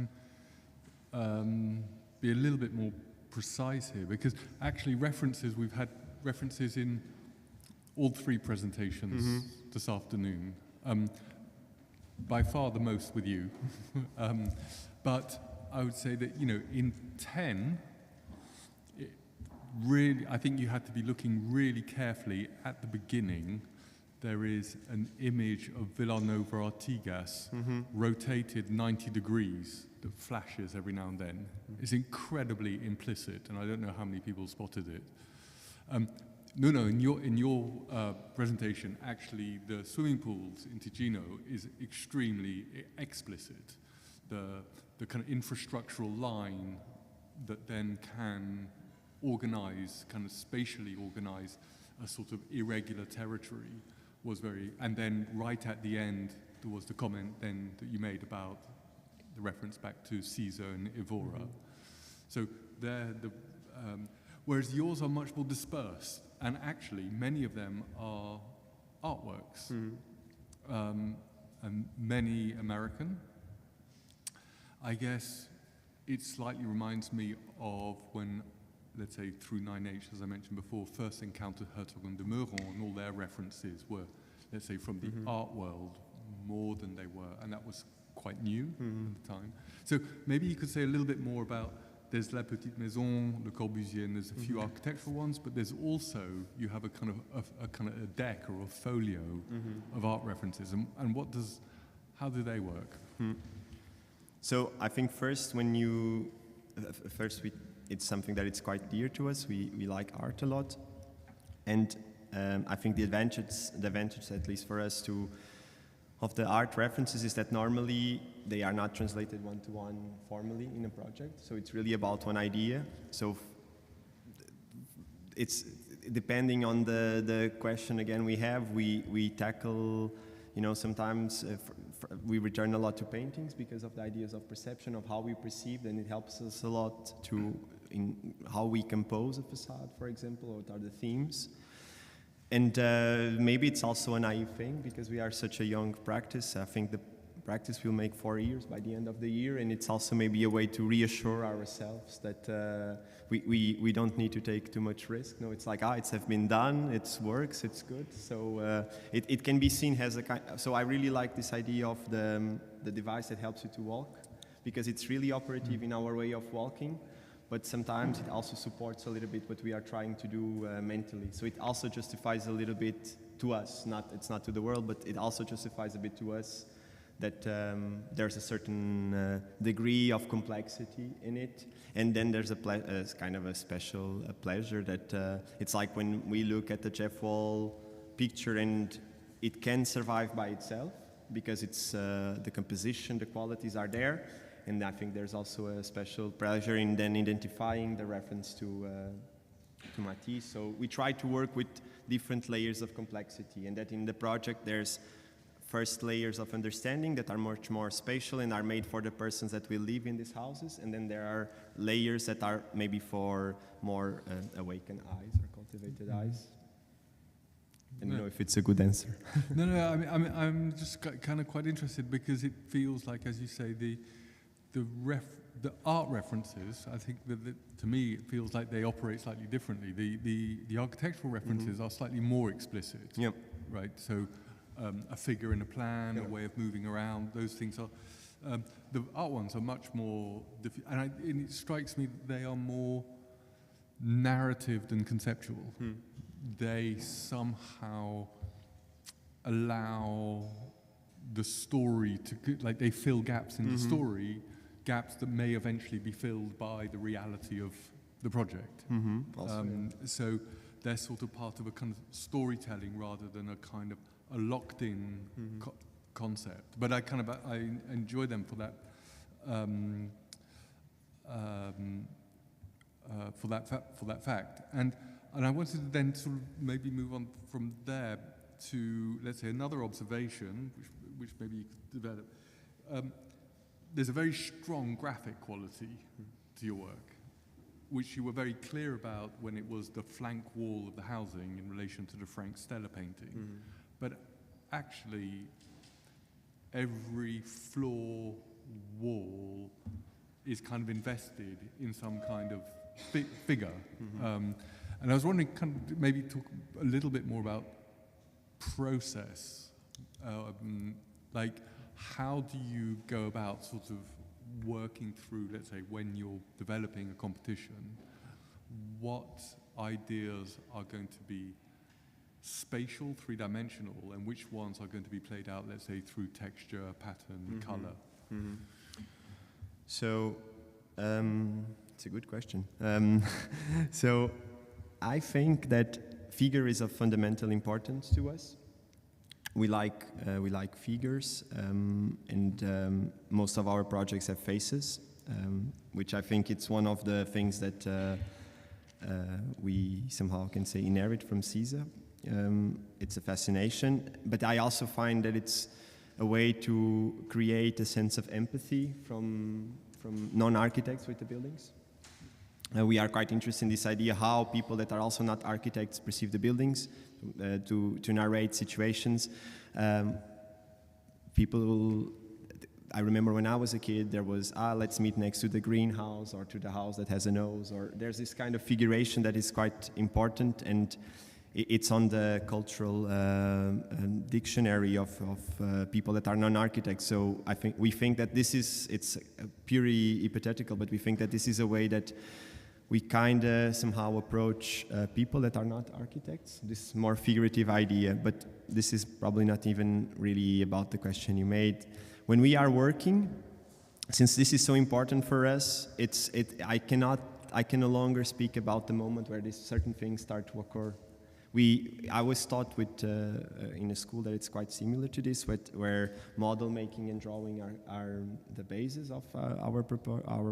and be a little bit more precise here, because actually we've had references in all three presentations this afternoon. By far the most with you. But I would say that, in 10, really, I think you had to be looking really carefully at the beginning. There is an image of Villanova Artigas rotated 90 degrees that flashes every now and then. It's incredibly implicit, and I don't know how many people spotted it. Nuno, in your presentation, actually the swimming pools in Ticino is extremely explicit. The kind of infrastructural line that then can organize, kind of spatially organize a sort of irregular territory was very, and then right at the end, there was the comment then that you made about the reference back to Caesar and Evora. So whereas yours are much more dispersed, and actually many of them are artworks, and many American. I guess it slightly reminds me of when, let's say, through 9H, as I mentioned before, first encountered Herzog and de Meuron, and all their references were, let's say, from the art world more than they were, and that was quite new at the time. So maybe you could say a little bit more about, there's La Petite Maison, Le Corbusier, and there's a few architectural ones, but there's also, you have a kind of a deck or a folio of art references, and how do they work? So I think first it's something that it's quite dear to us. We like art a lot, and I think the advantage, at least for us, of the art references is that normally they are not translated one-to-one formally in a project. So it's really about one idea. So it's depending on the question again we have, we tackle, you know, sometimes we return a lot to paintings because of the ideas of perception, of how we perceive, and it helps us a lot to in how we compose a facade, for example, or what are the themes. And maybe it's also a naive thing because we are such a young practice. I think the practice will make 4 years by the end of the year, and it's also maybe a way to reassure ourselves that we don't need to take too much risk. No, it's like, it's have been done, it works, it's good. So it can be seen as a kind. So I really like this idea of the device that helps you to walk, because it's really operative in our way of walking. But sometimes it also supports a little bit what we are trying to do mentally. So it also justifies a little bit to us, it's not to the world, but it also justifies a bit to us that there's a certain degree of complexity in it. And then there's a kind of a special pleasure that it's like when we look at the Jeff Wall picture and it can survive by itself because it's the composition, the qualities are there. And I think there's also a special pleasure in then identifying the reference to Matisse. So we try to work with different layers of complexity, and that in the project there's first layers of understanding that are much more spatial and are made for the persons that will live in these houses, and then there are layers that are maybe for more awakened eyes or cultivated eyes. I don't know if it's a good answer. No, I'm just kind of quite interested because it feels like, as you say, the art references, I think that to me it feels like they operate slightly differently. The architectural references are slightly more explicit. Yep. Right. So a figure in a plan, a way of moving around, those things are. The art ones are much more, and it strikes me that they are more narrative than conceptual. They somehow allow the story to, like, they fill gaps in the story, gaps that may eventually be filled by the reality of the project. So they're sort of part of a kind of storytelling rather than a kind of a locked-in concept. But I enjoy them for that for that fact. And I wanted to then sort of maybe move on from there to, let's say, another observation, which maybe you could develop. There's a very strong graphic quality to your work, which you were very clear about when it was the flank wall of the housing in relation to the Frank Stella painting. But actually, every floor wall is kind of invested in some kind of figure. And I was wondering, kind of maybe talk a little bit more about process. Like, how do you go about sort of working through, let's say, when you're developing a competition, what ideas are going to be spatial, three-dimensional, and which ones are going to be played out, let's say, through texture, pattern, color? So, it's a good question. So, I think that figure is of fundamental importance to us. We like figures, and most of our projects have faces, which I think it's one of the things that we somehow can say inherit from Caesar. It's a fascination, but I also find that it's a way to create a sense of empathy from non-architects with the buildings. We are quite interested in this idea how people that are also not architects perceive the buildings, to narrate situations. I remember when I was a kid, there was, let's meet next to the greenhouse or to the house that has a nose, or there's this kind of figuration that is quite important, and it's on the cultural dictionary of people that are non-architects. So we think that it's purely hypothetical, but we think that this is a way that we kind of somehow approach people that are not architects, this more figurative idea, but this is probably not even really about the question you made. When we are working, since this is so important for us, I can no longer speak about the moment where these certain things start to occur. I was taught with, in a school that it's quite similar to this, where model making and drawing are the basis of our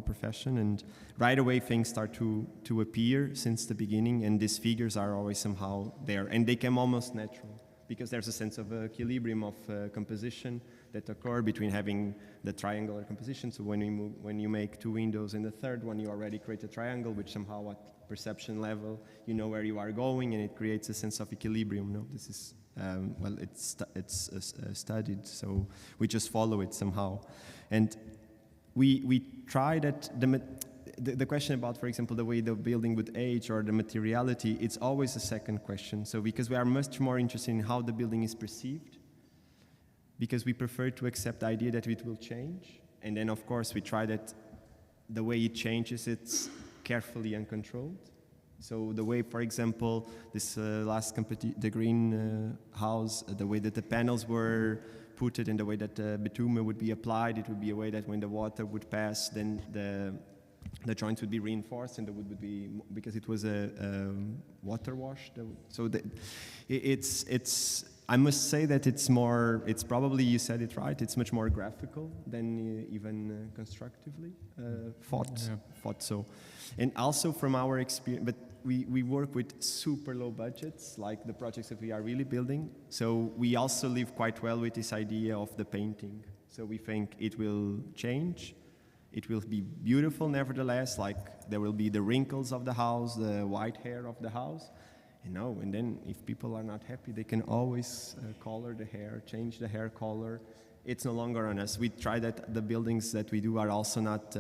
profession, and right away things start to appear since the beginning, and these figures are always somehow there, and they come almost natural, because there's a sense of equilibrium of composition that occur between having the triangular composition. So when you make two windows in the third one, you already create a triangle, which somehow at perception level, you know where you are going, and it creates a sense of equilibrium. No, this is well, it's studied, so we just follow it somehow, and we try that the question about, for example, the way the building would age or the materiality, it's always a second question. So because we are much more interested in how the building is perceived, because we prefer to accept the idea that it will change, and then of course we try that the way it changes, it's carefully and controlled. So the way, for example, this last the green house, the way that the panels were put it, and the way that the bitumen would be applied, it would be a way that when the water would pass, then the joints would be reinforced, and would be, because it was a water wash. So it's I must say that it's probably, you said it right, it's much more graphical than even constructively thought so. And also from our experience, but we work with super low budgets, like the projects that we are really building. So we also live quite well with this idea of the painting. So we think it will change. It will be beautiful nevertheless, like there will be the wrinkles of the house, the white hair of the house. And then if people are not happy, they can always color the hair, change the hair color. It's no longer on us. We try that the buildings that we do are also not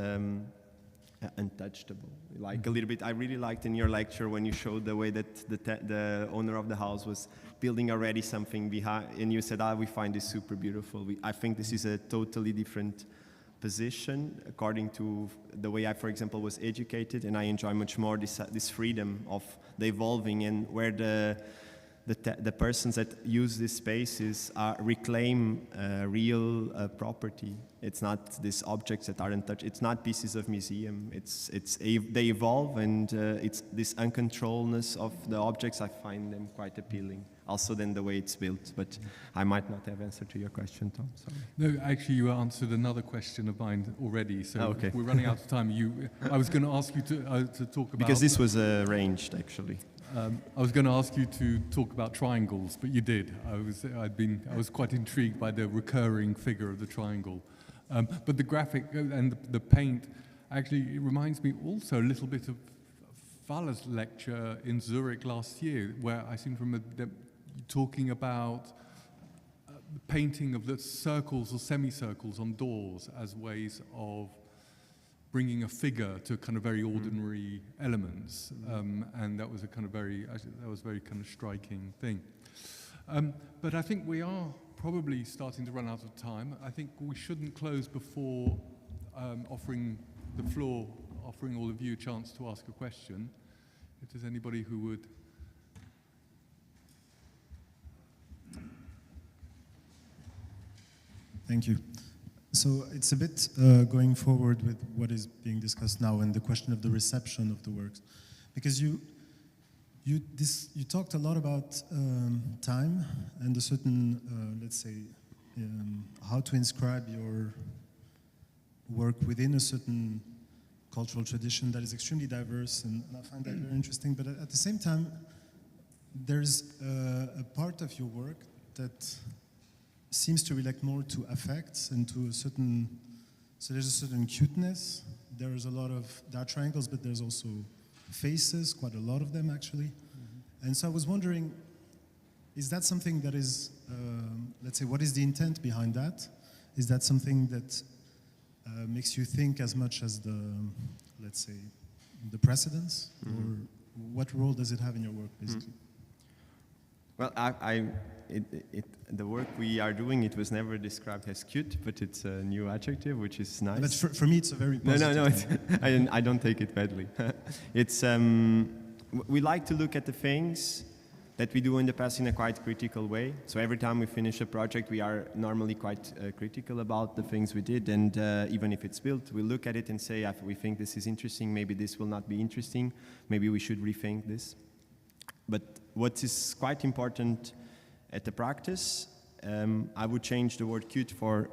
untouchable. Like a little bit, I really liked in your lecture when you showed the way that the owner of the house was building already something behind, and you said, we find this super beautiful. I think this is a totally different position according to the way I, for example, was educated, and I enjoy much more this freedom of the evolving, and where the persons that use these spaces reclaim real property. It's not these objects that aren't touched. It's not pieces of museum. They evolve, and it's this uncontrolledness of the objects. I find them quite appealing. Also, then the way it's built. But I might not have answered to your question, Tom. Sorry. No, actually, you answered another question of mine already. So okay. We're running out of time. I was going to ask you to talk about, because this was arranged actually. I was going to ask you to talk about triangles, but you did. I was quite intrigued by the recurring figure of the triangle. But the graphic and the paint, actually, it reminds me also a little bit of Vala's lecture in Zurich last year, where I seem to remember talking about the painting of the circles or semicircles on doors as ways of bringing a figure to kind of very ordinary elements, and that was a kind of very kind of striking thing. But I think we are probably starting to run out of time. I think we shouldn't close before offering all of you a chance to ask a question. If there's anybody who would. Thank you. So it's a bit going forward with what is being discussed now and the question of the reception of the works, because you talked a lot about time and a certain, let's say, how to inscribe your work within a certain cultural tradition that is extremely diverse, and I find that very interesting. But at the same time, there's a part of your work that seems to relate more to affects and to a certain, so there's a certain cuteness. There are triangles, but there's also faces, quite a lot of them actually. Mm-hmm. And so I was wondering, is that something that is, let's say, what is the intent behind that? Is that something that makes you think as much as the, let's say, the precedence? Mm-hmm. Or what role does it have in your work, basically? Mm-hmm. Well, the work we are doing, it was never described as cute, but it's a new adjective, which is nice. But for me, it's a very positive. No, I don't take it badly. It's we like to look at the things that we do in the past in a quite critical way. So every time we finish a project, we are normally quite critical about the things we did, and even if it's built, we look at it and say, if we think this is interesting, maybe this will not be interesting, maybe we should rethink this. But what is quite important at the practice, I would change the word cute for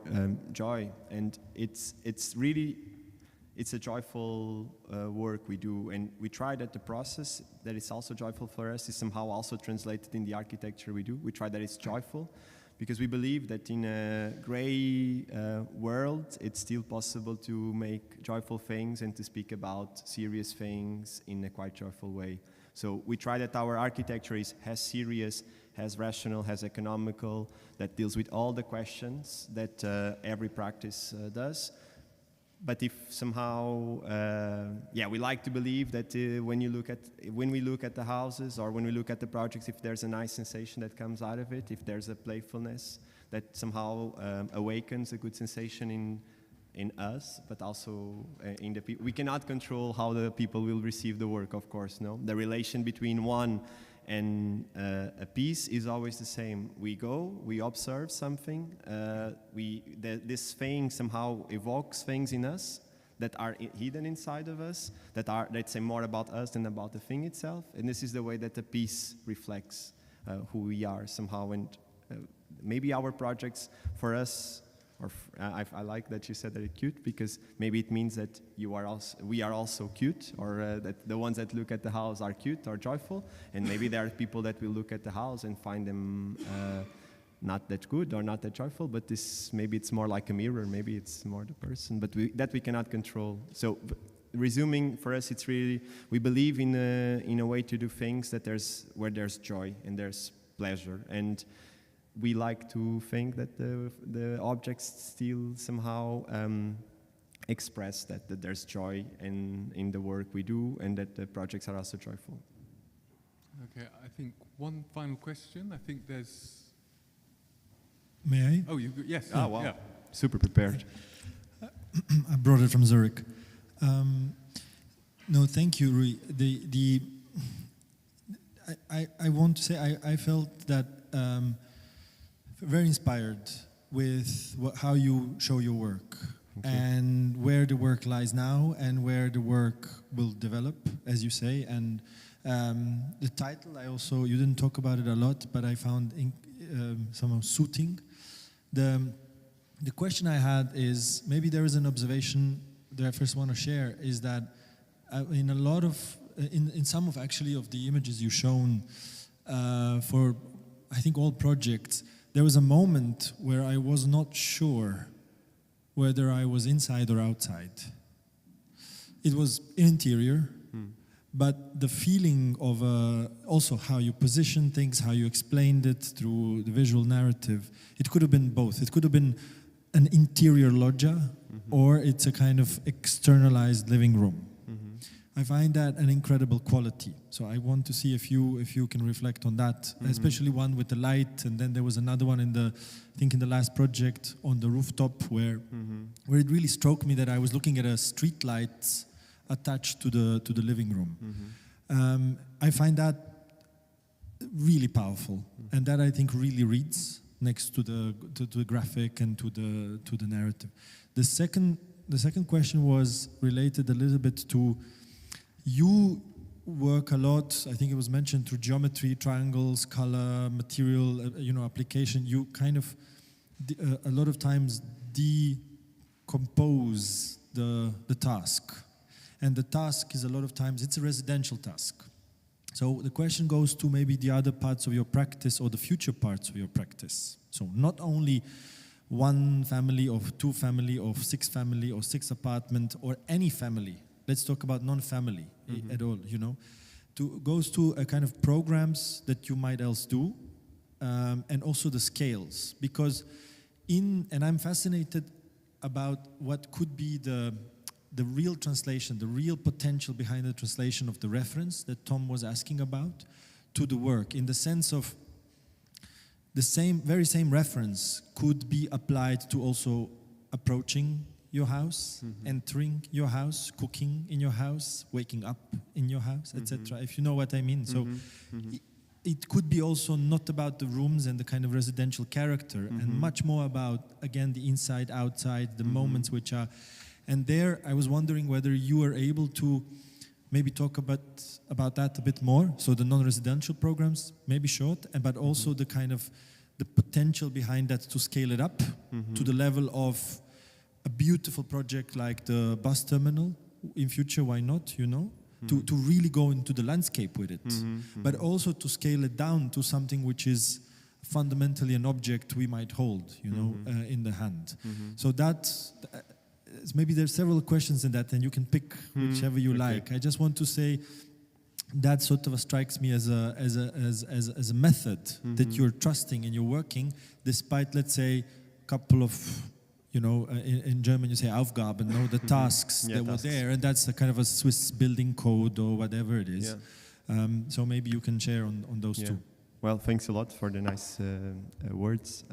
joy, and it's a joyful work we do, and we try that the process that is also joyful for us is somehow also translated in the architecture we do. We try that it's joyful, because we believe that in a gray world, it's still possible to make joyful things and to speak about serious things in a quite joyful way. So we try that our architecture has serious, has rational, has economical, that deals with all the questions that every practice does. But if somehow, we like to believe that when we look at the houses or when we look at the projects, if there's a nice sensation that comes out of it, if there's a playfulness that somehow awakens a good sensation in us, but also in the people. We cannot control how the people will receive the work, of course, no? The relation between one and a piece is always the same. We go, we observe something, this thing somehow evokes things in us that are hidden inside of us, that say more about us than about the thing itself, and this is the way that the piece reflects who we are somehow, and maybe our projects for us, I like that you said that it's cute, because maybe it means that we are also cute, or that the ones that look at the house are cute or joyful, and maybe there are people that will look at the house and find them not that good or not that joyful, but maybe it's more like a mirror, maybe it's more the person, but we cannot control. So resuming, for us it's really, we believe in a way to do things that where there's joy and there's pleasure, and we like to think that the objects still somehow express that there's joy in the work we do, and that the projects are also joyful. Okay, I think one final question. I think there's... May I? Oh, yes. Oh, wow. Yeah. Super prepared. I brought it from Zurich. No, thank you, Rui. I want to say I felt that very inspired with how you show your work and where the work lies now and where the work will develop, as you say. And the title, you didn't talk about it a lot, but I found somehow suiting. The question I had is, maybe there is an observation that I first want to share, is that in a lot of, in some of actually of the images you've shown for, I think, all projects, there was a moment where I was not sure whether I was inside or outside. It was interior, but the feeling of also how you position things, how you explained it through the visual narrative, it could have been both. It could have been an interior loggia, or it's a kind of externalized living room. I find that an incredible quality. So I want to see if you can reflect on that, especially one with the light, and then there was another one in the last project on the rooftop where it really struck me that I was looking at a street light attached to the living room. I find that really powerful, and that I think really reads next to the graphic and to the narrative. The second question was related a little bit to, you work a lot, I think it was mentioned, through geometry, triangles, color, material, application. You kind of, a lot of times, decompose the task. And the task is a lot of times, it's a residential task. So the question goes to maybe the other parts of your practice or the future parts of your practice. So not only one family or two family or six family or six apartment or any family. Let's talk about non-family at all, goes to a kind of programs that you might else do, and also the scales. Because and I'm fascinated about what could be the real translation, the real potential behind the translation of the reference that Tom was asking about to the work, in the sense of the very same reference could be applied to also approaching your house, entering your house, cooking in your house, waking up in your house, etc. If you know what I mean. So it could be also not about the rooms and the kind of residential character, and much more about, again, the inside, outside, the moments which are. And there I was wondering whether you were able to maybe talk about that a bit more. So the non-residential programs, maybe short, but also the kind of the potential behind that to scale it up to the level of a beautiful project like the bus terminal in future. Why not? You know, to really go into the landscape with it, but also to scale it down to something which is fundamentally an object we might hold, you know, in the hand. So that maybe there's several questions in that, and you can pick whichever you like. I just want to say that sort of strikes me as a method that you're trusting and you're working, despite, let's say, a couple of, you know, in German you say Aufgaben, no, the tasks that were there, and that's a kind of a Swiss building code or whatever it is. So maybe you can share on those two. Well, thanks a lot for the nice words.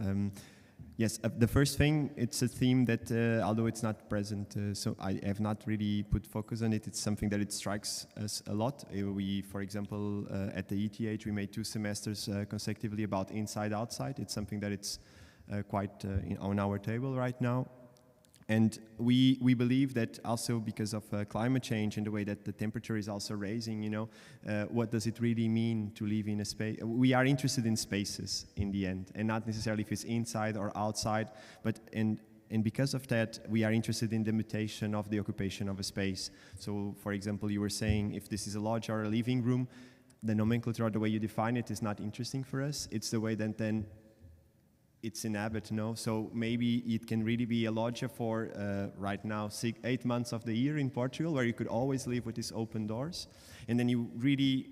Yes, the first thing, it's a theme that, although it's not present, so I have not really put focus on it, it's something that it strikes us a lot. We, for example, at the ETH, we made 2 semesters consecutively about inside-outside. It's something that it's quite on our table right now. And we believe that also because of climate change and the way that the temperature is also raising, you know, what does it really mean to live in a space? We are interested in spaces in the end, and not necessarily if it's inside or outside, but and because of that, we are interested in the mutation of the occupation of a space. So, for example, you were saying if this is a lodge or a living room, the nomenclature or the way you define it is not interesting for us. It's the way that then it's inhabit, no? So maybe it can really be a lodge for right now 8 months of the year in Portugal, where you could always live with these open doors, and then you really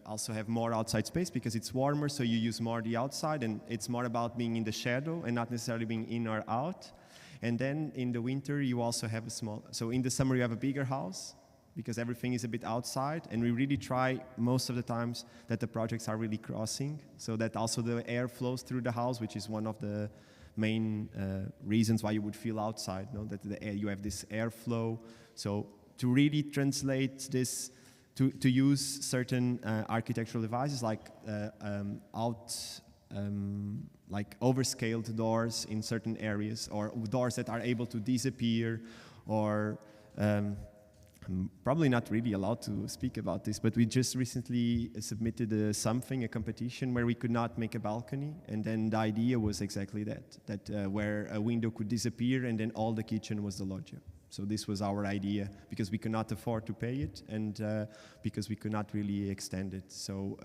also have more outside space because it's warmer, so you use more the outside, and it's more about being in the shadow and not necessarily being in or out. And then in the winter you also have a small, so in the summer you have a bigger house because everything is a bit outside, and we really try most of the times that the projects are really crossing, so that also the air flows through the house, which is one of the main reasons why you would feel outside, no? That the air, you have this airflow. So to really translate this, to use certain architectural devices like like overscaled doors in certain areas, or doors that are able to disappear, or I'm probably not really allowed to speak about this, but we just recently submitted a competition where we could not make a balcony, and then the idea was exactly that where a window could disappear and then all the kitchen was the loggia. So this was our idea, because we could not afford to pay it, and because we could not really extend it. So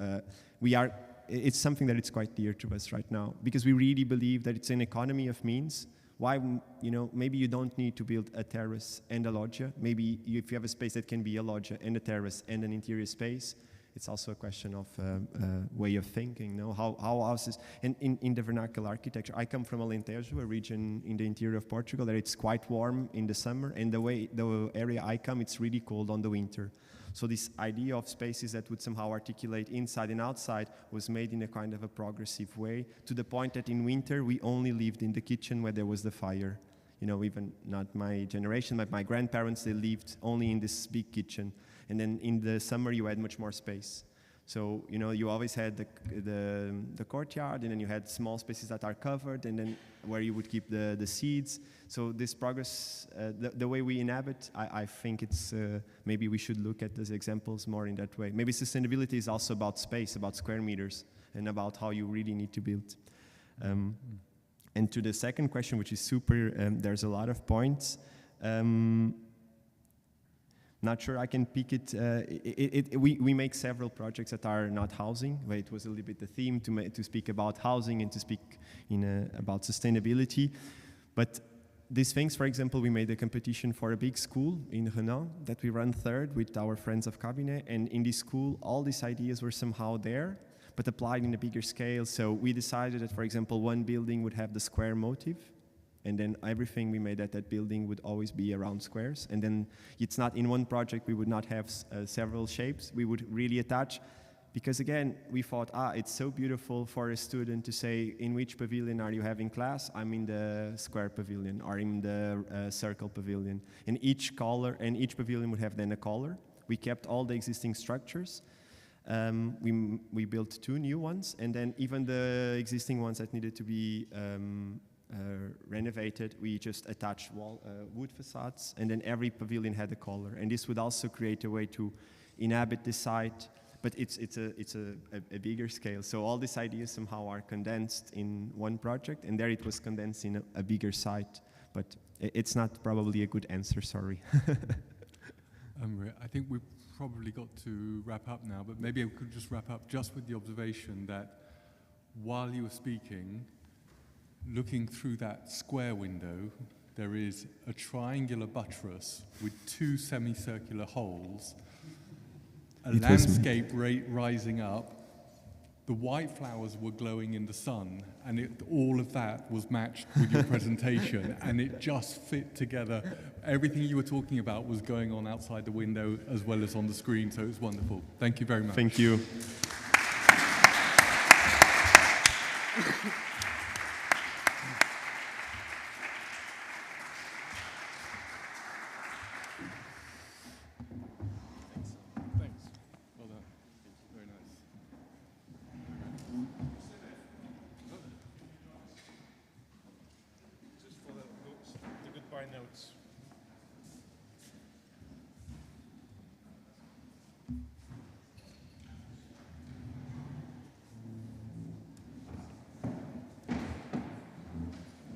it's something that it's quite dear to us right now, because we really believe that it's an economy of means. Why, you know, maybe you don't need to build a terrace and a loggia. Maybe if you have a space that can be a loggia and a terrace and an interior space, it's also a question of way of thinking, no? How houses, and in the vernacular architecture, I come from Alentejo, a region in the interior of Portugal, that it's quite warm in the summer, and the area I come, it's really cold on the winter. So this idea of spaces that would somehow articulate inside and outside was made in a kind of a progressive way, to the point that in winter we only lived in the kitchen where there was the fire. You know, even not my generation, but my grandparents, they lived only in this big kitchen. And then in the summer you had much more space. So, you know, you always had the courtyard, and then you had small spaces that are covered, and then where you would keep the seeds. So this progress, the way we inhabit, I think it's, maybe we should look at those examples more in that way. Maybe sustainability is also about space, about square meters, and about how you really need to build. And to the second question, which is super, there's a lot of points. Not sure I can pick it. We make several projects that are not housing, where it was a little bit the theme to speak about housing and to speak about sustainability. But these things, for example, we made a competition for a big school in Renan that we run third with our friends of Cabinet. And in this school, all these ideas were somehow there, but applied in a bigger scale. So we decided that, for example, one building would have the square motif, and then everything we made at that building would always be around squares. And then it's not in one project, we would not have several shapes. We would really attach, because again, we thought, it's so beautiful for a student to say, in which pavilion are you having class? I'm in the square pavilion, or in the circle pavilion. And each pavilion would have then a color. We kept all the existing structures. We built 2 new ones, and then even the existing ones that needed to be renovated, we just attached wood facades, and then every pavilion had a color. And this would also create a way to inhabit the site, but it's a bigger scale. So all these ideas somehow are condensed in one project, and there it was condensed in a bigger site. But it's not probably a good answer, sorry. I think we've probably got to wrap up now, but maybe I could just wrap up just with the observation that while you were speaking, looking through that square window, there is a triangular buttress with 2 semicircular holes, a landscape rising up. The white flowers were glowing in the sun, and all of that was matched with your presentation, and it just fit together. Everything you were talking about was going on outside the window as well as on the screen, so it was wonderful. Thank you very much. Thank you. Notes.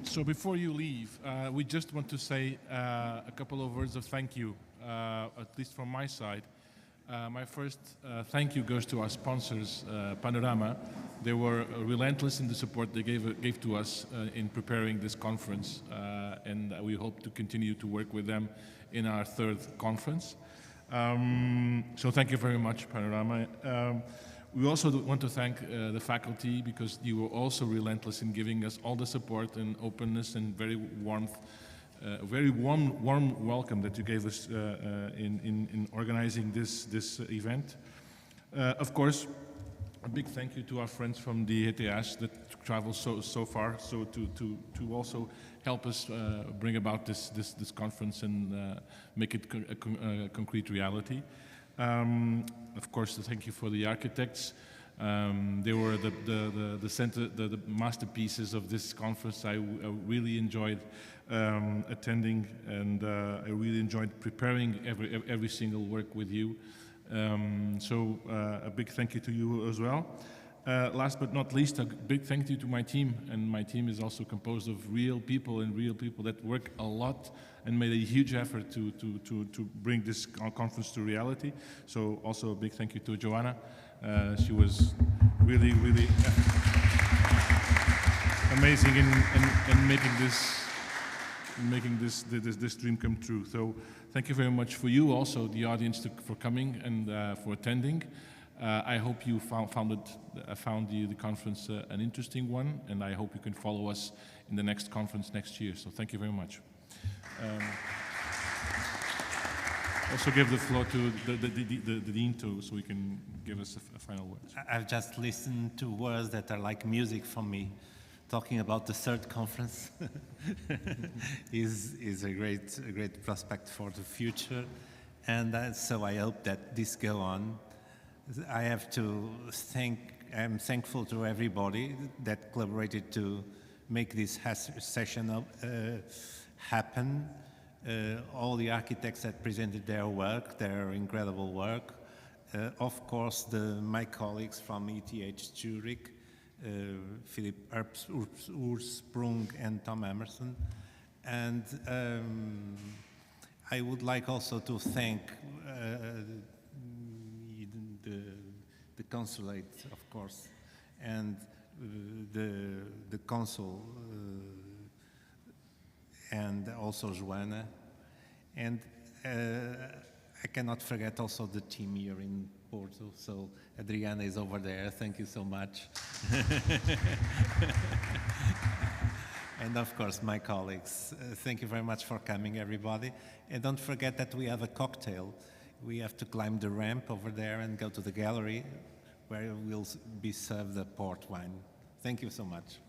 So before you leave, we just want to say a couple of words of thank you, at least from my side. My first thank you goes to our sponsors, Panorama. They were relentless in the support they gave to us in preparing this conference, and we hope to continue to work with them in our 3rd conference. So thank you very much, Panorama. We also want to thank the faculty, because you were also relentless in giving us all the support and openness and very warm welcome that you gave us in organizing this event. Of course, a big thank you to our friends from the ETH that traveled so far, so to also help us bring about this conference and make it a concrete reality. Of course, thank you for the architects. They were the masterpieces of this conference. I really enjoyed attending, and I really enjoyed preparing every single work with you. So a big thank you to you as well. Last but not least, a big thank you to my team, and my team is also composed of real people that work a lot and made a huge effort to bring this conference to reality. So also a big thank you to Joanna. She was really amazing in making this dream come true. So thank you very much for you also, the audience, for coming and for attending. I hope you found the conference an interesting one, and I hope you can follow us in the next conference next year. So thank you very much. Also give the floor to the Dean so he can give us a final word. I've just listened to words that are like music for me. Talking about the 3rd conference is a great prospect for the future, and so I hope that this go on. I have to I'm thankful to everybody that collaborated to make this session happen. All the architects that presented their work, their incredible work. Of course, my colleagues from ETH-Zürich, Filipe, Ursprung, and Emerson. And I would like also to thank the consulate, of course, and the consul, and also Joanna. And I cannot forget also the team here in Porto. So Adriana is over there. Thank you so much. And of course, my colleagues. Thank you very much for coming, everybody. And don't forget that we have a cocktail. We have to climb the ramp over there and go to the gallery where we'll be served the port wine. Thank you so much.